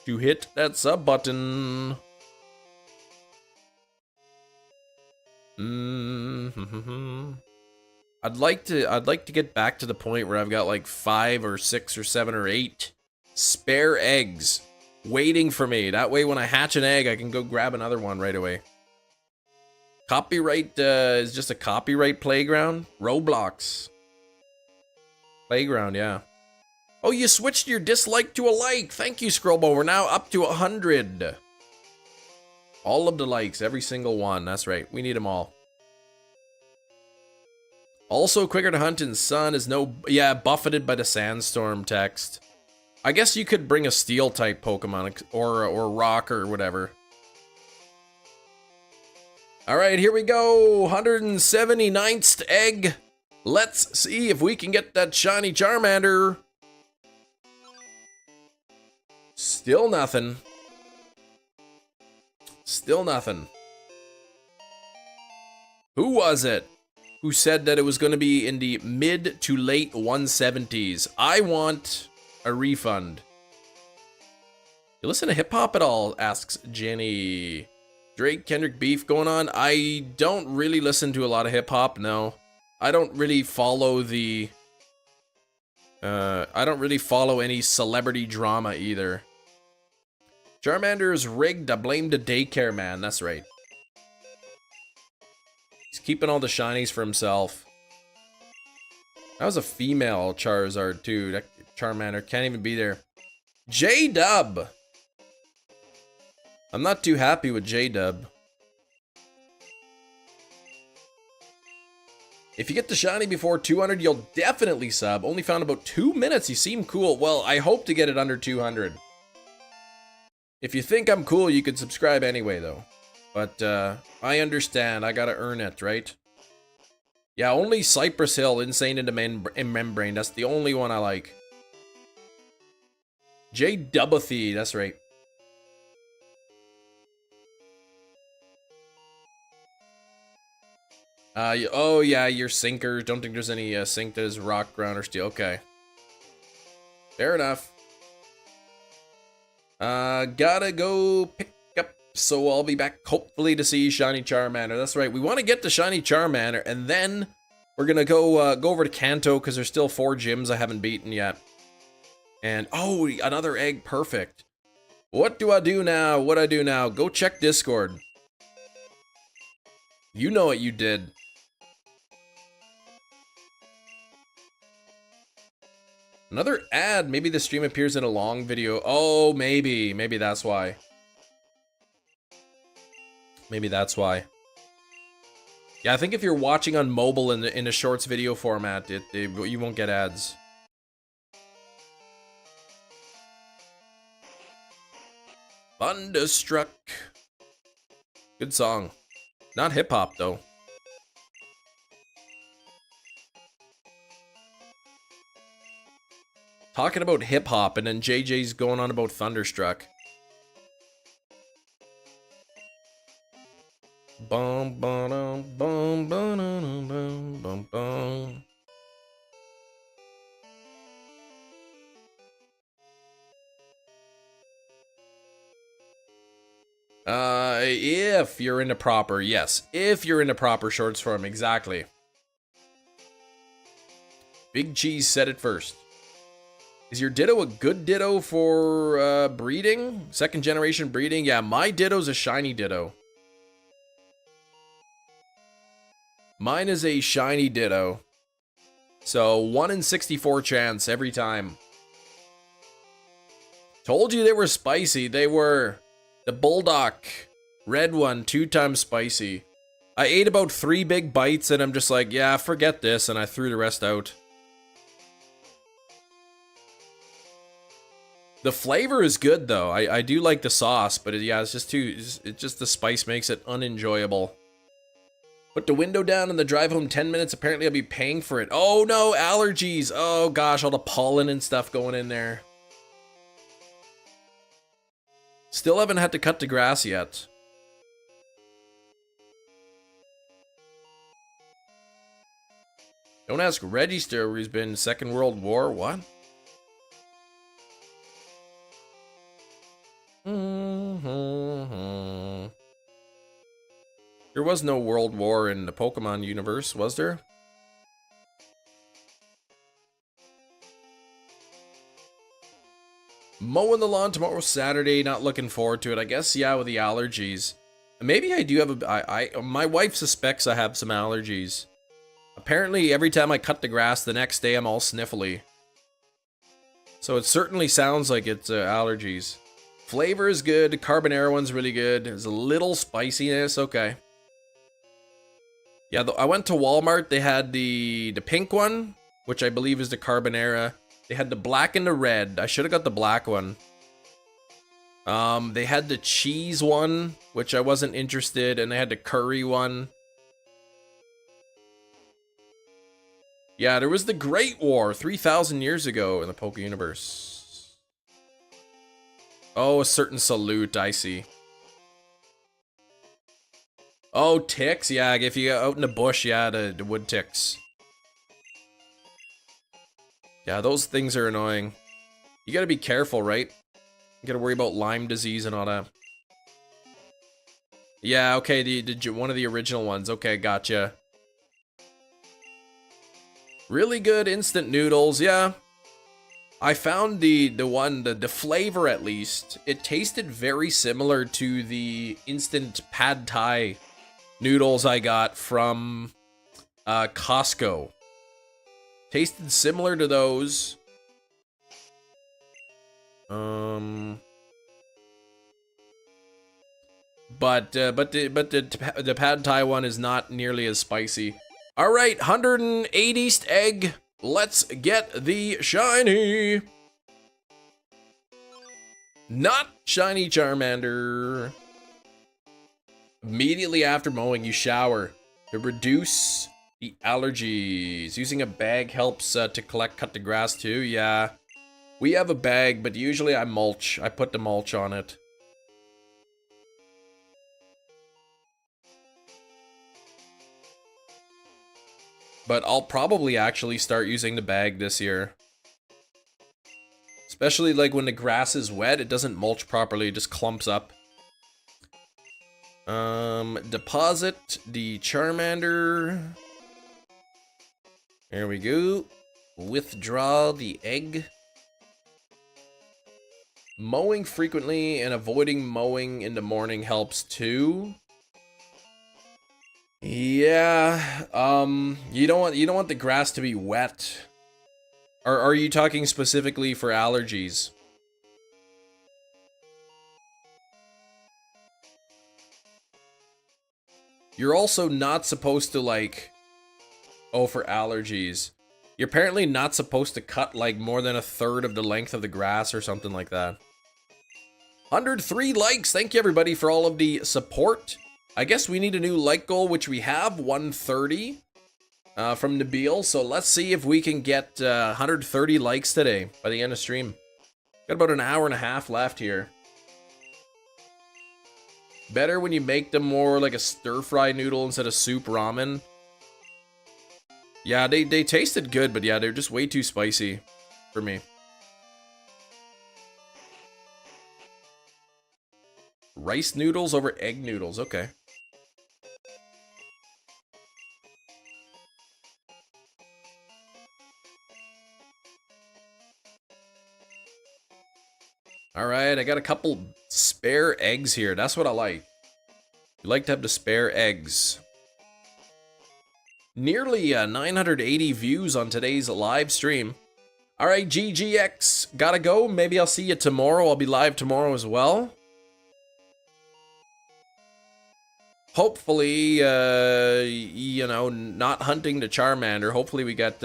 Speaker 1: to hit that sub button. I'd like to get back to the point where I've got like 5 or 6 or 7 or 8 spare eggs waiting for me. That way when I hatch an egg, I can go grab another one right away. Copyright is just a copyright playground. Roblox. Playground, yeah. Oh, you switched your dislike to a like. Thank you, Scrollbo. We're now up to 100. All of the likes, every single one. That's right. We need them all. Also, quicker to hunt in sun is no... Yeah, buffeted by the sandstorm text. I guess you could bring a steel type Pokemon or rock or whatever. Alright, here we go. 179th egg. Let's see if we can get that shiny Charmander. Still nothing. Still nothing. Who was it who said that it was going to be in the mid to late 170s? I want a refund. You listen to hip-hop at all? Asks Jenny. Drake, Kendrick beef going on? I don't really listen to a lot of hip-hop, no. I don't really follow the... I don't really follow any celebrity drama either. Charmander is rigged. I blame the daycare man. That's right. He's keeping all the shinies for himself. That was a female Charizard too. That Charmander can't even be there. J-Dub. I'm not too happy with J-Dub. If you get the shiny before 200, you'll definitely sub. Only found about 2 minutes. You seem cool. Well, I hope to get it under 200. If you think I'm cool, you could subscribe anyway, though. But, I understand. I gotta earn it, right? Yeah, only Cypress Hill, Insane in Membrane. That's the only one I like. J-Dubbathy, that's right. Oh yeah, your sinkers. Don't think there's any sink that is rock, ground, or steel. Okay. Fair enough. Gotta go pick up, so I'll be back hopefully to see Shiny Charmander. That's right, we want to get to Shiny Charmander, and then we're gonna go over to Kanto, because there's still 4 gyms I haven't beaten yet. And, oh, another egg, perfect. What do I do now? What do I do now? Go check Discord. You know what you did. Another ad. Maybe the stream appears in a long video. Oh, maybe that's why. Maybe that's why. Yeah, I think if you're watching on mobile in a shorts video format, you won't get ads. Thunderstruck. Good song. Not hip hop though. Talking about hip hop, and then JJ's going on about Thunderstruck. Bum bum bum bum bum bum bum. If you're into proper, yes. If you're into proper shorts form, exactly. Big Cheese said it first. Is your Ditto a good Ditto for breeding? Second generation breeding? Yeah, my Ditto's a shiny Ditto. Mine is a shiny Ditto. So 1 in 64 chance every time. Told you they were spicy. They were. The Bulldog. Red one, 2 times spicy. I ate about 3 big bites and I'm just like, yeah, forget this, and I threw the rest out. The flavor is good though. I do like the sauce, but yeah, it's just the spice makes it unenjoyable. Put the window down and the drive home 10 minutes. Apparently I'll be paying for it. Oh no, allergies. Oh gosh, all the pollen and stuff going in there. Still haven't had to cut the grass yet. Don't ask Register where he's been. Second World War, what? There was no World War in the Pokemon universe, was there? Mowing the lawn tomorrow, Saturday. Not looking forward to it. I guess, yeah, with the allergies. Maybe I do have my wife suspects I have some allergies. Apparently, every time I cut the grass, the next day I'm all sniffly. So it certainly sounds like it's allergies. Flavor is good. The Carbonara one's really good. There's a little spiciness. Okay. Yeah, I went to Walmart. They had the pink one, which I believe is the Carbonara. They had the black and the red. I should have got the black one. They had the cheese one, which I wasn't interested, and they had the curry one. Yeah, there was the Great War 3,000 years ago in the Poke universe. Oh, a certain salute, I see. Oh, ticks? Yeah, if you go out in the bush, yeah, the wood ticks. Yeah, those things are annoying. You gotta be careful, right? You gotta worry about Lyme disease and all that. Yeah, okay, one of the original ones. Okay, gotcha. Really good instant noodles, yeah. I found the flavor at least. It tasted very similar to the instant pad thai noodles I got from Costco. Tasted similar to those. But the pad thai one is not nearly as spicy. All right, 180th egg. Let's get the shiny. Not shiny Charmander. Immediately after mowing, you shower to reduce the allergies. Using a bag helps to cut the grass too. Yeah, we have a bag, but usually I mulch. I put the mulch on it. but I'll probably actually start using the bag this year. Especially like when the grass is wet, it doesn't mulch properly, it just clumps up. Deposit the Charmander. There we go. Withdraw the egg. Mowing frequently and avoiding mowing in the morning helps too. Yeah, you don't want the grass to be wet. Or are you talking specifically for allergies? You're also not supposed to like, oh, for allergies. You're apparently not supposed to cut like more than a third of the length of the grass or something like that. 103 likes. Thank you everybody for all of the support. I guess we need a new like goal, which we have, 130 from Nabil. So let's see if we can get 130 likes today by the end of stream. Got about an hour and a half left here. Better when you make them more like a stir-fry noodle instead of soup ramen. Yeah, they tasted good, but yeah, they're just way too spicy for me. Rice noodles over egg noodles, okay. Alright, I got a couple spare eggs here. That's what I like. You like to have the spare eggs. Nearly 980 views on today's live stream. Alright, GGX, gotta go. Maybe I'll see you tomorrow. I'll be live tomorrow as well. Hopefully, you know, not hunting the Charmander. Hopefully we get,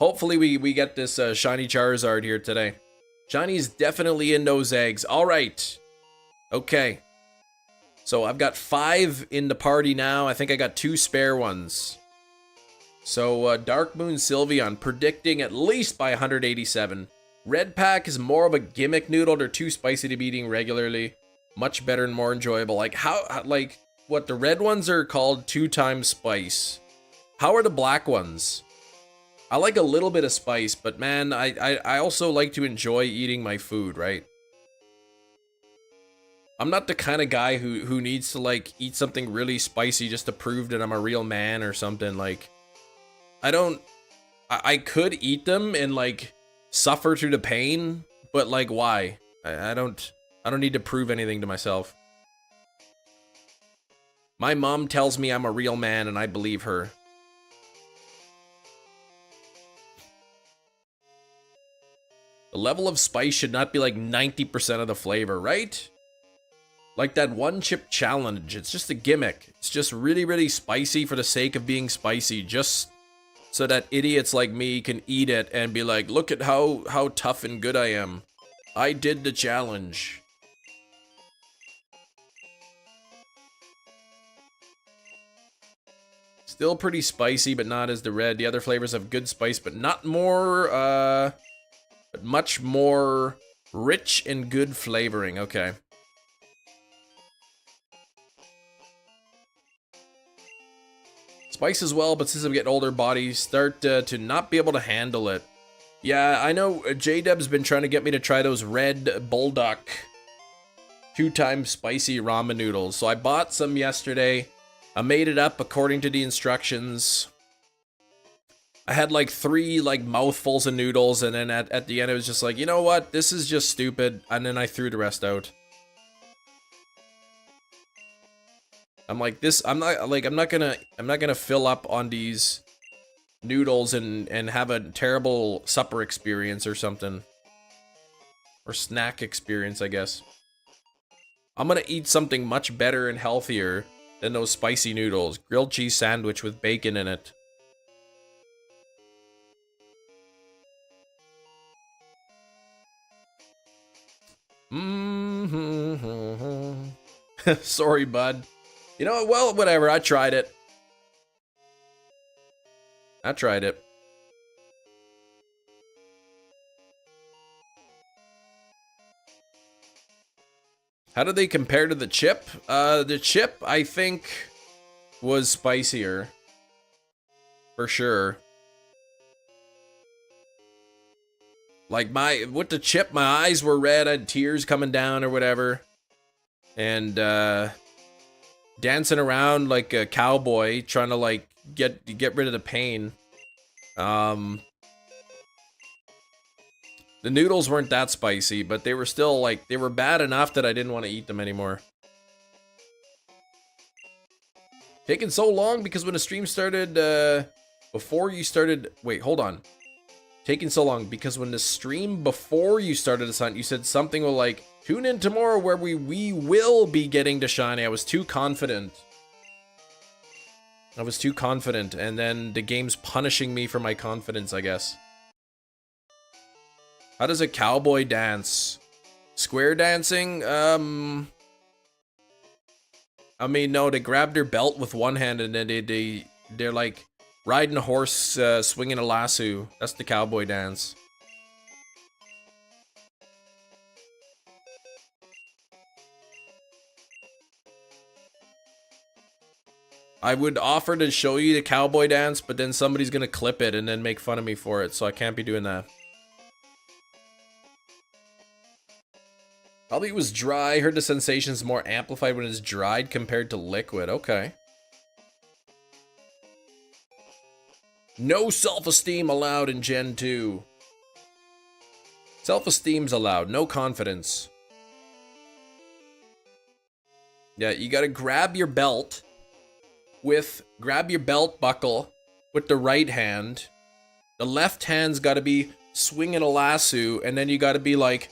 Speaker 1: hopefully we get this shiny Charizard here today. Shiny's definitely in those eggs. Alright. Okay. So I've got 5 in the party now. I think I got 2 spare ones. So Dark Moon Sylveon predicting at least by 187. Red Pack is more of a gimmick noodle. They're too spicy to be eating regularly. Much better and more enjoyable. Like how like what the red ones are called 2 times spice. How are the black ones? I like a little bit of spice, but man, I also like to enjoy eating my food, right? I'm not the kind of guy who needs to like eat something really spicy just to prove that I'm a real man or something. Like I could eat them and like suffer through the pain, but like why? I don't need to prove anything to myself. My mom tells me I'm a real man and I believe her. The level of spice should not be like 90% of the flavor, right? Like that one chip challenge, it's just a gimmick. It's just really, really spicy for the sake of being spicy, just so that idiots like me can eat it and be like, look at how tough and good I am. I did the challenge. Still pretty spicy, but not as the red. The other flavors have good spice, but not more, but much more rich and good flavoring. Okay. Spice as well, but since I'm getting older, bodies start to not be able to handle it. Yeah, I know J-Dub's been trying to get me to try those red bulldog 2 times spicy ramen noodles. So I bought some yesterday. I made it up according to the instructions. I had like 3 like mouthfuls of noodles, and then at the end it was just like, you know what? This is just stupid. And then I threw the rest out. I'm like, I'm not gonna fill up on these noodles and have a terrible supper experience or something. Or snack experience, I guess. I'm gonna eat something much better and healthier than those spicy noodles. Grilled cheese sandwich with bacon in it. Sorry, bud. You know what? Well, whatever. I tried it. How do they compare to the chip? The chip, I think, was spicier. For sure. Like, with the chip, my eyes were red, I had tears coming down or whatever. And, dancing around like a cowboy, trying to, like, get rid of the pain. The noodles weren't that spicy, but they were still, like, they were bad enough that I didn't want to eat them anymore. Taking so long because when the stream started, before you started... Wait, hold on. Taking so long because when the stream before you started this hunt, you said something like, tune in tomorrow where we will be getting to shiny. I was too confident. And then the game's punishing me for my confidence, I guess. How does a cowboy dance? Square dancing? I mean, no, they grab their belt with one hand and then they're like riding a horse, swinging a lasso. That's the cowboy dance. I would offer to show you the cowboy dance, but then somebody's gonna clip it and then make fun of me for it, so I can't be doing that. Probably it was dry. Heard the sensation's more amplified when it's dried compared to liquid. Okay. No self-esteem allowed in Gen 2. Self-esteem's allowed, no confidence. Yeah, you gotta grab your belt buckle with the right hand. The left hand's gotta be swinging a lasso, and then you gotta be like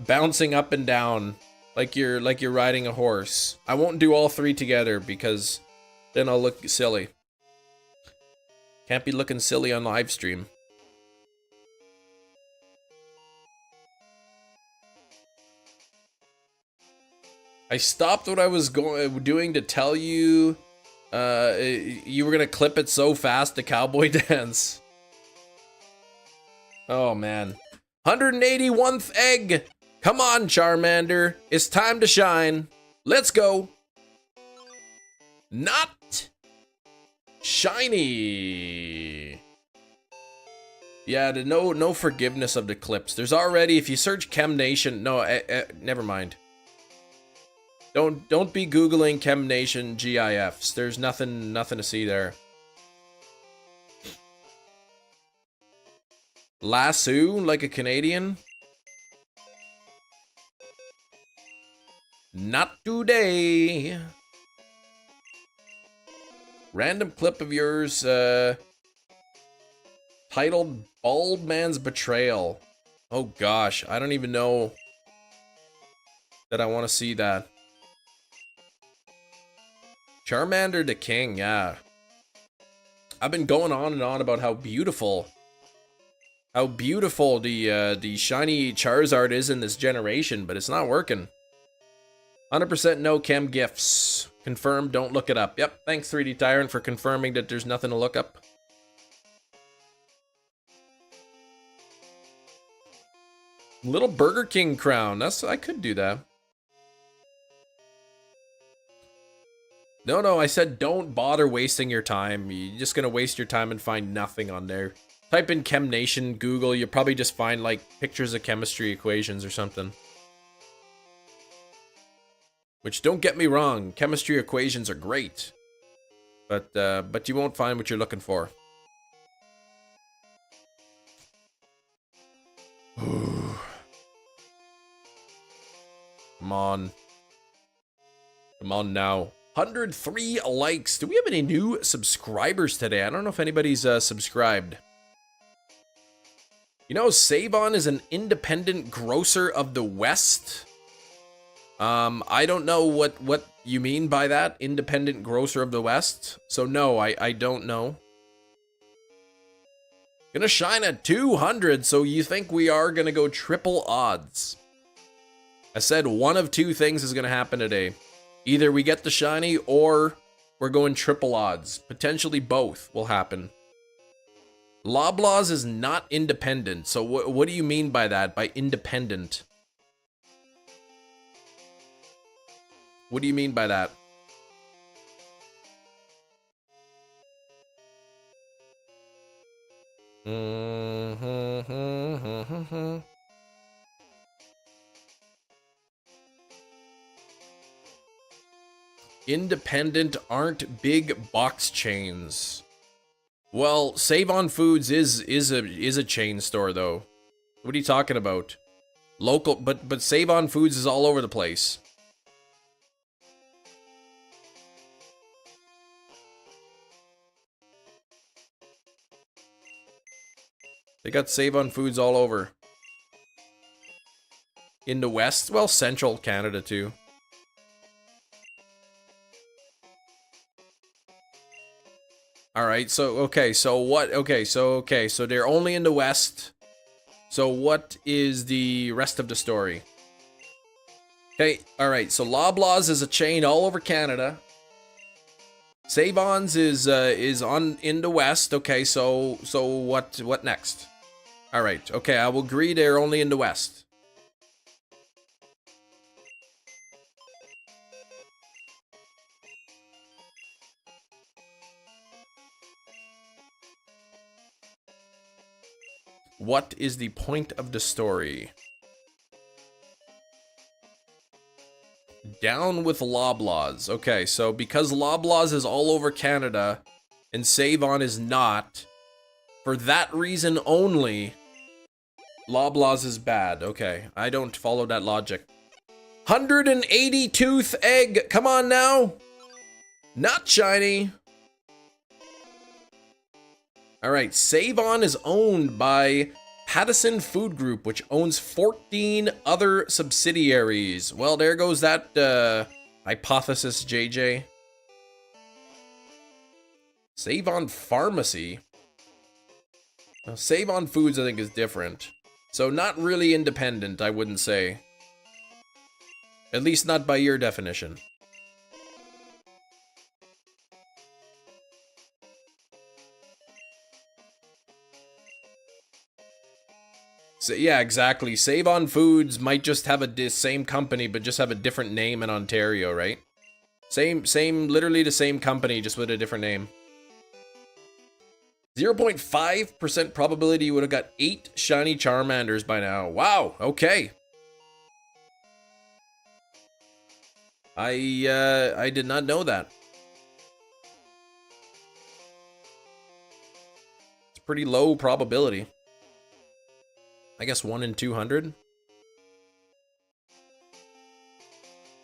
Speaker 1: bouncing up and down like you're riding a horse. I won't do all three together because then I'll look silly. Can't be looking silly on live stream. I stopped what I was doing to tell you you were gonna clip it so fast, the cowboy dance. Oh man. 181th egg! Come on, Charmander. It's time to shine. Let's go. Not shiny. Yeah, no forgiveness of the clips. There's already, if you search Chem Nation, no, never mind. Don't be Googling Chem Nation GIFs. There's nothing to see there. Lasso, like a Canadian? Not today. Random clip of yours, titled Bald Man's Betrayal. Oh gosh, I don't even know that I want to see that. Charmander the King, yeah. I've been going on and on about how beautiful the shiny Charizard is in this generation, but it's not working. 100% no chem gifts. Confirmed, don't look it up. Yep, thanks 3D Tyrant for confirming that there's nothing to look up. Little Burger King crown. I could do that. No, I said don't bother wasting your time. You're just gonna waste your time and find nothing on there. Type in Chem Nation, Google, you'll probably just find like pictures of chemistry equations or something. Which, don't get me wrong, chemistry equations are great. But you won't find what you're looking for. Come on. Come on now. 103 likes. Do we have any new subscribers today? I don't know if anybody's subscribed. You know, Save-On is an independent grocer of the West. I don't know what you mean by that, independent grocer of the West. So no, I don't know. Gonna shine at 200, so you think we are gonna go triple odds. I said one of two things is gonna happen today. Either we get the shiny or we're going triple odds. Potentially both will happen. Loblaws is not independent, so what do you mean by that, by independent? What do you mean by that? Independent aren't big box chains. Well, Save On Foods is a chain store though. What are you talking about? Local, but Save On Foods is all over the place. They got Save On Foods all over. In the West, well, Central Canada too. All right, so okay, so what? Okay, so they're only in the West. So what is the rest of the story? Okay, all right. So Loblaws is a chain all over Canada. Save-Ons is on in the West. Okay, so what next? All right. Okay, I will agree they're only in the West. What is the point of the story? Down with Loblaws. Okay, so because Loblaws is all over Canada and Save On is not, for that reason only, Loblaws is bad. Okay, I don't follow that logic. 180 tooth egg. Come on now. Not shiny. All right, Save On is owned by Pattison Food Group, which owns 14 other subsidiaries. Well, there goes that hypothesis, JJ. Save On Pharmacy. Now, Save On Foods, I think, is different. So not really independent, I wouldn't say. At least not by your definition. So, yeah, exactly. Save On Foods might just have the same company, but just have a different name in Ontario, right? Same, literally the same company, just with a different name. 0.5% probability you would have got 8 shiny Charmanders by now. Wow, okay. I did not know that. It's pretty low probability. I guess 1 in 200.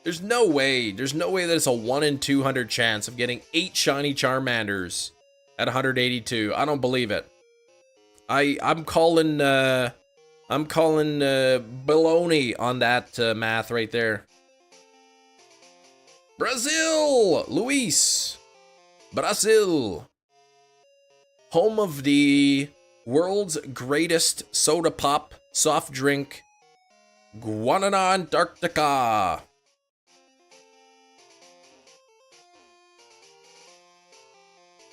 Speaker 1: There's no way that it's a 1 in 200 chance of getting 8 shiny Charmanders at 182. I don't believe it. I'm calling baloney on that math right there. Brazil, Luis, Brazil, home of the world's greatest soda pop soft drink, Guanana Antarctica.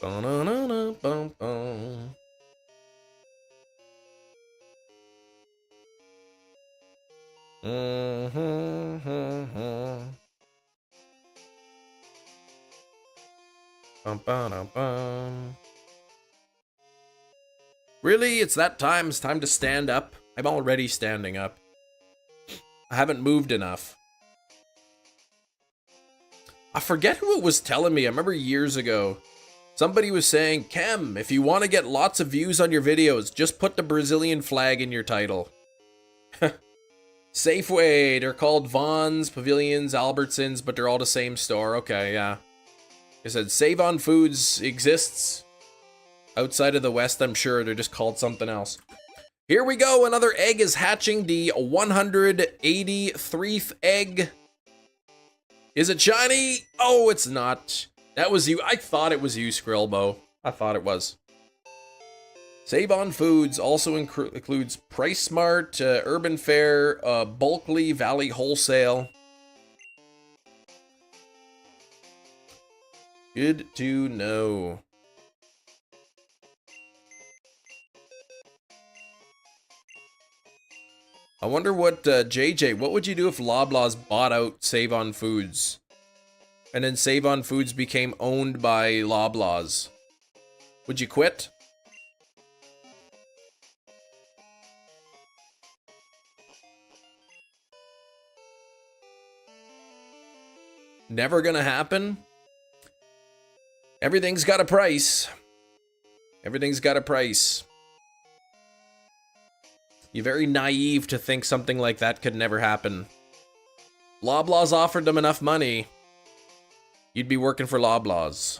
Speaker 1: Ba-na-na-na-bum-bum. Bum-ba-dum-bum. Really? It's that time? It's time to stand up? I'm already standing up. I haven't moved enough. I forget who it was telling me. I remember years ago, somebody was saying, Cam, if you want to get lots of views on your videos, just put the Brazilian flag in your title. Safeway, they're called Vaughn's, Pavilions, Albertsons, but they're all the same store. Okay, yeah. I said, Save On Foods exists. Outside of the West, I'm sure they're just called something else. Here we go. Another egg is hatching. The 183th egg. Is it shiny? Oh, it's not. That was you. I thought it was you, Skrillbo. I thought it was. Save On Foods also includes Price Smart, Urban Fare, Bulkley, Valley Wholesale. Good to know. I wonder what, JJ, what would you do if Loblaws bought out Save On Foods? And then Save On Foods became owned by Loblaws? Would you quit? Never gonna happen? Everything's got a price. Everything's got a price. You're very naive to think something like that could never happen. Loblaws offered them enough money. You'd be working for Loblaws.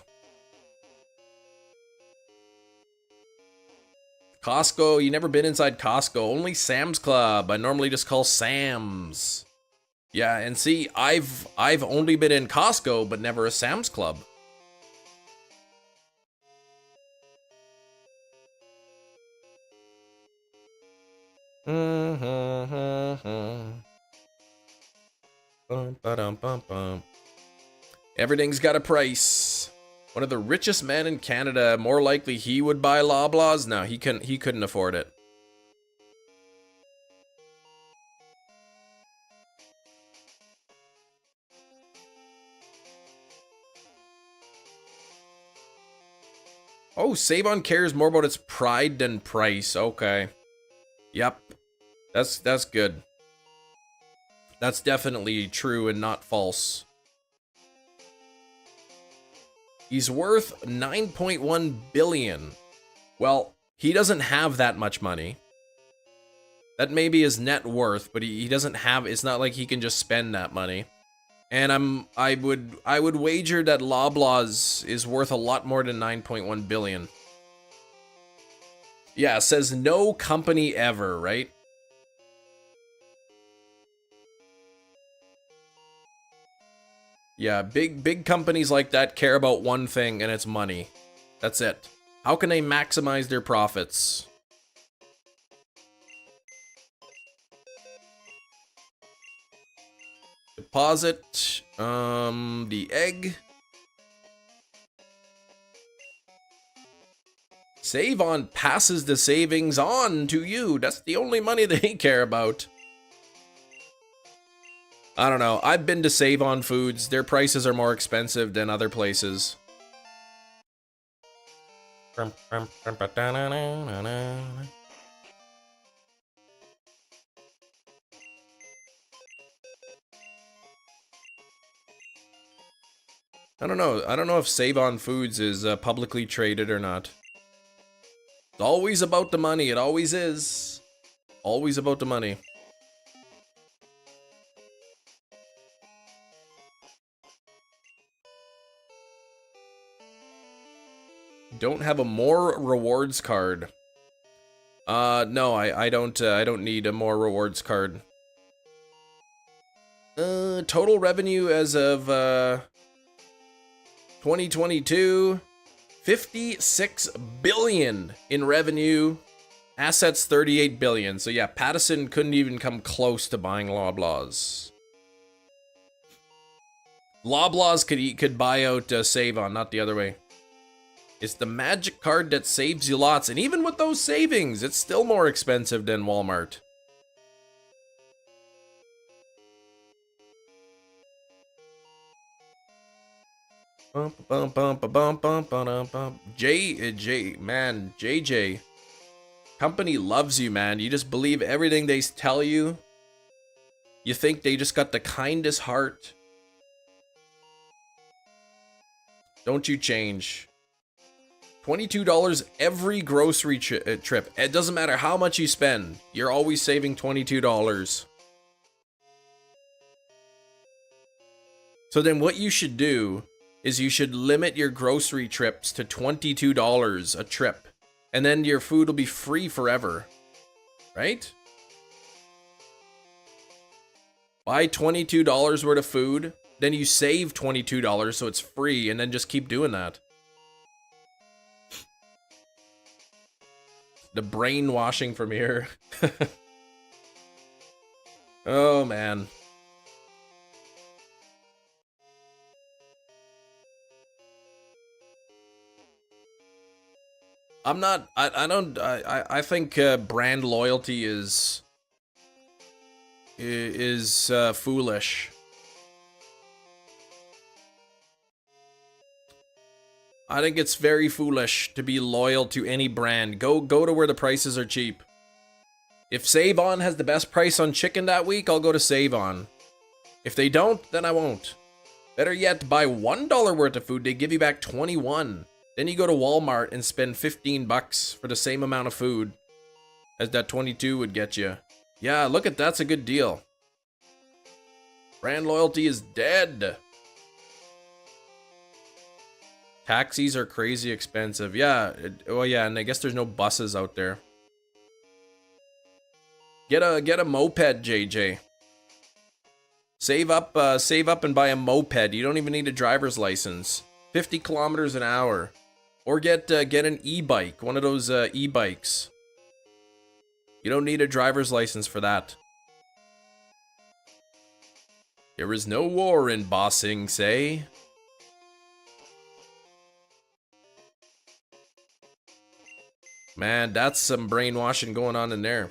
Speaker 1: Costco, you never been inside Costco. Only Sam's Club. I normally just call Sam's. Yeah, and see, I've only been in Costco, but never a Sam's Club. Everything's got a price. One of the richest men in Canada. More likely he would buy Loblaws. No, he couldn't afford it. Oh, Save-On cares more about its pride than price. Okay. Yep. That's good. That's definitely true and not false. He's worth 9.1 billion. Well, he doesn't have that much money. That may be his net worth, but he doesn't have, it's not like he can just spend that money. And I would wager that Loblaws is worth a lot more than 9.1 billion. Yeah, it says no company ever, right? Yeah, big companies like that care about one thing, and it's money. That's it. How can they maximize their profits? Deposit the egg. Save-On passes the savings on to you. That's the only money they care about. I don't know. I've been to Save-On Foods. Their prices are more expensive than other places. I don't know. I don't know if Save-On Foods is publicly traded or not. It's always about the money. It always is. Always about the money. Don't have a more rewards card. No, I don't need a more rewards card. Total revenue as of 2022, 56 billion in revenue. Assets 38 billion. So yeah, Pattison couldn't even come close to buying Loblaws. Loblaws could buy out Save-On, not the other way. It's the magic card that saves you lots, and even with those savings, it's still more expensive than Walmart. JJ. Company loves you, man. You just believe everything they tell you. You think they just got the kindest heart. Don't you change. $22 every grocery trip. It doesn't matter how much you spend. You're always saving $22. So then what you should do is you should limit your grocery trips to $22 a trip. And then your food will be free forever. Right? Buy $22 worth of food. Then you save $22 so it's free. And then just keep doing that. The brainwashing from here. Oh, man. I think brand loyalty is foolish. I think it's very foolish to be loyal to any brand. Go to where the prices are cheap. If Save-On has the best price on chicken that week, I'll go to Save-On. If they don't, then I won't. Better yet, buy $1 worth of food, they give you back 21. Then you go to Walmart and spend 15 bucks for the same amount of food as that 22 would get you. Yeah, look at that's a good deal. Brand loyalty is dead. Taxis are crazy expensive. Yeah, oh yeah, and I guess there's no buses out there. Get a moped, JJ. Save up and buy a moped. You don't even need a driver's license. 50 kilometers an hour. Or get an e-bike, one of those e-bikes. You don't need a driver's license for that. There is no war in Bossing, say. Man, that's some brainwashing going on in there.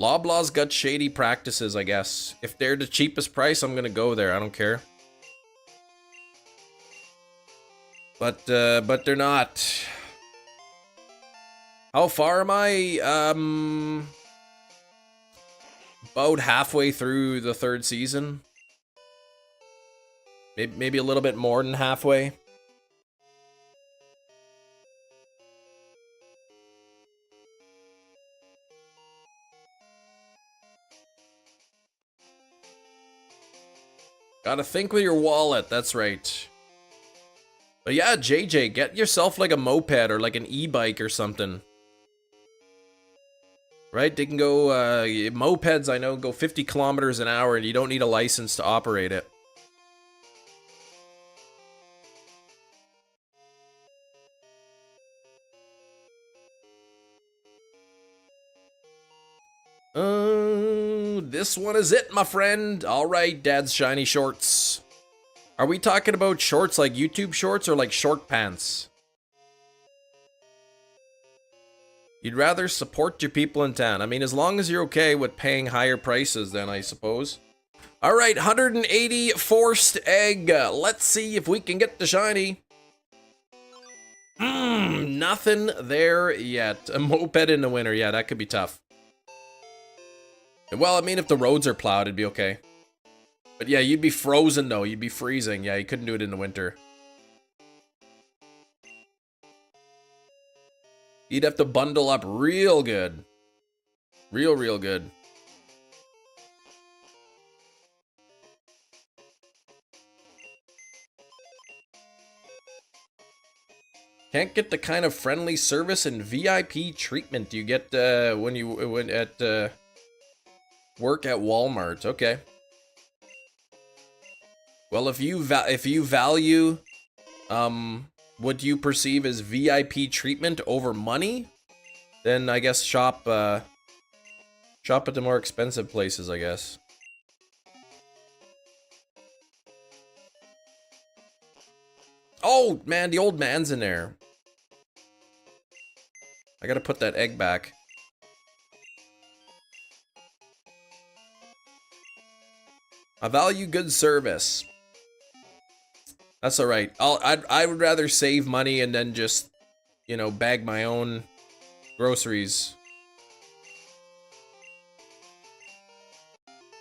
Speaker 1: Loblaw's got shady practices, I guess. If they're the cheapest price, I'm gonna go there. I don't care. But they're not. How far am I? About halfway through the 3rd season. Maybe a little bit more than halfway. Gotta think with your wallet, that's right. But yeah, JJ, get yourself like a moped or like an e-bike or something. Right? They can go, mopeds I know go 50 kilometers an hour and you don't need a license to operate it. This one is it, my friend. Alright, Dad's shiny shorts. Are we talking about shorts like YouTube shorts or like short pants? You'd rather support your people in town. I mean, as long as you're okay with paying higher prices, then I suppose. Alright, 180 forced egg. Let's see if we can get the shiny. Nothing there yet. A moped in the winter. Yeah, that could be tough. Well, I mean, if the roads are plowed, it'd be okay. But yeah, you'd be frozen, though. You'd be freezing. Yeah, you couldn't do it in the winter. You'd have to bundle up real good. Real good. Can't get the kind of friendly service and VIP treatment you get when you work at Walmart. Okay. Well, if you value what you perceive as VIP treatment over money, then I guess shop at the more expensive places, I guess. Oh, man, the old man's in there. I gotta put that egg back. I value good service. That's alright. I would rather save money and then just, you know, bag my own groceries.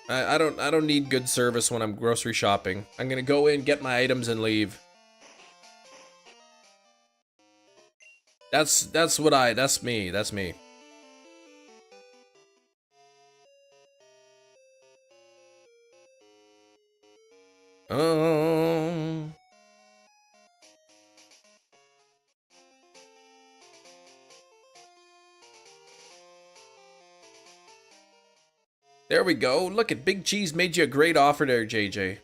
Speaker 1: I don't need good service when I'm grocery shopping. I'm gonna go in, get my items, and leave. That's me. That's me. There we go. Look at Big Cheese made you a great offer there, JJ.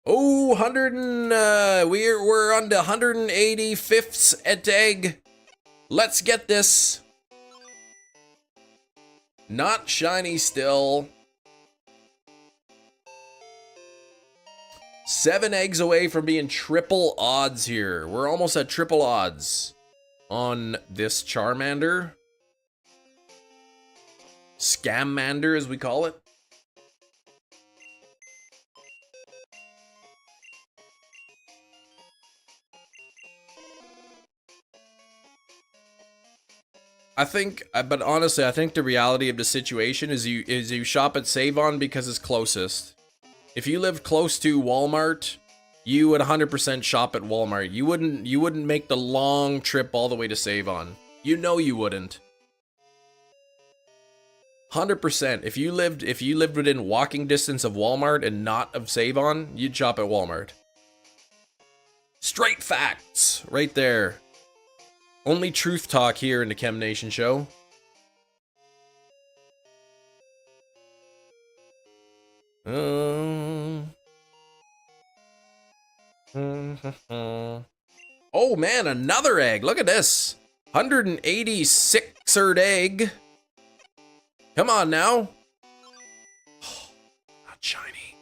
Speaker 1: Oh, 100 and we're on the 185th at egg. Let's get this. Not shiny still. 7 eggs away from being triple odds here. We're almost at triple odds on this Charmander. Scammander, as we call it. But honestly, I think the reality of the situation is you shop at Save-On because it's closest. If you lived close to Walmart, you would 100% shop at Walmart. You wouldn't make the long trip all the way to Save-On. You know you wouldn't. 100%. If you lived within walking distance of Walmart and not of Save-On, you'd shop at Walmart. Straight facts right there. Only truth talk here in the Chem Nation show. Oh man, another egg. Look at this. 186erd egg. Come on now. Oh, not shiny.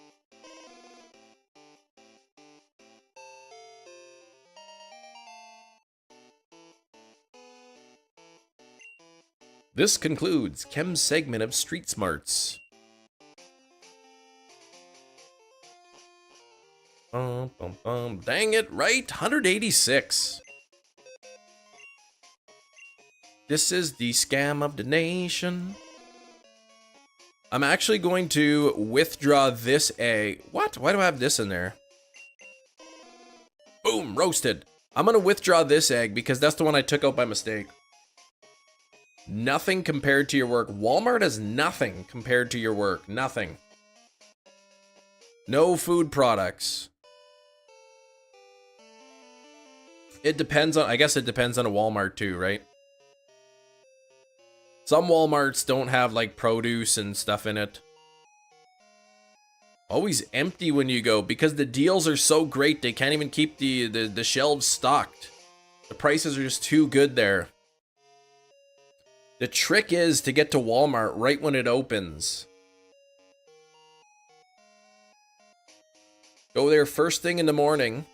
Speaker 1: This concludes Chem's segment of Street Smarts. Dang it, right? 186. This is the scam of the nation. I'm actually going to withdraw this egg. What? Why do I have this in there? Boom, roasted. I'm going to withdraw this egg because that's the one I took out by mistake. Nothing compared to your work. Walmart has nothing compared to your work. Nothing. No food products. It depends on, I guess it depends on a Walmart too, right? Some Walmarts don't have like produce and stuff in it. Always empty when you go because the deals are so great they can't even keep the shelves stocked. The prices are just too good there. The trick is to get to Walmart right when it opens. Go there first thing in the morning,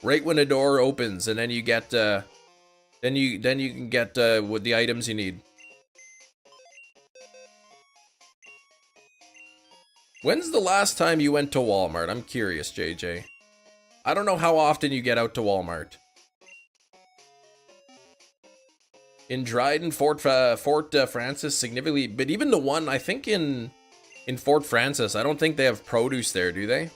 Speaker 1: right when the door opens, and then you get then you can get with the items you need. When's the last time you went to Walmart? I'm curious, JJ. I don't know how often you get out to Walmart. In Dryden, Fort Francis significantly, but even the one, I think in Fort Francis, I don't think they have produce there, do they?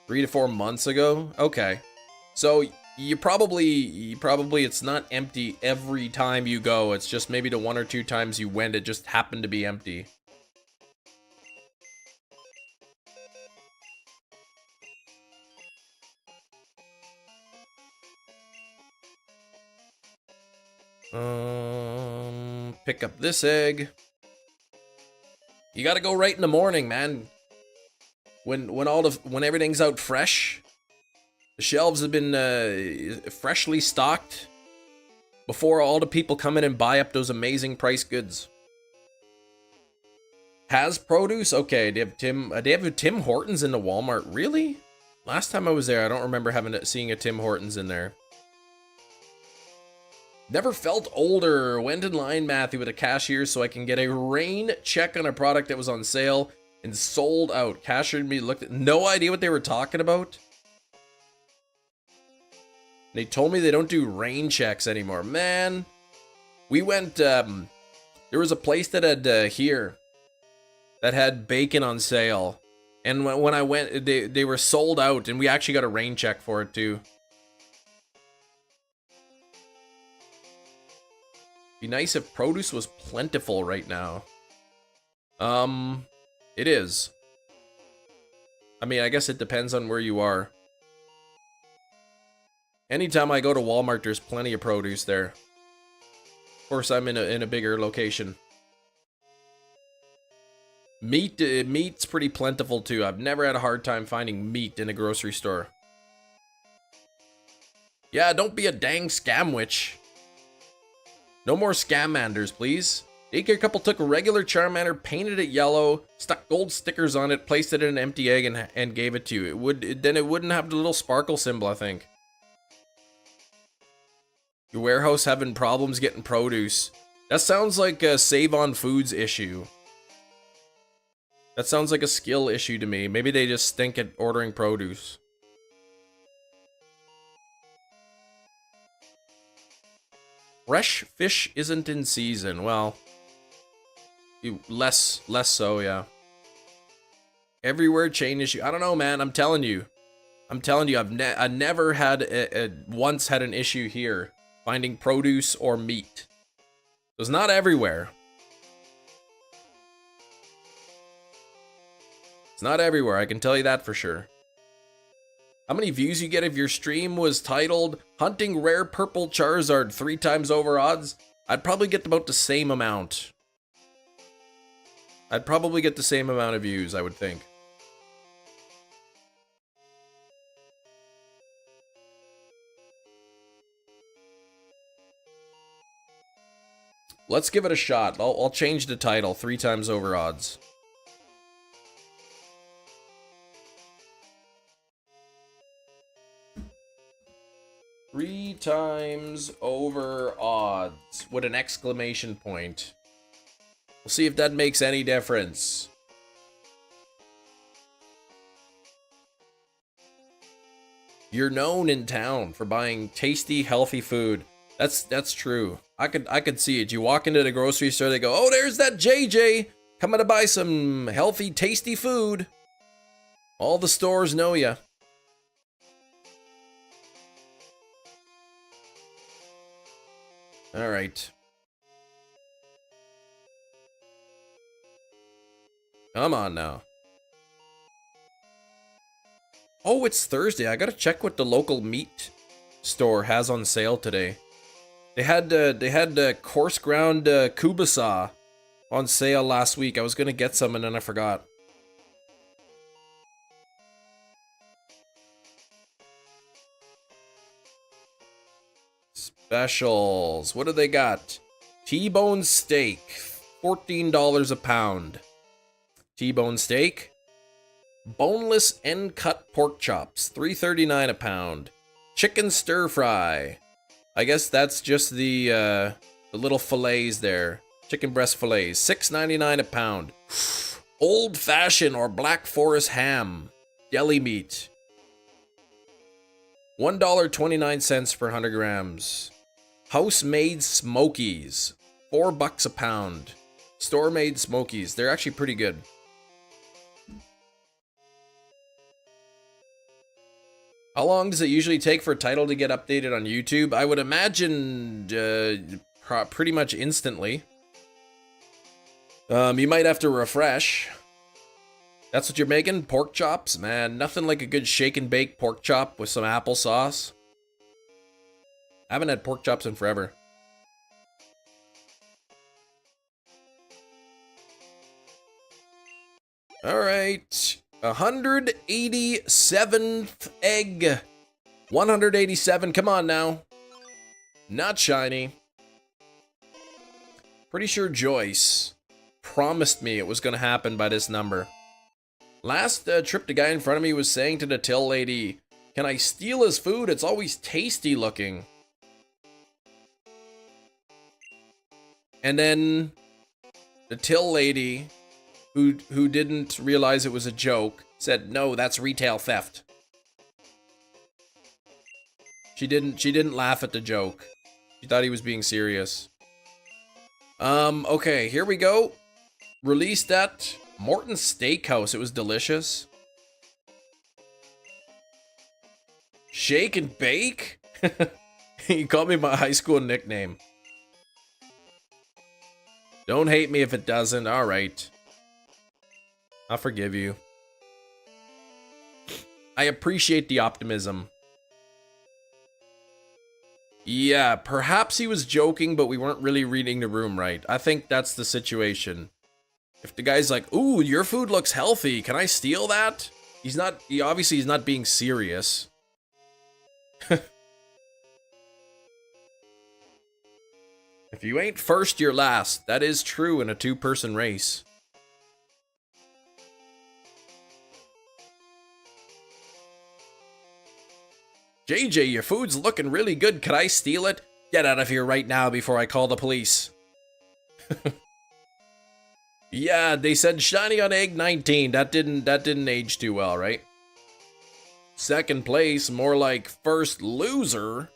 Speaker 1: 3 to 4 months ago? Okay. So you probably it's not empty every time you go. It's just maybe the 1 or 2 times you went, it just happened to be empty. Pick up this egg. You gotta go right in the morning, man. When everything's out fresh. The shelves have been freshly stocked before all the people come in and buy up those amazing price goods. Has produce? Okay, they have Tim Hortons in the Walmart. Really? Last time I was there, I don't remember seeing a Tim Hortons in there. Never felt older. Went in line, Matthew, with a cashier so I can get a rain check on a product that was on sale and sold out. Cashier and me looked at, no idea what they were talking about. They told me they don't do rain checks anymore. Man, we went, there was a place that had here that had bacon on sale. And when I went, they were sold out, and we actually got a rain check for it too. Be nice if produce was plentiful right now. It is. I mean, I guess it depends on where you are. Anytime I go to Walmart, there's plenty of produce there. Of course, I'm in a bigger location. Meat's pretty plentiful too. I've never had a hard time finding meat in a grocery store. Yeah, don't be a dang scamwitch. No more Scamanders, please. Daycare couple took a regular Charmander, painted it yellow, stuck gold stickers on it, placed it in an empty egg, and gave it to you. Then it wouldn't have the little sparkle symbol, I think. Your warehouse having problems getting produce. That sounds like a Save on Foods issue. That sounds like a skill issue to me. Maybe they just stink at ordering produce. Fresh fish isn't in season. Well, less so, yeah. Everywhere chain issue. I don't know, man. I'm telling you. I never had once had an issue here finding produce or meat. It's not everywhere. It's not everywhere. I can tell you that for sure. How many views you get if your stream was titled "Hunting Rare Purple Charizard 3 times over odds"? I'd probably get about the same amount. I'd probably get the same amount of views, I would think. Let's give it a shot. I'll change the title 3 times over odds. Three times over odds with an exclamation point. We'll see if that makes any difference. You're known in town for buying tasty, healthy food. That's true. I could see it. You walk into the grocery store, they go, "Oh, there's that JJ coming to buy some healthy, tasty food." All the stores know ya. All right. Come on now. Oh, it's Thursday. I gotta check what the local meat store has on sale today. They had coarse ground kubasa on sale last week. I was gonna get some and then I forgot. Specials. What do they got? T-bone steak, $14 a pound. T-bone steak. Boneless end cut pork chops, $3.39 a pound. Chicken stir fry. I guess that's just the little fillets there. Chicken breast fillets, $6.99 a pound. Old fashioned or Black Forest ham, deli meat. $1.29 per 100 grams. House-made Smokies, $4 a pound. Store-made Smokies, they're actually pretty good. How long does it usually take for a title to get updated on YouTube? I would imagine pretty much instantly. You might have to refresh. That's what you're making? Pork chops? Man, nothing like a good shake and bake pork chop with some applesauce. I haven't had pork chops in forever. Alright. 187th egg. 187. Come on now. Not shiny. Pretty sure Joyce promised me it was going to happen by this number. Last trip, the guy in front of me was saying to the till lady, "Can I steal his food? It's always tasty looking." And then the till lady, who didn't realize it was a joke, said, "No, that's retail theft." She didn't laugh at the joke. She thought he was being serious. Okay, here we go. Released at Morton's Steakhouse. It was delicious. Shake and bake? You called me my high school nickname. Don't hate me if it doesn't. All right. I'll forgive you. I appreciate the optimism. Yeah, perhaps he was joking, but we weren't really reading the room right. I think that's the situation. If the guy's like, "Ooh, your food looks healthy. Can I steal that?" He obviously he's not being serious. If you ain't first, you're last. That is true in a two-person race. JJ, your food's looking really good. Could I steal it? Get out of here right now before I call the police. Yeah, they said shiny on egg 19. That didn't age too well, right? Second place, more like first loser.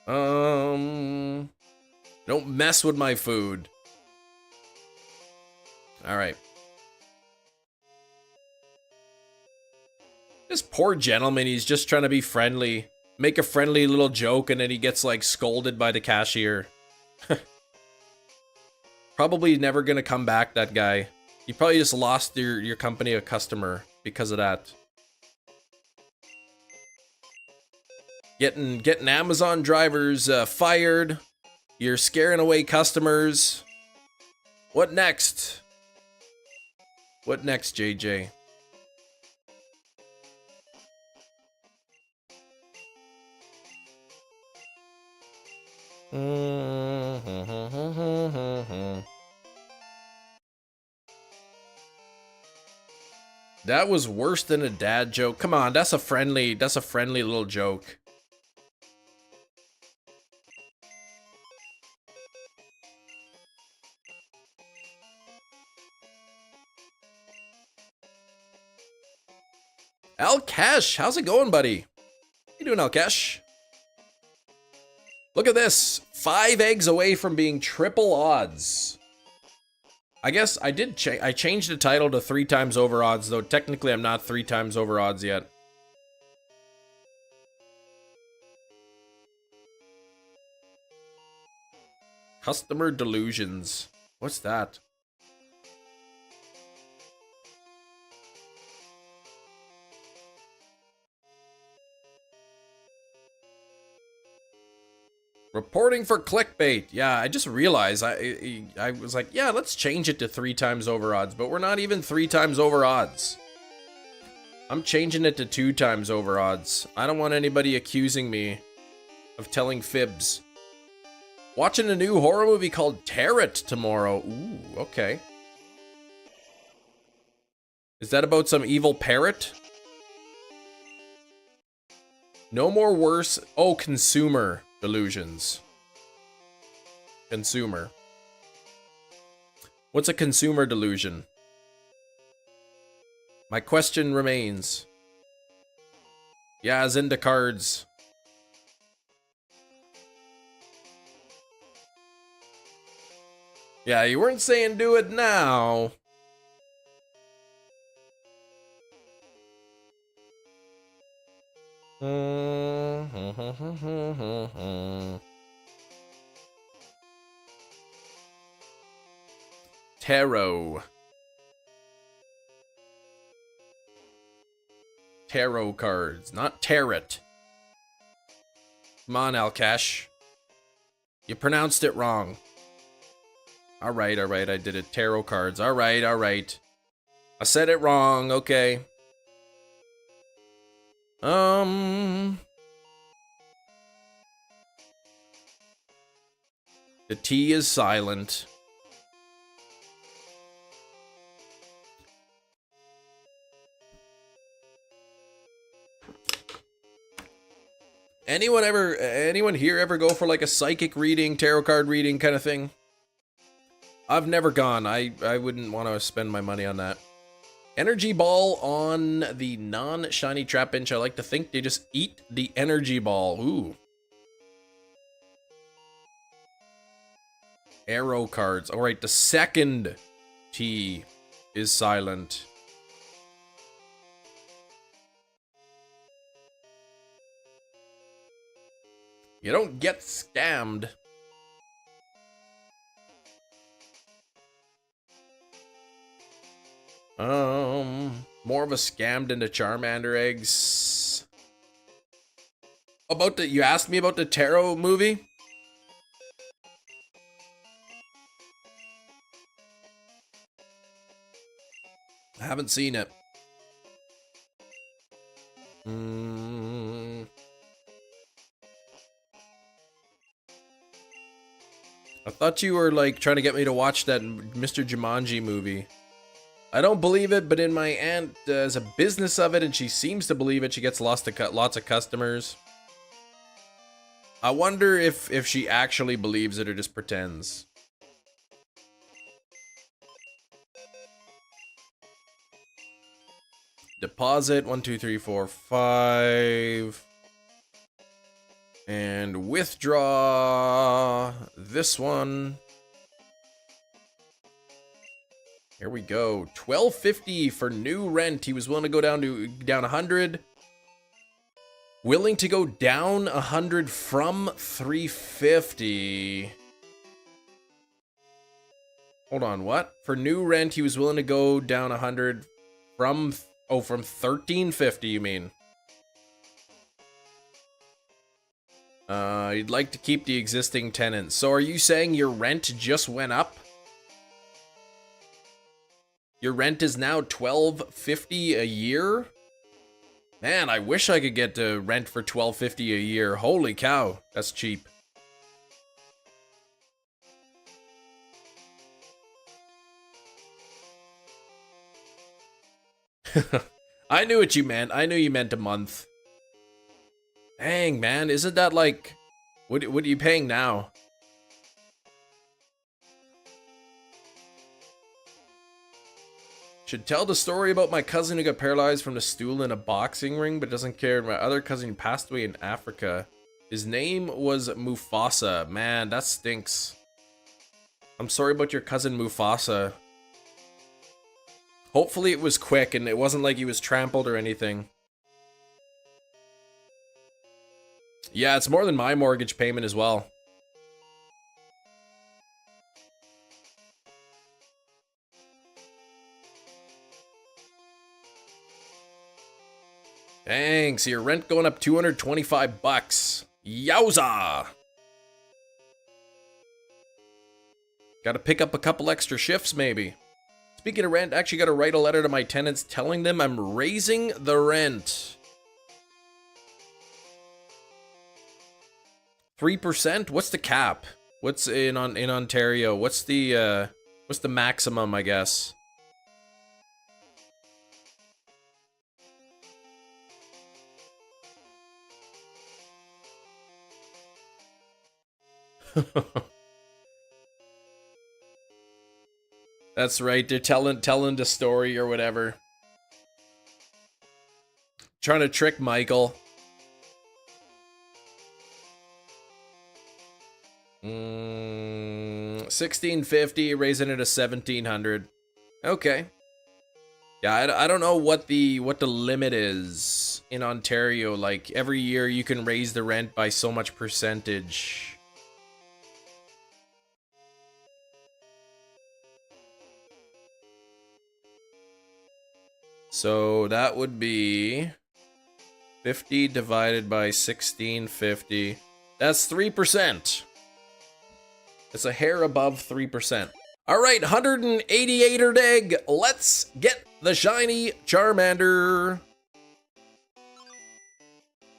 Speaker 1: Don't mess with my food. Alright. This poor gentleman, he's just trying to be friendly. Make a friendly little joke and then he gets like scolded by the cashier. Probably never gonna come back, that guy. You probably just lost your company a customer because of that. Getting Amazon drivers fired. You're scaring away customers. What next? What next, JJ? That was worse than a dad joke. Come on, that's a friendly little joke. Alkesh, how's it going, buddy? How you doing, Alkesh? Look at this. 5 eggs away from being triple odds. I guess I did I changed the title to 3 times over odds, though technically I'm not 3 times over odds yet. Customer delusions. What's that? Reporting for clickbait. Yeah, I just realized I was like, yeah, let's change it to 3 times over odds, but we're not even 3 times over odds. I'm changing it to 2 times over odds. I don't want anybody accusing me of telling fibs. Watching a new horror movie called Tarot tomorrow. Ooh, okay. Is that about some evil parrot? No more worse. Oh, consumer delusions. Consumer. What's a consumer delusion? My question remains. Yeah, as into cards. Yeah, you weren't saying do it now. Tarot. Tarot cards, not tarot. Come on, Alkesh. You pronounced it wrong. Alright, I did it. Tarot cards. Alright. I said it wrong, okay. The T is silent. Anyone here ever go for like a psychic reading, tarot card reading kind of thing? I've never gone. I wouldn't want to spend my money on that. Energy ball on the non-shiny trap inch. I like to think they just eat the energy ball. Ooh. Arrow cards. All right, the second T is silent. You don't get scammed. More of a scam than the Charmander eggs. You asked me about the tarot movie? I haven't seen it. I thought you were like trying to get me to watch that Mr. Jumanji movie. I don't believe it, but in my aunt does a business of it, and she seems to believe it. She gets lots of customers. I wonder if she actually believes it or just pretends. Deposit 1, 2, 3, 4, 5. And withdraw this one. Here we go. $12.50 for new rent. He was willing to go down 100. Willing to go down 100 from 350. Hold on, what? For new rent, he was willing to go down 100 from 1350, you mean? You'd like to keep the existing tenants. So are you saying your rent just went up? Your rent is now $12.50 a year? Man, I wish I could get to rent for $12.50 a year. Holy cow, that's cheap. I knew what you meant. I knew you meant a month. Dang, man, isn't that like... What are you paying now? Should tell the story about my cousin who got paralyzed from the stool in a boxing ring, but doesn't care. My other cousin passed away in Africa. His name was Mufasa. Man, that stinks. I'm sorry about your cousin Mufasa. Hopefully it was quick and it wasn't like he was trampled or anything. Yeah, it's more than my mortgage payment as well. Dang, so your rent going up $225. Yowza! Gotta pick up a couple extra shifts, maybe. Speaking of rent, actually gotta write a letter to my tenants telling them I'm raising the rent. 3%? What's the cap? What's in Ontario? What's the maximum, I guess? That's right, they're telling the story or whatever. Trying to trick Michael. $16.50, raising it to $1,700. Okay. Yeah, I don't know what the limit is in Ontario. Like every year you can raise the rent by so much percentage. So that would be 50 divided by 1650. That's 3%. It's a hair above 3%. All right, 188er egg. Let's get the shiny Charmander.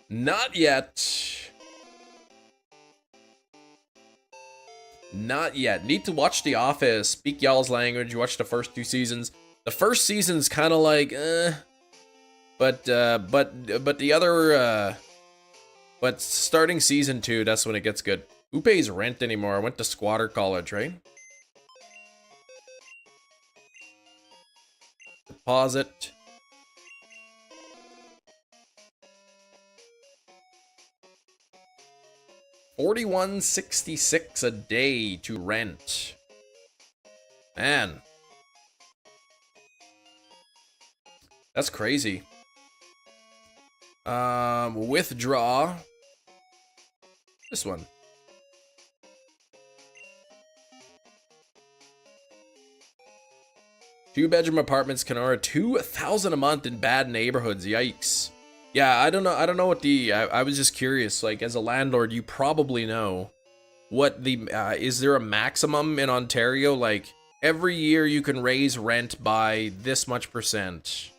Speaker 1: Not yet. Not yet. Need to watch The Office. Speak y'all's language. Watch the first 2 seasons. The first season's kind of like, but the other, but starting season 2, that's when it gets good. Who pays rent anymore? I went to squatter college, right? Deposit. $41.66 a day to rent. Man. That's crazy. Withdraw. This one. Two-bedroom apartments can earn $2,000 a month in bad neighborhoods. Yikes. Yeah, I don't know what the... I was just curious. Like, as a landlord, you probably know what the... is there a maximum in Ontario? Like, every year you can raise rent by this much percent.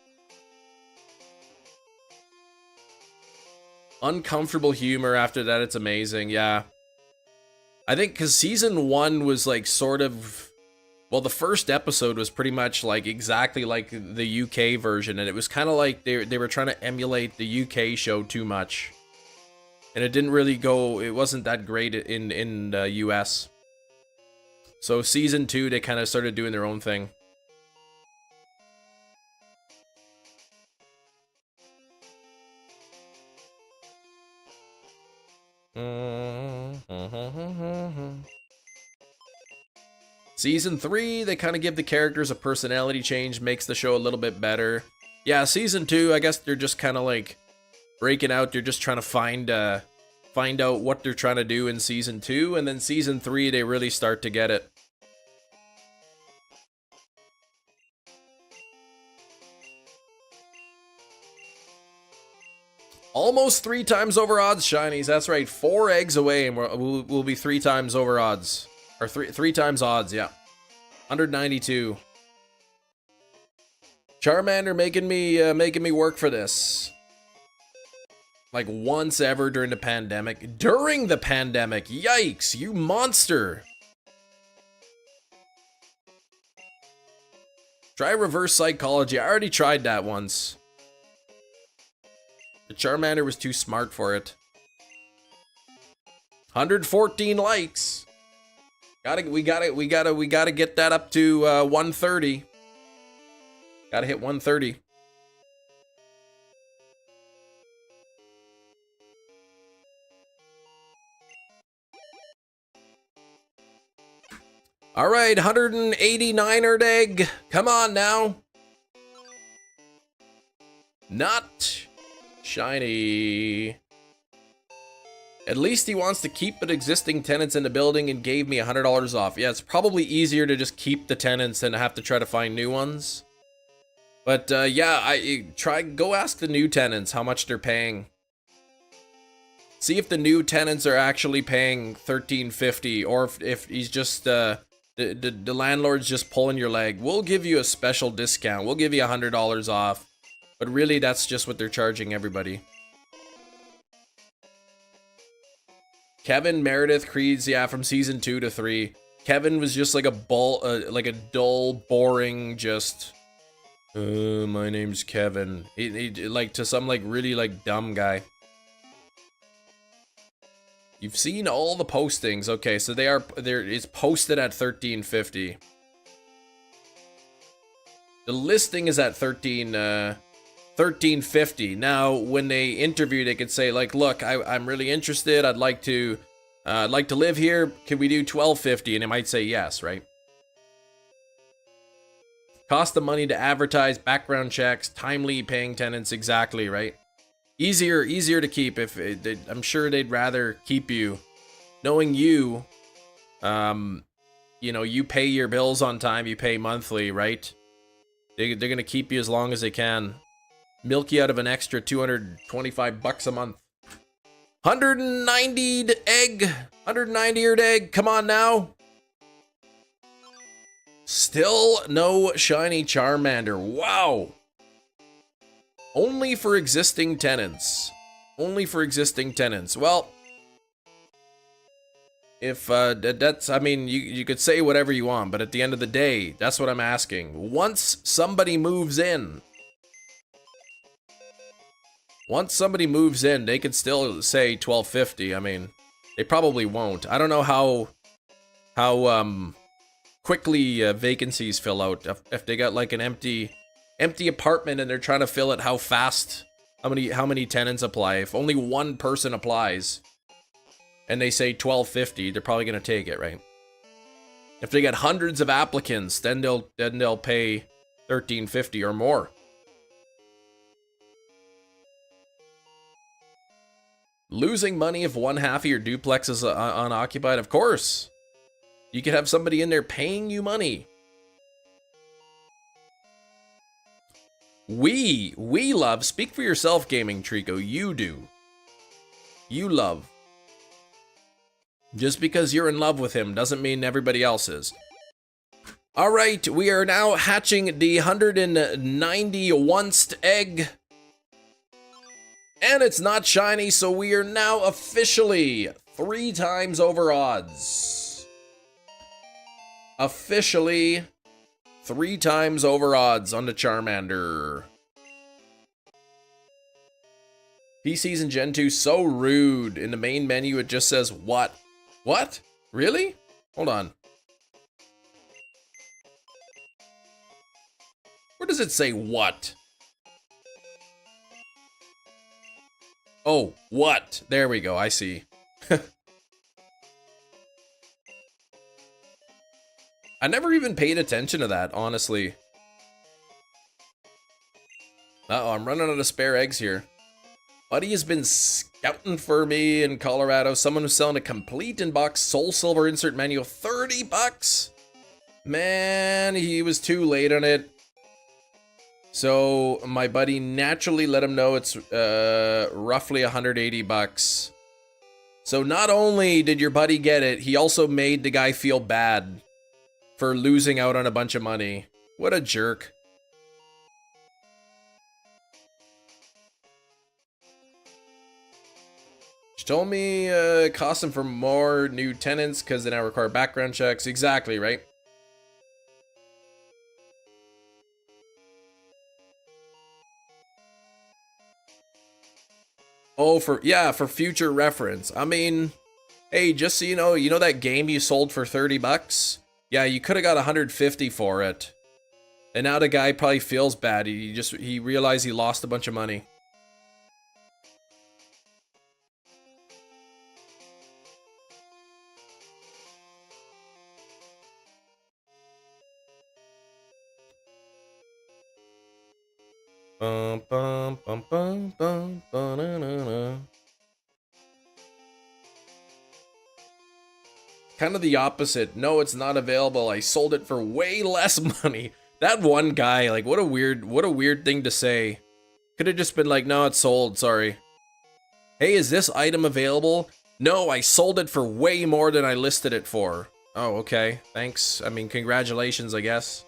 Speaker 1: Uncomfortable humor. After that, it's amazing. Yeah. I think because season 1 was like sort of... Well, the first episode was pretty much like exactly like the UK version, and it was kind of like they were trying to emulate the UK show too much, and it didn't really go. It wasn't that great in the US. So season 2, they kind of started doing their own thing. Season 3, they kind of give the characters a personality change, makes the show a little bit better. Yeah, Season 2, I guess they're just kind of like breaking out. They're just trying to find out what they're trying to do in Season 2, and then Season 3, they really start to get it. Almost 3 times over odds, shinies. That's right, 4 eggs away, and we'll be 3 times over odds. Or three times odds, yeah. 192. Charmander making me work for this. Like once ever during the pandemic. During the pandemic! Yikes, you monster! Try reverse psychology. I already tried that once. The Charmander was too smart for it. 114 likes. We gotta get that up to 130. Gotta hit 130. All right, 189er egg. Come on now. Not shiny. At least he wants to keep the existing tenants in the building and gave me $100 off. Yeah, it's probably easier to just keep the tenants than to have to try to find new ones. But yeah, go ask the new tenants how much they're paying. See if the new tenants are actually paying $13.50, or if he's just the landlord's just pulling your leg. We'll give you a special discount. We'll give you $100 off. But really, that's just what they're charging everybody. Kevin Meredith Creeds, yeah, from season 2 to 3. Kevin was just like a dull, boring, just. My name's Kevin. He like to some like really like dumb guy. You've seen all the postings. Okay, so it's posted at $13.50. The listing is at $13.50. Now, when they interview, they could say like, "Look, I'm really interested. I'd like to live here. Can we do $12.50?" And they might say yes, right? Cost of money to advertise, background checks, timely paying tenants, exactly, right? Easier to keep. I'm sure they'd rather keep you, knowing you. You know, you pay your bills on time. You pay monthly, right? They're gonna keep you as long as they can. Milk you out of an extra $225 a month. 190 egg. 190er egg. Come on now. Still no shiny Charmander. Wow. Only for existing tenants. Only for existing tenants. Well, if that's, I mean, you could say whatever you want, but at the end of the day, that's what I'm asking. Once somebody moves in, they could still say $12.50. I mean, they probably won't. I don't know how quickly vacancies fill out. If they got like an empty apartment and they're trying to fill it, how fast, how many tenants apply? If only one person applies and they say $12.50, they're probably gonna take it, right? If they get hundreds of applicants, then they'll pay $13.50 or more. Losing money if one half of your duplex is unoccupied? Of course. You could have somebody in there paying you money. We love, speak for yourself, Gaming Trico, you do. You love. Just because you're in love with him doesn't mean everybody else is. Alright, we are now hatching the 191st egg. And it's not shiny, so we are now officially 3 times over odds. Officially 3 times over odds on the Charmander. PCs in Gen 2 so rude. In the main menu it just says what? What? Really? Hold on. Where does it say what? Oh, what? There we go, I see. I never even paid attention to that, honestly. Uh-oh, I'm running out of spare eggs here. Buddy has been scouting for me in Colorado. Someone was selling a complete in-box Soul Silver insert manual, 30 bucks. Man, he was too late on it. So my buddy naturally let him know it's roughly 180 bucks. So not only did your buddy get it, he also made the guy feel bad for losing out on a bunch of money. What a jerk. She told me it cost him for more new tenants because they now require background checks. Exactly, right? Oh, for future reference. I mean, hey, just so you know that game you sold for 30 bucks? Yeah, you could have got 150 for it. And now the guy probably feels bad. He realized he lost a bunch of money. Bum, bum, bum, bum, bum, ba-na-na-na. Kind of the opposite. No, it's not available. I sold it for way less money. That one guy, like, what a weird thing to say. Could have just been like, no, it's sold, sorry. Hey, is this item available? No, I sold it for way more than I listed it for. Oh, okay. Thanks. I mean, congratulations, I guess.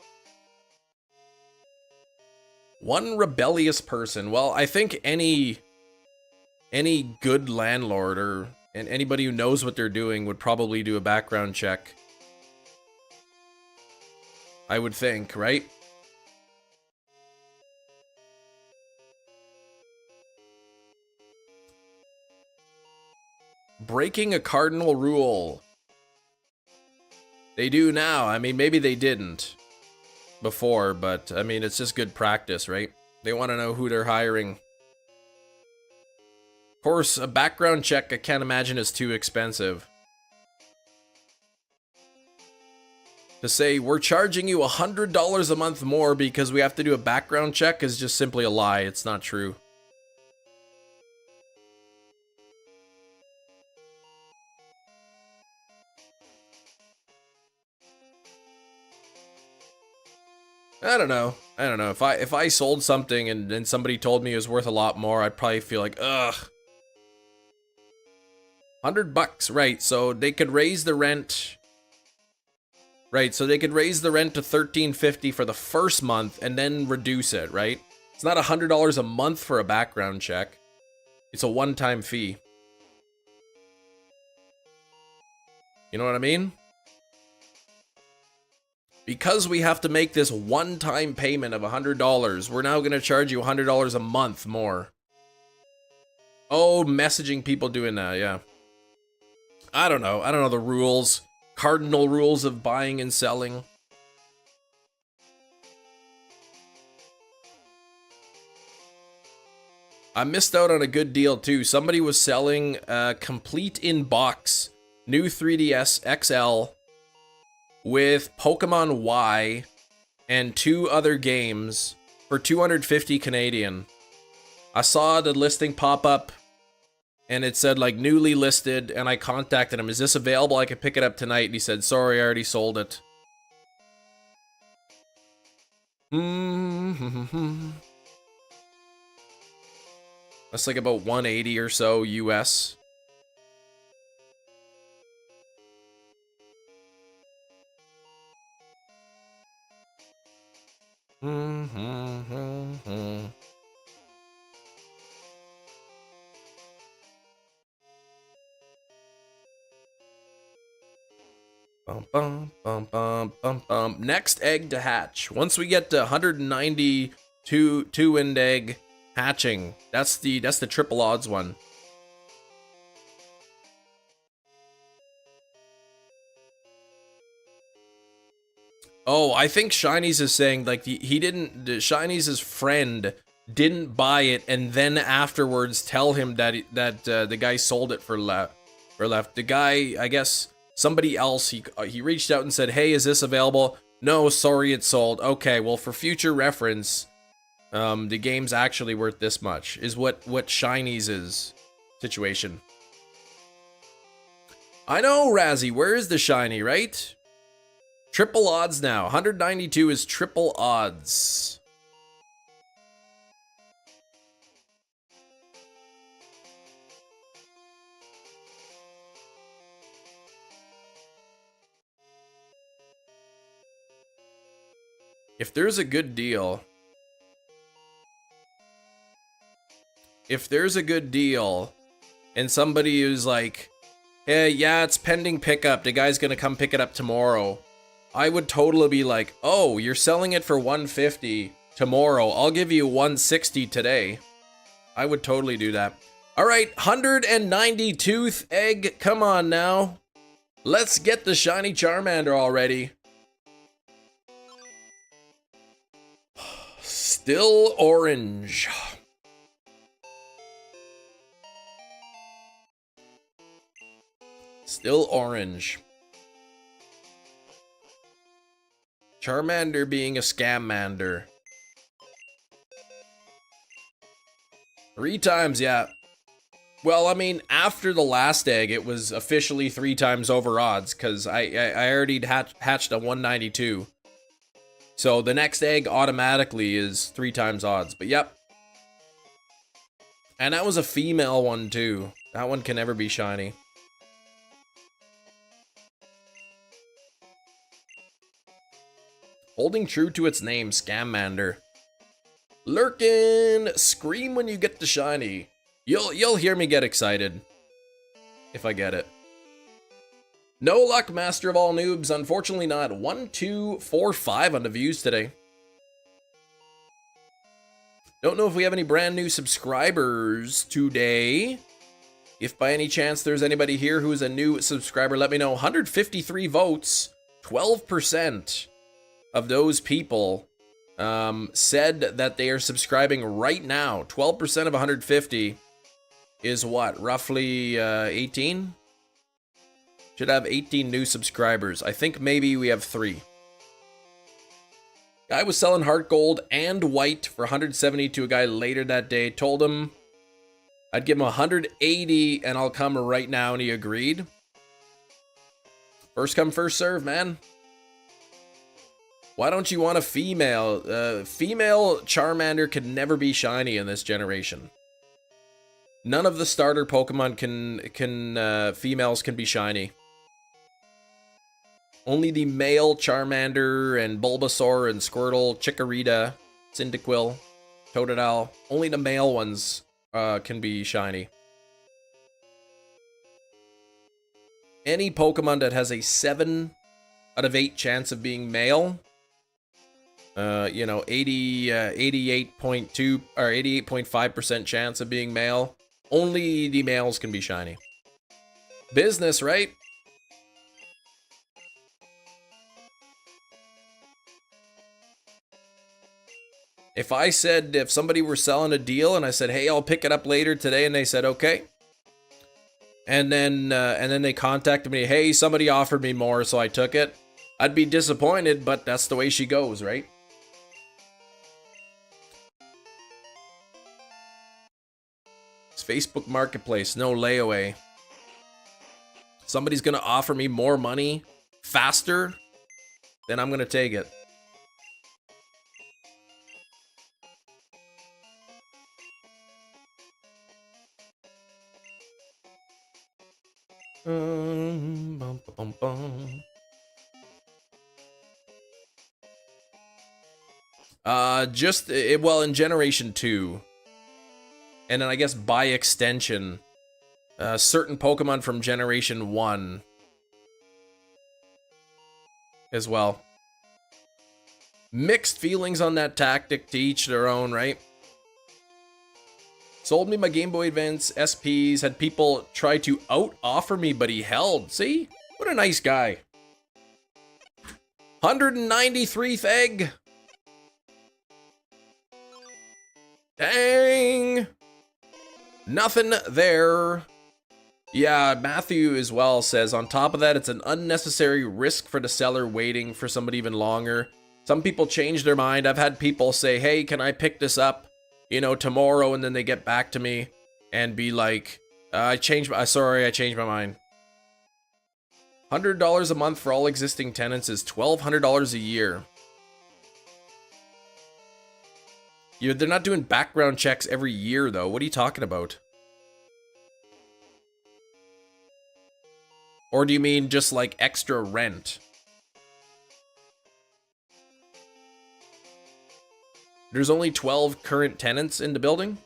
Speaker 1: One rebellious person. Well, I think any good landlord or anybody who knows what they're doing would probably do a background check. I would think, right? Breaking a cardinal rule. They do now. I mean, maybe they didn't before, but I mean, it's just good practice, right? They want to know who they're hiring. Of course, a background check I can't imagine is too expensive. To say we're charging you $100 a month more because we have to do a background check is just simply a lie. It's not true. I don't know. If I sold something and then somebody told me it was worth a lot more, I'd probably feel like, ugh. $100, right? So they could raise the rent. Right, so they could raise the rent to $13.50 for the first month and then reduce it, right? It's not $100 a month for a background check. It's a one-time fee. You know what I mean? Because we have to make this one-time payment of $100, we're now going to charge you $100 a month more. Oh, messaging people doing that, yeah. I don't know the rules. Cardinal rules of buying and selling. I missed out on a good deal too. Somebody was selling a complete in-box new 3DS XL with Pokemon Y and 2 other games for 250 Canadian. I saw the listing pop up and it said like newly listed, and I contacted him. Is this available? I could pick it up tonight. And he said, sorry, I already sold it. That's like about 180 or so US. Bum, bum, bum, bum, bum, bum. Next egg to hatch. Once we get to 192 two-wind egg hatching, that's the triple odds one. Oh, I think Shiny's is saying like he didn't. Shiny's friend didn't buy it, and then afterwards tell him that the guy sold it for or left. The guy, I guess somebody else, he reached out and said, hey, is this available? No, sorry, it's sold. Okay, well, for future reference, the game's actually worth this much, is what Shinies is situation. I know, Razzie, where is the shiny, right? Triple odds now. 192 is triple odds. If there's a good deal, and somebody is like, hey, yeah, it's pending pickup, the guy's gonna come pick it up tomorrow, I would totally be like, oh, you're selling it for 150 tomorrow, I'll give you 160 today. I would totally do that. All right, 192th egg, come on now. Let's get the shiny Charmander already. Still orange. Still orange. Charmander being a scammander. 3 times, yeah. Well, I mean, after the last egg, it was officially 3 times over odds, because I already hatched a 192. So the next egg automatically is 3 times odds, but yep. And that was a female one too. That one can never be shiny. Holding true to its name, Scamander. Lurkin! Scream when you get the shiny. You'll hear me get excited. If I get it. No luck, Master of All Noobs. Unfortunately not. 1, 2, 4, 5 on the views today. Don't know if we have any brand new subscribers today. If by any chance there's anybody here who is a new subscriber, let me know. 153 votes. 12% of those people said that they are subscribing right now. 12% of 150 is what? Roughly 18? Should have 18 new subscribers. I think maybe we have 3. Guy was selling heart gold and white for 170 to a guy later that day. Told him I'd give him 180 and I'll come right now, and he agreed. First come, first serve, man. Why don't you want a female? Female Charmander can never be shiny in this generation. None of the starter Pokemon females can be shiny. Only the male Charmander and Bulbasaur and Squirtle, Chikorita, Cyndaquil, Totodile. Only the male ones can be shiny. Any Pokemon that has a 7 out of 8 chance of being male, you know, 88.2 or 88.5% chance of being male, only the males can be shiny. Business, right? If I said, if somebody were selling a deal and I said, hey, I'll pick it up later today, and they said, okay. And then they contacted me, hey, somebody offered me more, so I took it. I'd be disappointed, but that's the way she goes, right? It's Facebook Marketplace, no layaway. Somebody's gonna offer me more money faster, then I'm gonna take it. Well, in Generation 2, and then I guess by extension, certain Pokemon from Generation 1 as well. Mixed feelings on that tactic, to each their own, right? Sold me my Game Boy Advance SPs, had people try to out-offer me, but he held. See? What a nice guy. 193th egg. Dang. Nothing there. Yeah, Matthew as well says, on top of that, it's an unnecessary risk for the seller waiting for somebody even longer. Some people change their mind. I've had people say, hey, can I pick this up, you know, tomorrow? And then they get back to me and be like, sorry, I changed my mind. $100 a month for all existing tenants is $1,200 a year. They're not doing background checks every year, though. What are you talking about? Or do you mean just like extra rent? There's only 12 current tenants in the building?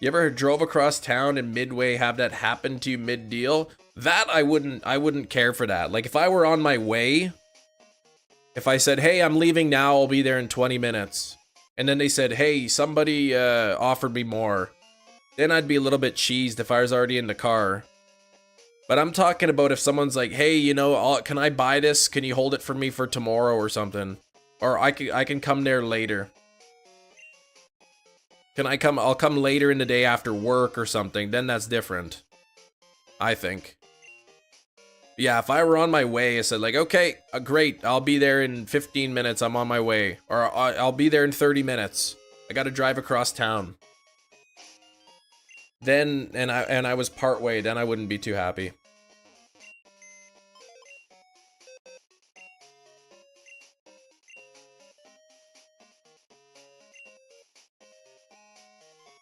Speaker 1: You ever drove across town and midway have that happen to you mid-deal? That I wouldn't care for that. Like if I were on my way, if I said, hey, I'm leaving now, I'll be there in 20 minutes. And then they said, hey, somebody offered me more. Then I'd be a little bit cheesed if I was already in the car. But I'm talking about if someone's like, hey, you know, can I buy this? Can you hold it for me for tomorrow or something? Or I can come there later. I'll come later in the day after work or something. Then that's different, I think. Yeah, if I were on my way, I said like, okay, great. I'll be there in 15 minutes. I'm on my way. Or I'll be there in 30 minutes. I got to drive across town. Then, and I was part way, then I wouldn't be too happy.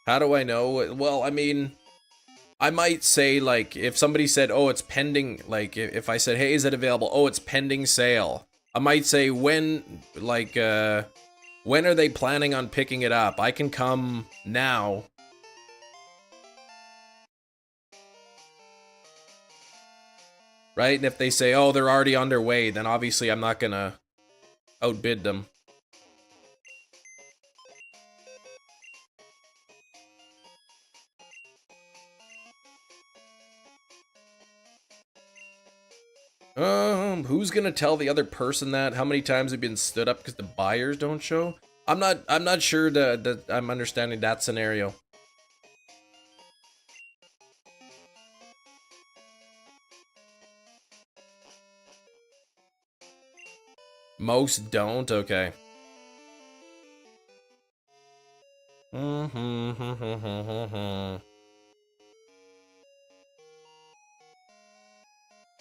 Speaker 1: How do I know? Well, I mean, I might say, like, if somebody said, oh, it's pending, like, if I said, hey, is it available? Oh, it's pending sale. I might say, when, like, when are they planning on picking it up? I can come now. Right? And if they say, oh, they're already on their way, then obviously I'm not gonna outbid them. Who's gonna tell the other person that? How many times have been stood up because the buyers don't show? I'm not sure that I'm understanding that scenario. Most don't? Okay.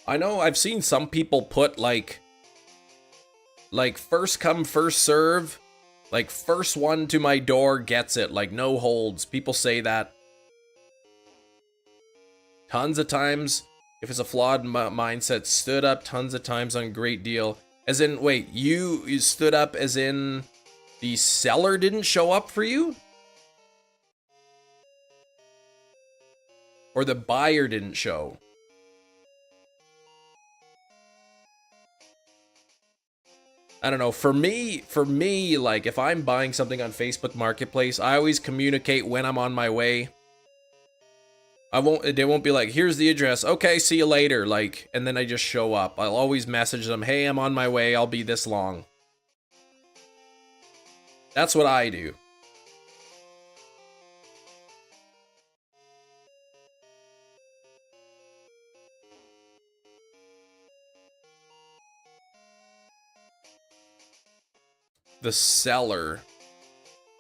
Speaker 1: I know I've seen some people put like first come, first serve. Like first one to my door gets it, like no holds. People say that. Tons of times, if it's a flawed mindset, stood up tons of times on great deal. As in, wait, you stood up as in the seller didn't show up for you? Or the buyer didn't show? I don't know, for me, like, if I'm buying something on Facebook Marketplace, I always communicate when I'm on my way. They won't be like, here's the address, okay, see you later, like, and then I just show up. I'll always message them, hey, I'm on my way, I'll be this long. That's what I do. The seller.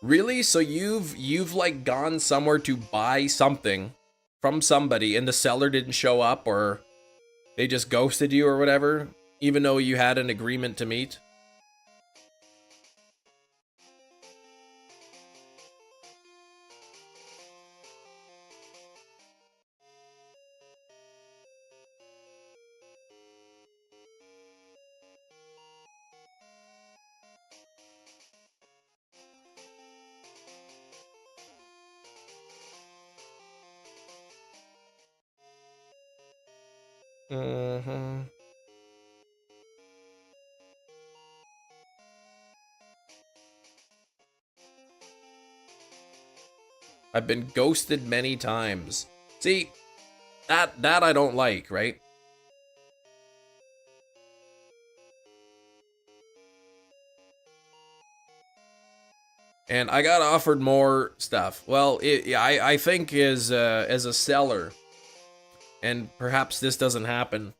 Speaker 1: Really? So you've like gone somewhere to buy something from somebody and the seller didn't show up, or they just ghosted you or whatever, even though you had an agreement to meet? I've been ghosted many times. See, that I don't like, right? And I got offered more stuff. Well, I think as a seller, and perhaps this doesn't happen,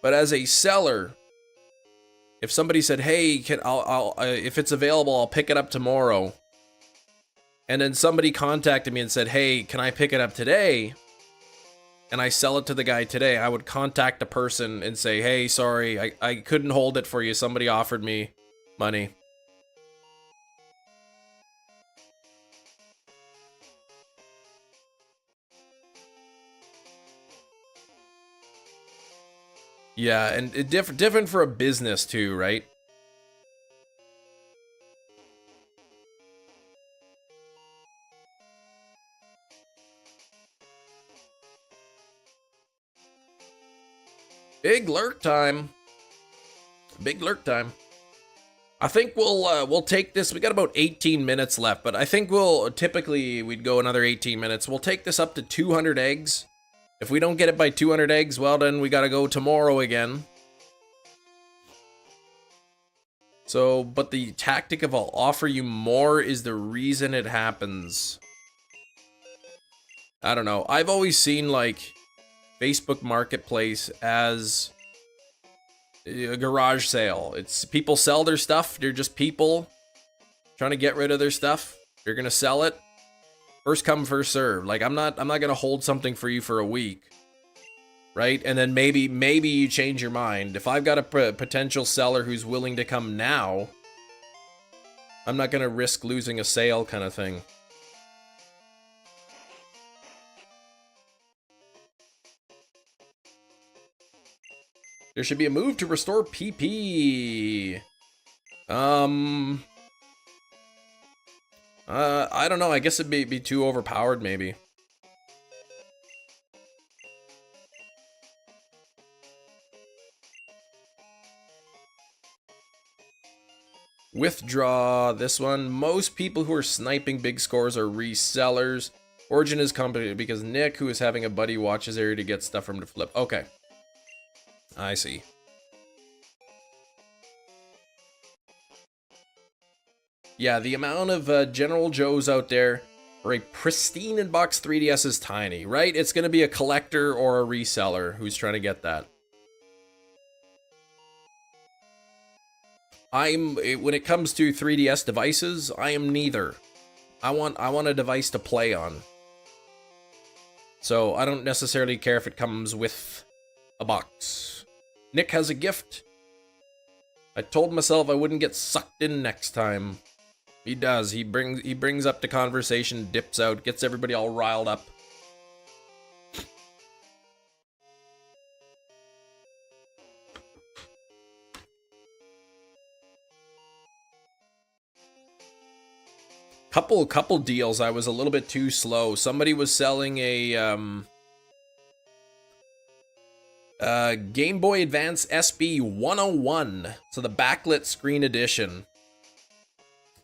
Speaker 1: but as a seller, if somebody said, "Hey, if it's available, I'll pick it up tomorrow," and then somebody contacted me and said, "Hey, can I pick it up today?" and I sell it to the guy today, I would contact the person and say, "Hey, sorry, I couldn't hold it for you. Somebody offered me money." Yeah, and it different for a business too, right? Big lurk time. Big lurk time. I think we'll take this. We got about 18 minutes left, but I think we'd go another 18 minutes. We'll take this up to 200 eggs. If we don't get it by 200 eggs, well then we gotta go tomorrow again. So, but the tactic of I'll offer you more is the reason it happens. I don't know. I've always seen like Facebook Marketplace as a garage sale. It's people sell their stuff. They're just people trying to get rid of their stuff. They're gonna sell it. First come, first serve. Like I'm not gonna hold something for you for a week, right? And then maybe you change your mind. If I've got a potential seller who's willing to come now, I'm not gonna risk losing a sale, kind of thing. There should be a move to restore PP. I don't know. I guess it'd be too overpowered, maybe. Withdraw this one. Most people who are sniping big scores are resellers. Origin is complicated because Nick, who is having a buddy watch his area to get stuff from him to flip. Okay. I see. Yeah, the amount of General Joes out there for a pristine in-box 3DS is tiny, right? It's going to be a collector or a reseller who's trying to get that. When it comes to 3DS devices, I am neither. I want a device to play on. So I don't necessarily care if it comes with a box. Nick has a gift. I told myself I wouldn't get sucked in next time. He does. He brings up the conversation, dips out, gets everybody all riled up. Couple deals I was a little bit too slow. Somebody was selling a Game Boy Advance SB 101, so the backlit screen edition,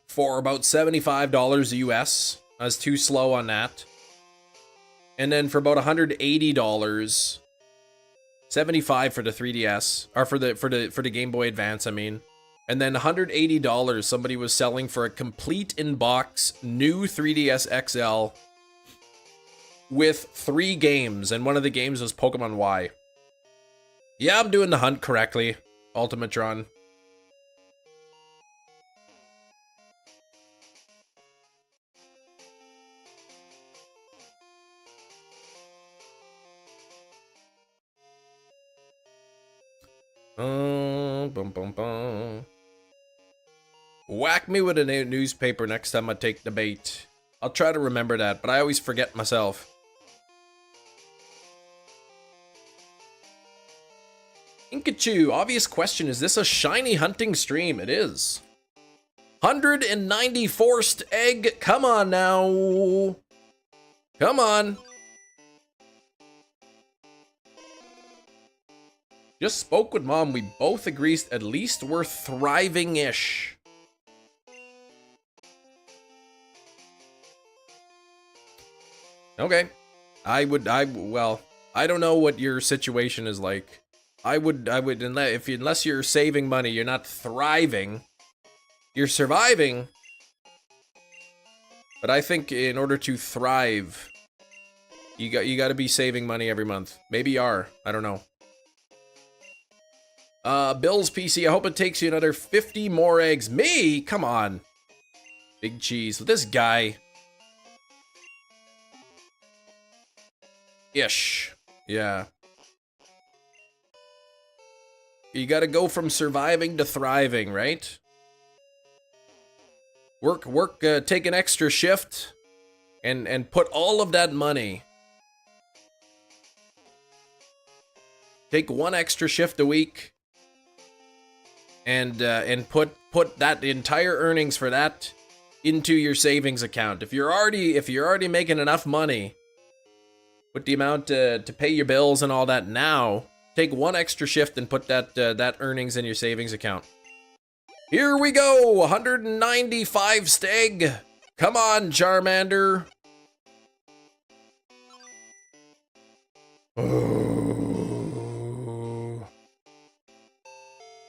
Speaker 1: for about $75 US. I was too slow on that. And then for about $180, 75 for the 3DS, or for the Game Boy Advance, I mean. And then $180 somebody was selling for a complete in-box new 3DS XL with 3 games, and one of the games was Pokemon Y. Yeah, I'm doing the hunt correctly, Ultimatron. Bum, bum, bum. Whack me with a newspaper next time I take the bait. I'll try to remember that, but I always forget myself. Inkachu, obvious question, is this a shiny hunting stream? It is. 190 forced egg, come on now. Come on. Just spoke with Mom, we both agreed at least we're thriving-ish. Okay. Well, I don't know what your situation is like. I would, unless you're saving money, you're not thriving. You're surviving, But I think in order to thrive, you got to be saving money every month. Maybe you are. I don't know. Bill's PC, I hope it takes you another 50 more eggs. Me? Come on. Big cheese. With this guy. Ish. Yeah. You gotta go from surviving to thriving, right? Work, take an extra shift and put all of that money. Take one extra shift a week and put that entire earnings for that into your savings account. If you're already making enough money, put the amount to pay your bills and all that now. Take one extra shift and put that earnings in your savings account. Here we go, 195 steg. Come on, Charmander. Oh.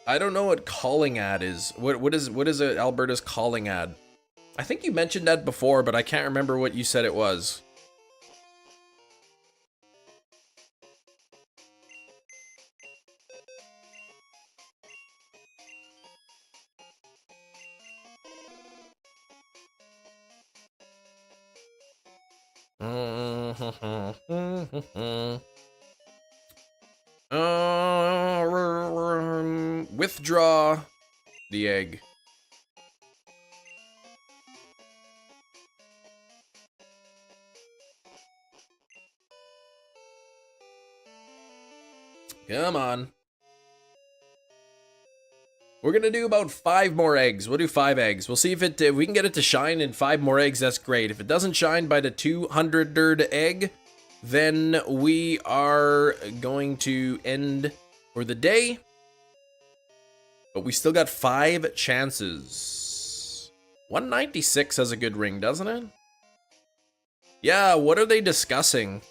Speaker 1: I don't know what calling ad is. What is Alberta's calling ad? I think you mentioned that before, but I can't remember what you said it was. Withdraw the egg. Come on. We're gonna do about 5 more eggs. We'll do 5 eggs. We'll see if we can get it to shine in 5 more eggs. That's great. If it doesn't shine by the 200th egg, then we are going to end for the day. But we still got 5 chances. 196 has a good ring, doesn't it? Yeah, what are they discussing?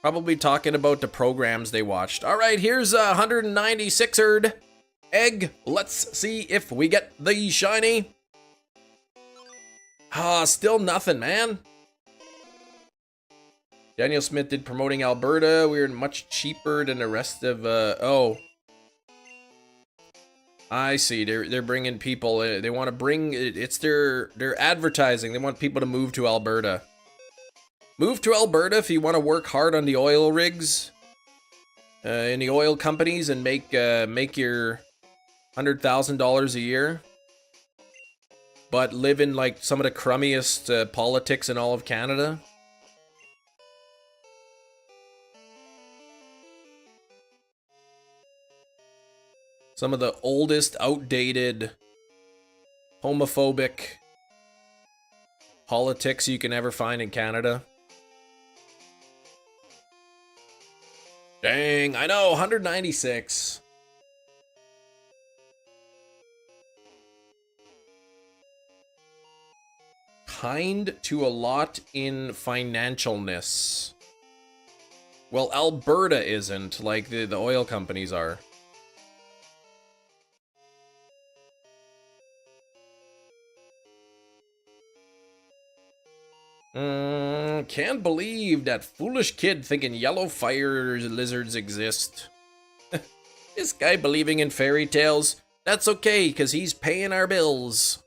Speaker 1: Probably talking about the programs they watched. All right, here's a 196th egg. Let's see if we get the shiny. Still nothing, man. Daniel Smith did promoting Alberta. We're much cheaper than the rest of, oh. I see, they're bringing people, they want to bring, it's their advertising. They want people to move to Alberta. Move to Alberta if you want to work hard on the oil rigs, in the oil companies and make your $100,000 a year. But live in like some of the crummiest politics in all of Canada. Some of the oldest, outdated, homophobic politics you can ever find in Canada. Dang, I know, 196. Kind to a lot in financialness. Well, Alberta isn't, like the oil companies are. Can't believe that foolish kid thinking yellow fire lizards exist. This guy believing in fairy tales, that's okay, because he's paying our bills.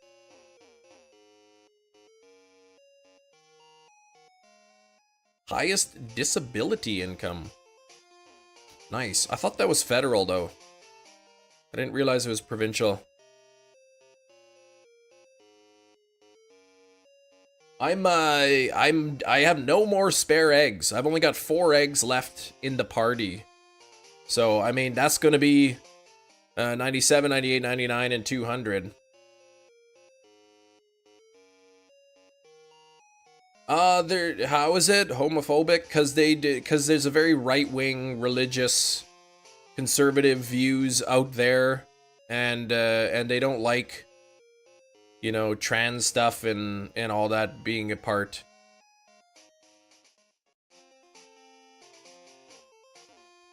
Speaker 1: Highest disability income. Nice. I thought that was federal, though. I didn't realize it was provincial. I have no more spare eggs. I've only got 4 eggs left in the party. So, I mean, that's going to be 97, 98, 99, and 200. How is it homophobic? Because there's a very right-wing, religious, conservative views out there, and they don't like, you know, trans stuff and all that being a part.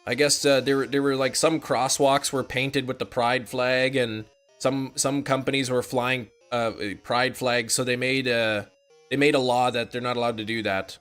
Speaker 1: I guess there were like some crosswalks were painted with the pride flag, and some companies were flying pride flags, so they made They made a law that they're not allowed to do that.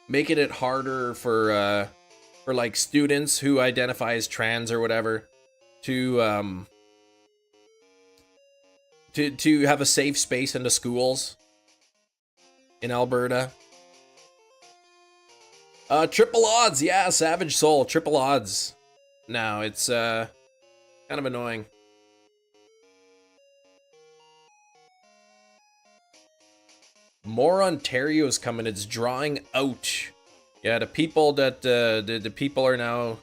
Speaker 1: Making it harder for like students who identify as trans or whatever to have a safe space in the schools in Alberta. Triple odds, yeah, Savage Soul, triple odds. Now it's kind of annoying. More Ontario's coming. It's drawing out. Yeah, the people that the people are now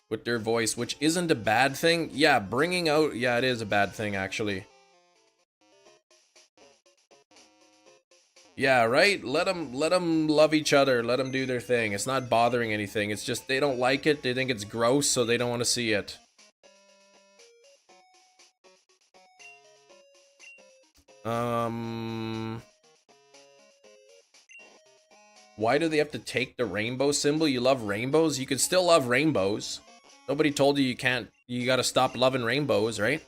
Speaker 1: with their voice, which isn't a bad thing. Yeah, bringing out. Yeah, it is a bad thing actually. Yeah, right. Let them love each other. Let them do their thing. It's not bothering anything. It's just they don't like it. They think it's gross, so they don't want to see it. Why do they have to take the rainbow symbol? You love rainbows? You can still love rainbows. Nobody told you you can't. You gotta stop loving rainbows, right?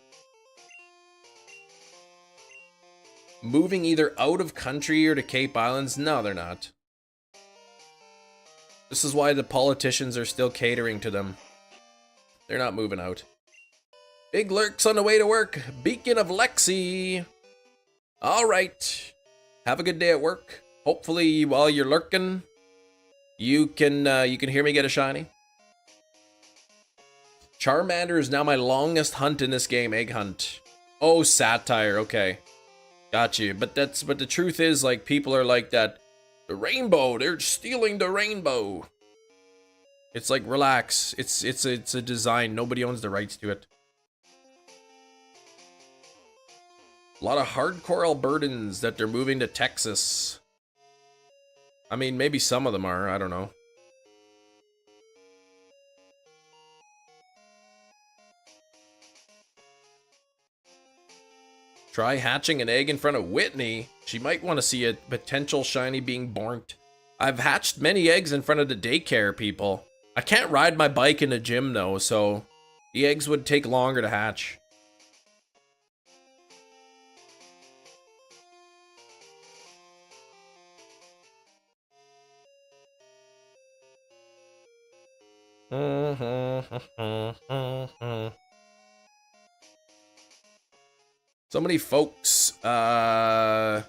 Speaker 1: Moving either out of country or to Cape Islands? No, they're not. This is why the politicians are still catering to them. They're not moving out. Big Lurk's on the way to work. Beacon of Lexi. All right. Have a good day at work. Hopefully, while you're lurking, you can hear me get a shiny. Charmander is now my longest hunt in this game. Egg hunt. Oh, satire. Okay, got you. But the truth is, like, people are like that. The rainbow. They're stealing the rainbow. It's like, relax. It's a design. Nobody owns the rights to it. A lot of hardcore Albertans that they're moving to Texas. I mean, maybe some of them are. I don't know. Try hatching an egg in front of Whitney. She might want to see a potential shiny being born. I've hatched many eggs in front of the daycare people. I can't ride my bike in the gym though, so the eggs would take longer to hatch. So many folks near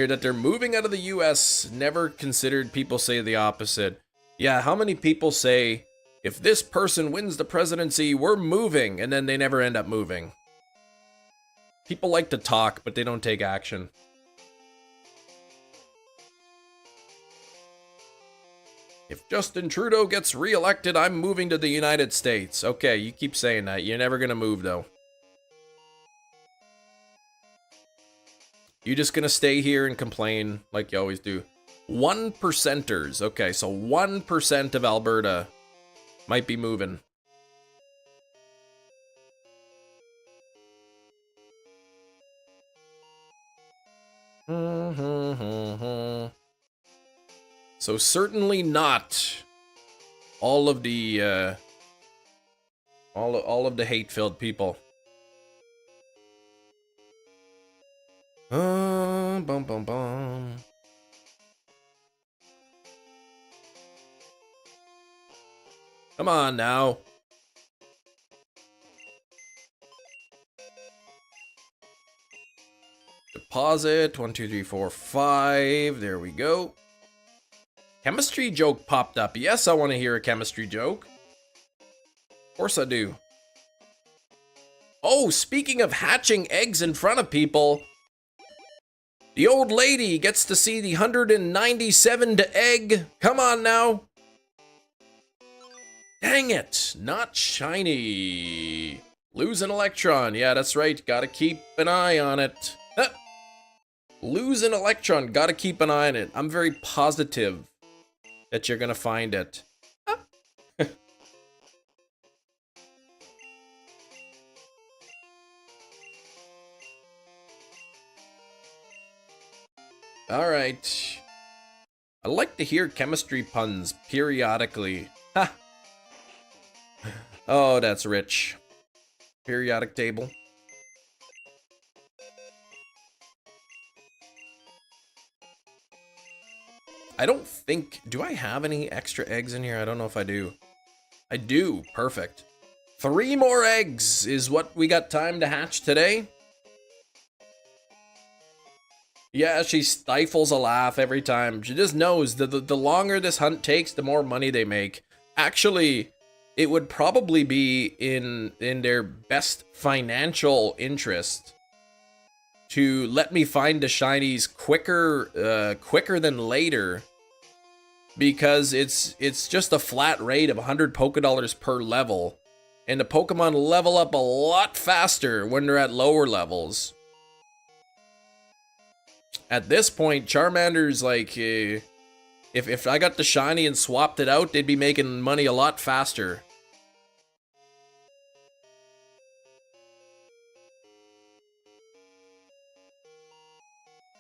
Speaker 1: that they're moving out of the US never considered people say the opposite. Yeah, how many people say, if this person wins the presidency, we're moving, and then they never end up moving? People like to talk, but they don't take action. If Justin Trudeau gets reelected, I'm moving to the United States. Okay, you keep saying that. You're never gonna move, though. You're just gonna stay here and complain like you always do. 1%ers. Okay, so 1% of Alberta might be moving. So certainly not all of the all of the hate-filled people. Bum bum bum. Come on now. Deposit 1 2 3 4 5. There we go. Chemistry joke popped up. Yes, I want to hear a chemistry joke. Of course I do. Oh, speaking of hatching eggs in front of people, the old lady gets to see the 197th egg. Come on now. Dang it, not shiny. Lose an electron. Yeah, that's right. Gotta keep an eye on it. Lose an electron. Gotta keep an eye on it. I'm very positive that you're gonna find it. Alright. I like to hear chemistry puns periodically. Ha! Oh, that's rich. Periodic table. I don't think... Do I have any extra eggs in here? I don't know if I do. I do. Perfect. 3 more eggs is what we got time to hatch today. Yeah, she stifles a laugh every time. She just knows that the longer this hunt takes, the more money they make. Actually, it would probably be in their best financial interest to let me find the shinies quicker than later, because it's just a flat rate of 100 Pokédollars per level, and the Pokemon level up a lot faster when they're at lower levels. At this point, Charmander's like, if I got the shiny and swapped it out, they'd be making money a lot faster.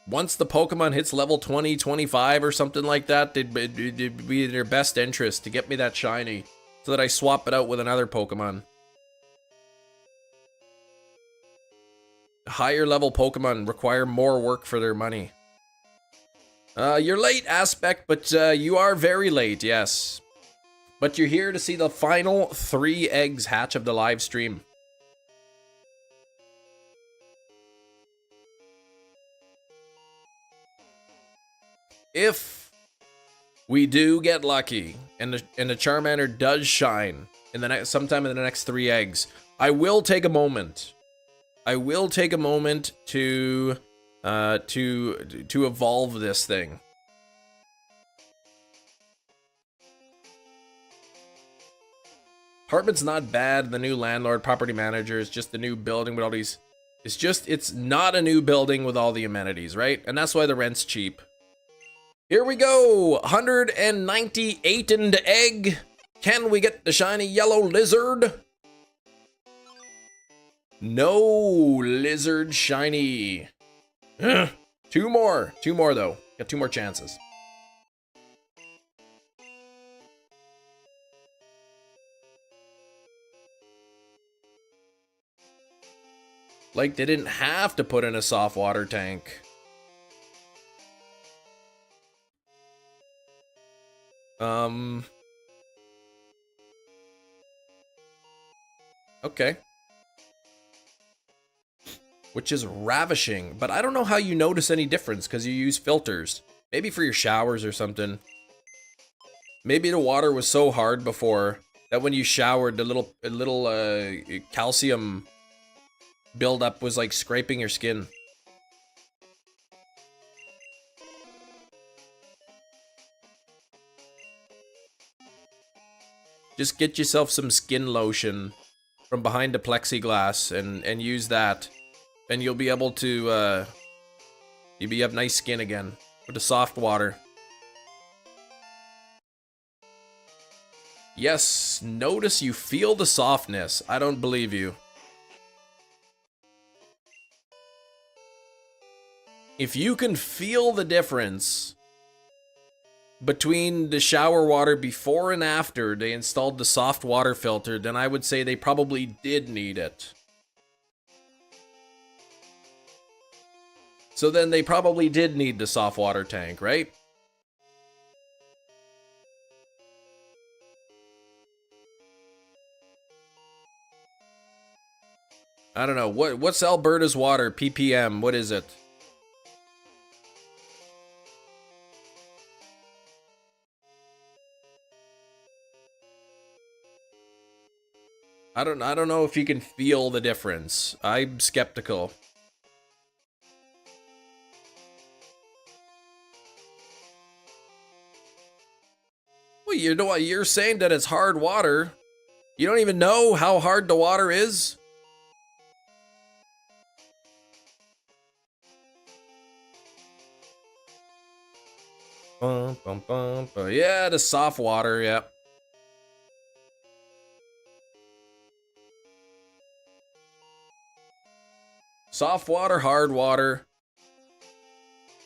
Speaker 1: Once the Pokemon hits level 20, 25 or something like that, it'd be in their best interest to get me that shiny so that I swap it out with another Pokemon. Higher level Pokemon require more work for their money. You're late, Aspect, but you are very late, yes. But you're here to see the final 3 eggs hatch of the live stream. If we do get lucky and the Charmander does shine in the sometime in the next 3 eggs, I will take a moment. I will take a moment to evolve this thing. Apartment's not bad. The new landlord, property manager is just the new building with all these. It's not a new building with all the amenities, right? And that's why the rent's cheap. Here we go, 198 and egg. Can we get the shiny yellow lizard? No lizard shiny. Ugh. Two more though. Got 2 more chances. Like they didn't have to put in a soft water tank. Okay. Which is ravishing, but I don't know how you notice any difference because you use filters. Maybe for your showers or something. Maybe the water was so hard before that when you showered, the little calcium buildup was like scraping your skin. Just get yourself some skin lotion from behind the plexiglass and use that, and you'll be able to you'll have nice skin again with the soft water. Yes, notice you feel the softness. I don't believe you. If you can feel the difference between the shower water before and after they installed the soft water filter, then I would say they probably did need it. So then they probably did need the soft water tank, right? I don't know. What's Alberta's water? ppm, what is it? I don't know if you can feel the difference. I'm skeptical. Well, you know what? You're saying that it's hard water. You don't even know how hard the water is? Yeah, the soft water, yeah. Soft water, hard water.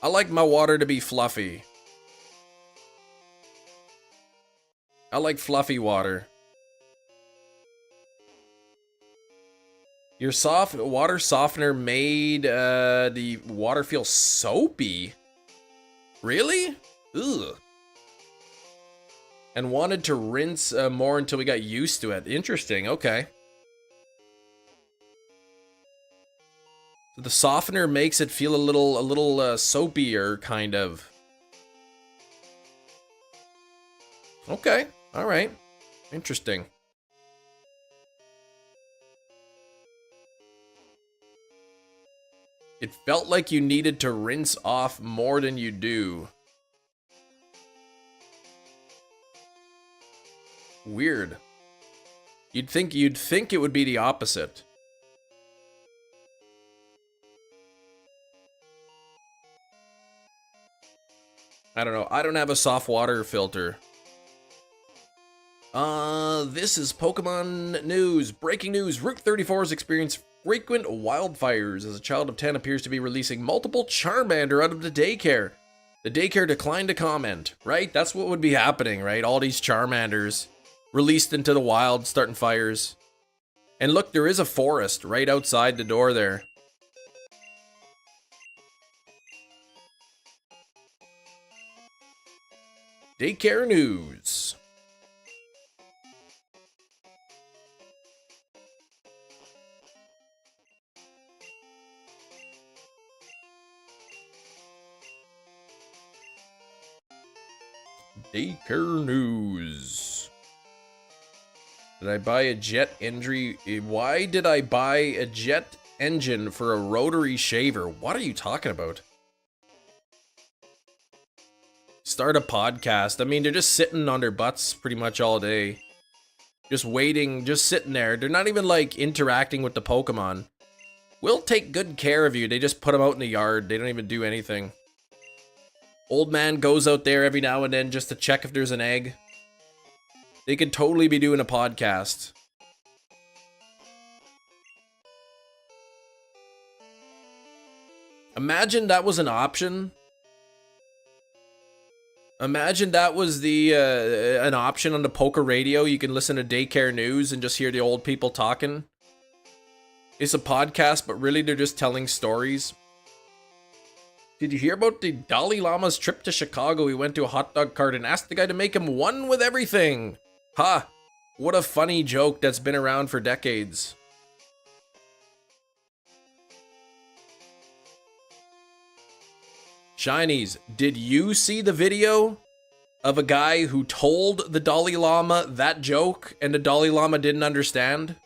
Speaker 1: I like my water to be fluffy. I like fluffy water. Your soft water softener made the water feel soapy. Really? Ugh. And wanted to rinse more until we got used to it. Interesting. Okay. The softener makes it feel a little soapier, kind of. Okay. All right. Interesting. It felt like you needed to rinse off more than you do. Weird. You'd think it would be the opposite. I don't know. I don't have a soft water filter. This is Pokemon news. Breaking news. Route 34 has experienced frequent wildfires as a child of 10 appears to be releasing multiple Charmander out of the daycare. The daycare declined to comment, right? That's what would be happening, right? All these Charmanders released into the wild, starting fires. And look, there is a forest right outside the door there. Daycare news. Daycare news. Did I buy a jet engine? Why did I buy a jet engine for a rotary shaver? What are you talking about? Start a podcast. I mean, they're just sitting on their butts pretty much all day. Just waiting, just sitting there. They're not even like interacting with the Pokemon. We'll take good care of you. They just put them out in the yard. They don't even do anything. Old man goes out there every now and then just to check if there's an egg. They could totally be doing a podcast. Imagine that was an option. Imagine that was the an option on the Poker Radio. You can listen to daycare news and just hear the old people talking. It's a podcast, but really they're just telling stories. Did you hear about the Dalai Lama's trip to Chicago? He went to a hot dog cart and asked the guy to make him one with everything. Ha! What a funny joke that's been around for decades. Shinies, did you see the video of a guy who told the Dalai Lama that joke and the Dalai Lama didn't understand?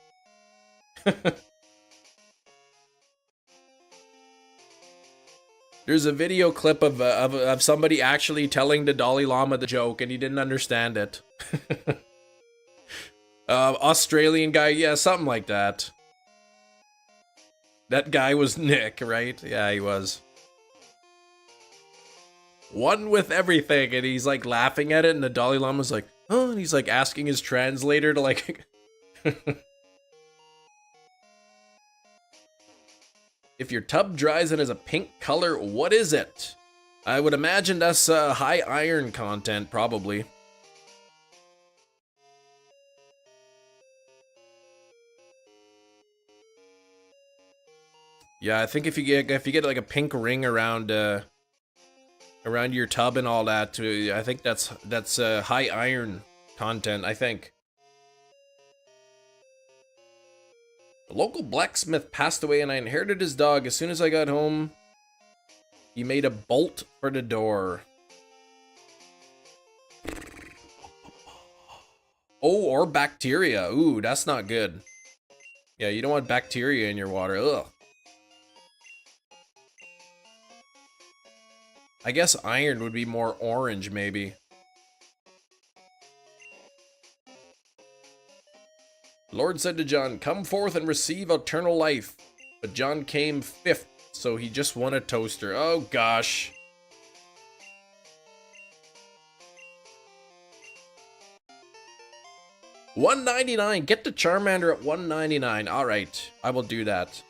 Speaker 1: There's a video clip of somebody actually telling the Dalai Lama the joke and he didn't understand it. Australian guy, yeah, something like that. That guy was Nick, right? Yeah, he was. One with everything, and he's like laughing at it, and the Dalai Lama's like, oh, and he's like asking his translator to like... If your tub dries and is a pink color, what is it? I would imagine that's high iron content, probably. Yeah, I think if you get like a pink ring around around your tub and all that, I think that's high iron content, I think. The local blacksmith passed away and I inherited his dog. As soon as I got home, he made a bolt for the door. Oh, or bacteria. Ooh, that's not good. Yeah, you don't want bacteria in your water. Ugh. I guess iron would be more orange, maybe. The Lord said to John, come forth and receive eternal life. But John came fifth, so he just won a toaster. Oh, gosh. $1.99. Get the Charmander at $1.99. All right, I will do that.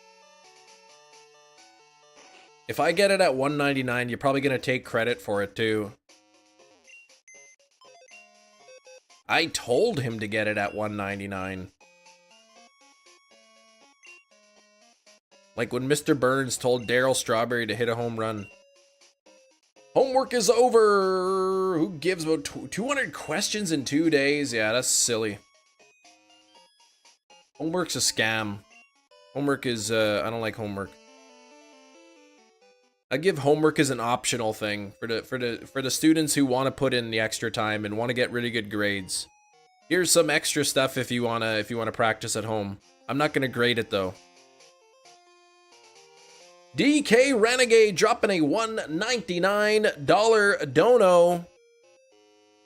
Speaker 1: If I get it at 199, you're probably gonna take credit for it too. I told him to get it at 199. Like when Mr. Burns told Daryl Strawberry to hit a home run. Homework is over! Who gives about 200 questions in 2 days? Yeah, that's silly. Homework's a scam. Homework is, I don't like homework. I give homework as an optional thing for the students who want to put in the extra time and want to get really good grades. Here's some extra stuff if you wanna practice at home. I'm not gonna grade it though. DK Renegade dropping a $199 dono.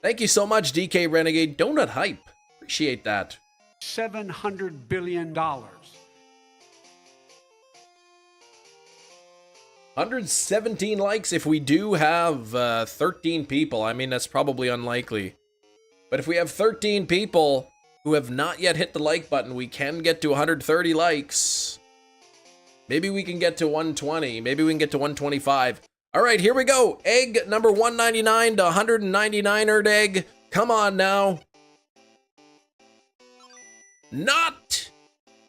Speaker 1: Thank you so much, DK Renegade. Donut hype. Appreciate that.
Speaker 2: $700 billion.
Speaker 1: 117 likes. If we do have 13 people, I mean, that's probably unlikely. But if we have 13 people who have not yet hit the like button, we can get to 130 likes. Maybe we can get to 120. Maybe we can get to 125. All right, here we go. Egg number 199 to 199er egg. Come on now. Not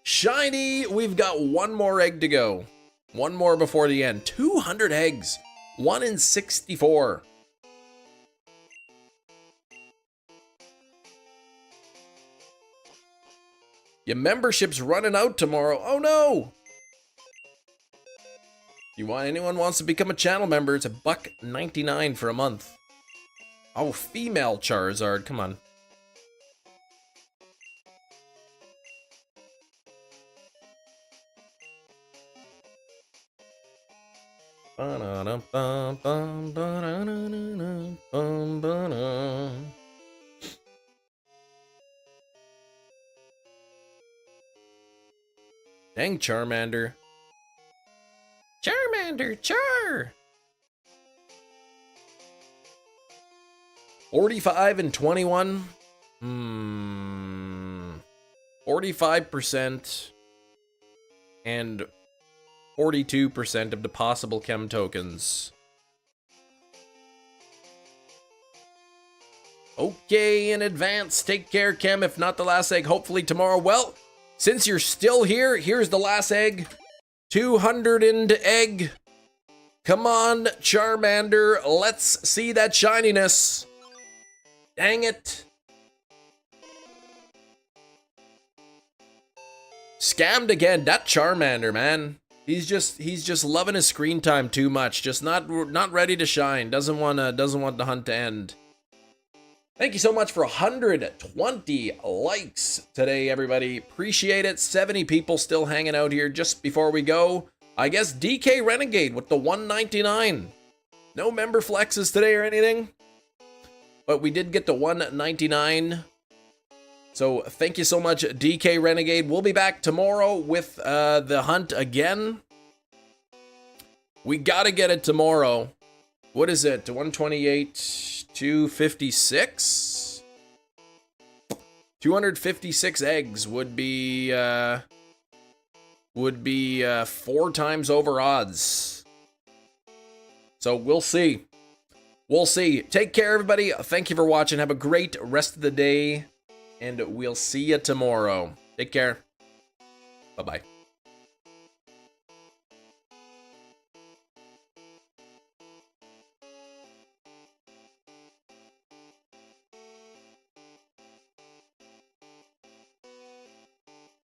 Speaker 1: shiny. We've got one more egg to go. One more before the end. 200 eggs. 1 in 64. Your membership's running out tomorrow. Oh no! Anyone wants to become a channel member, it's $1.99 for a month. Oh, female Charizard, come on. Dang Charmander. Charmander, Char! 45 and 21. 45% and 42% of the possible chem tokens. Okay, in advance. Take care, Chem. If not the last egg, hopefully tomorrow. Well, since you're still here, here's the last egg. 200 into egg. Come on, Charmander. Let's see that shininess. Dang it. Scammed again. That Charmander, man. He's just loving his screen time too much. Just not ready to shine. Doesn't want the hunt to end. Thank you so much for 120 likes today, everybody. Appreciate it. 70 people still hanging out here. Just before we go, I guess DK Renegade with the 199. No member flexes today or anything, but we did get the 199. So thank you so much, DK Renegade. We'll be back tomorrow with the hunt again. We gotta get it tomorrow. What is it? 128. 256? 256 eggs would be 4 times over odds. So we'll see. We'll see. Take care, everybody. Thank you for watching. Have a great rest of the day, and we'll see you tomorrow. Take care. Bye-bye.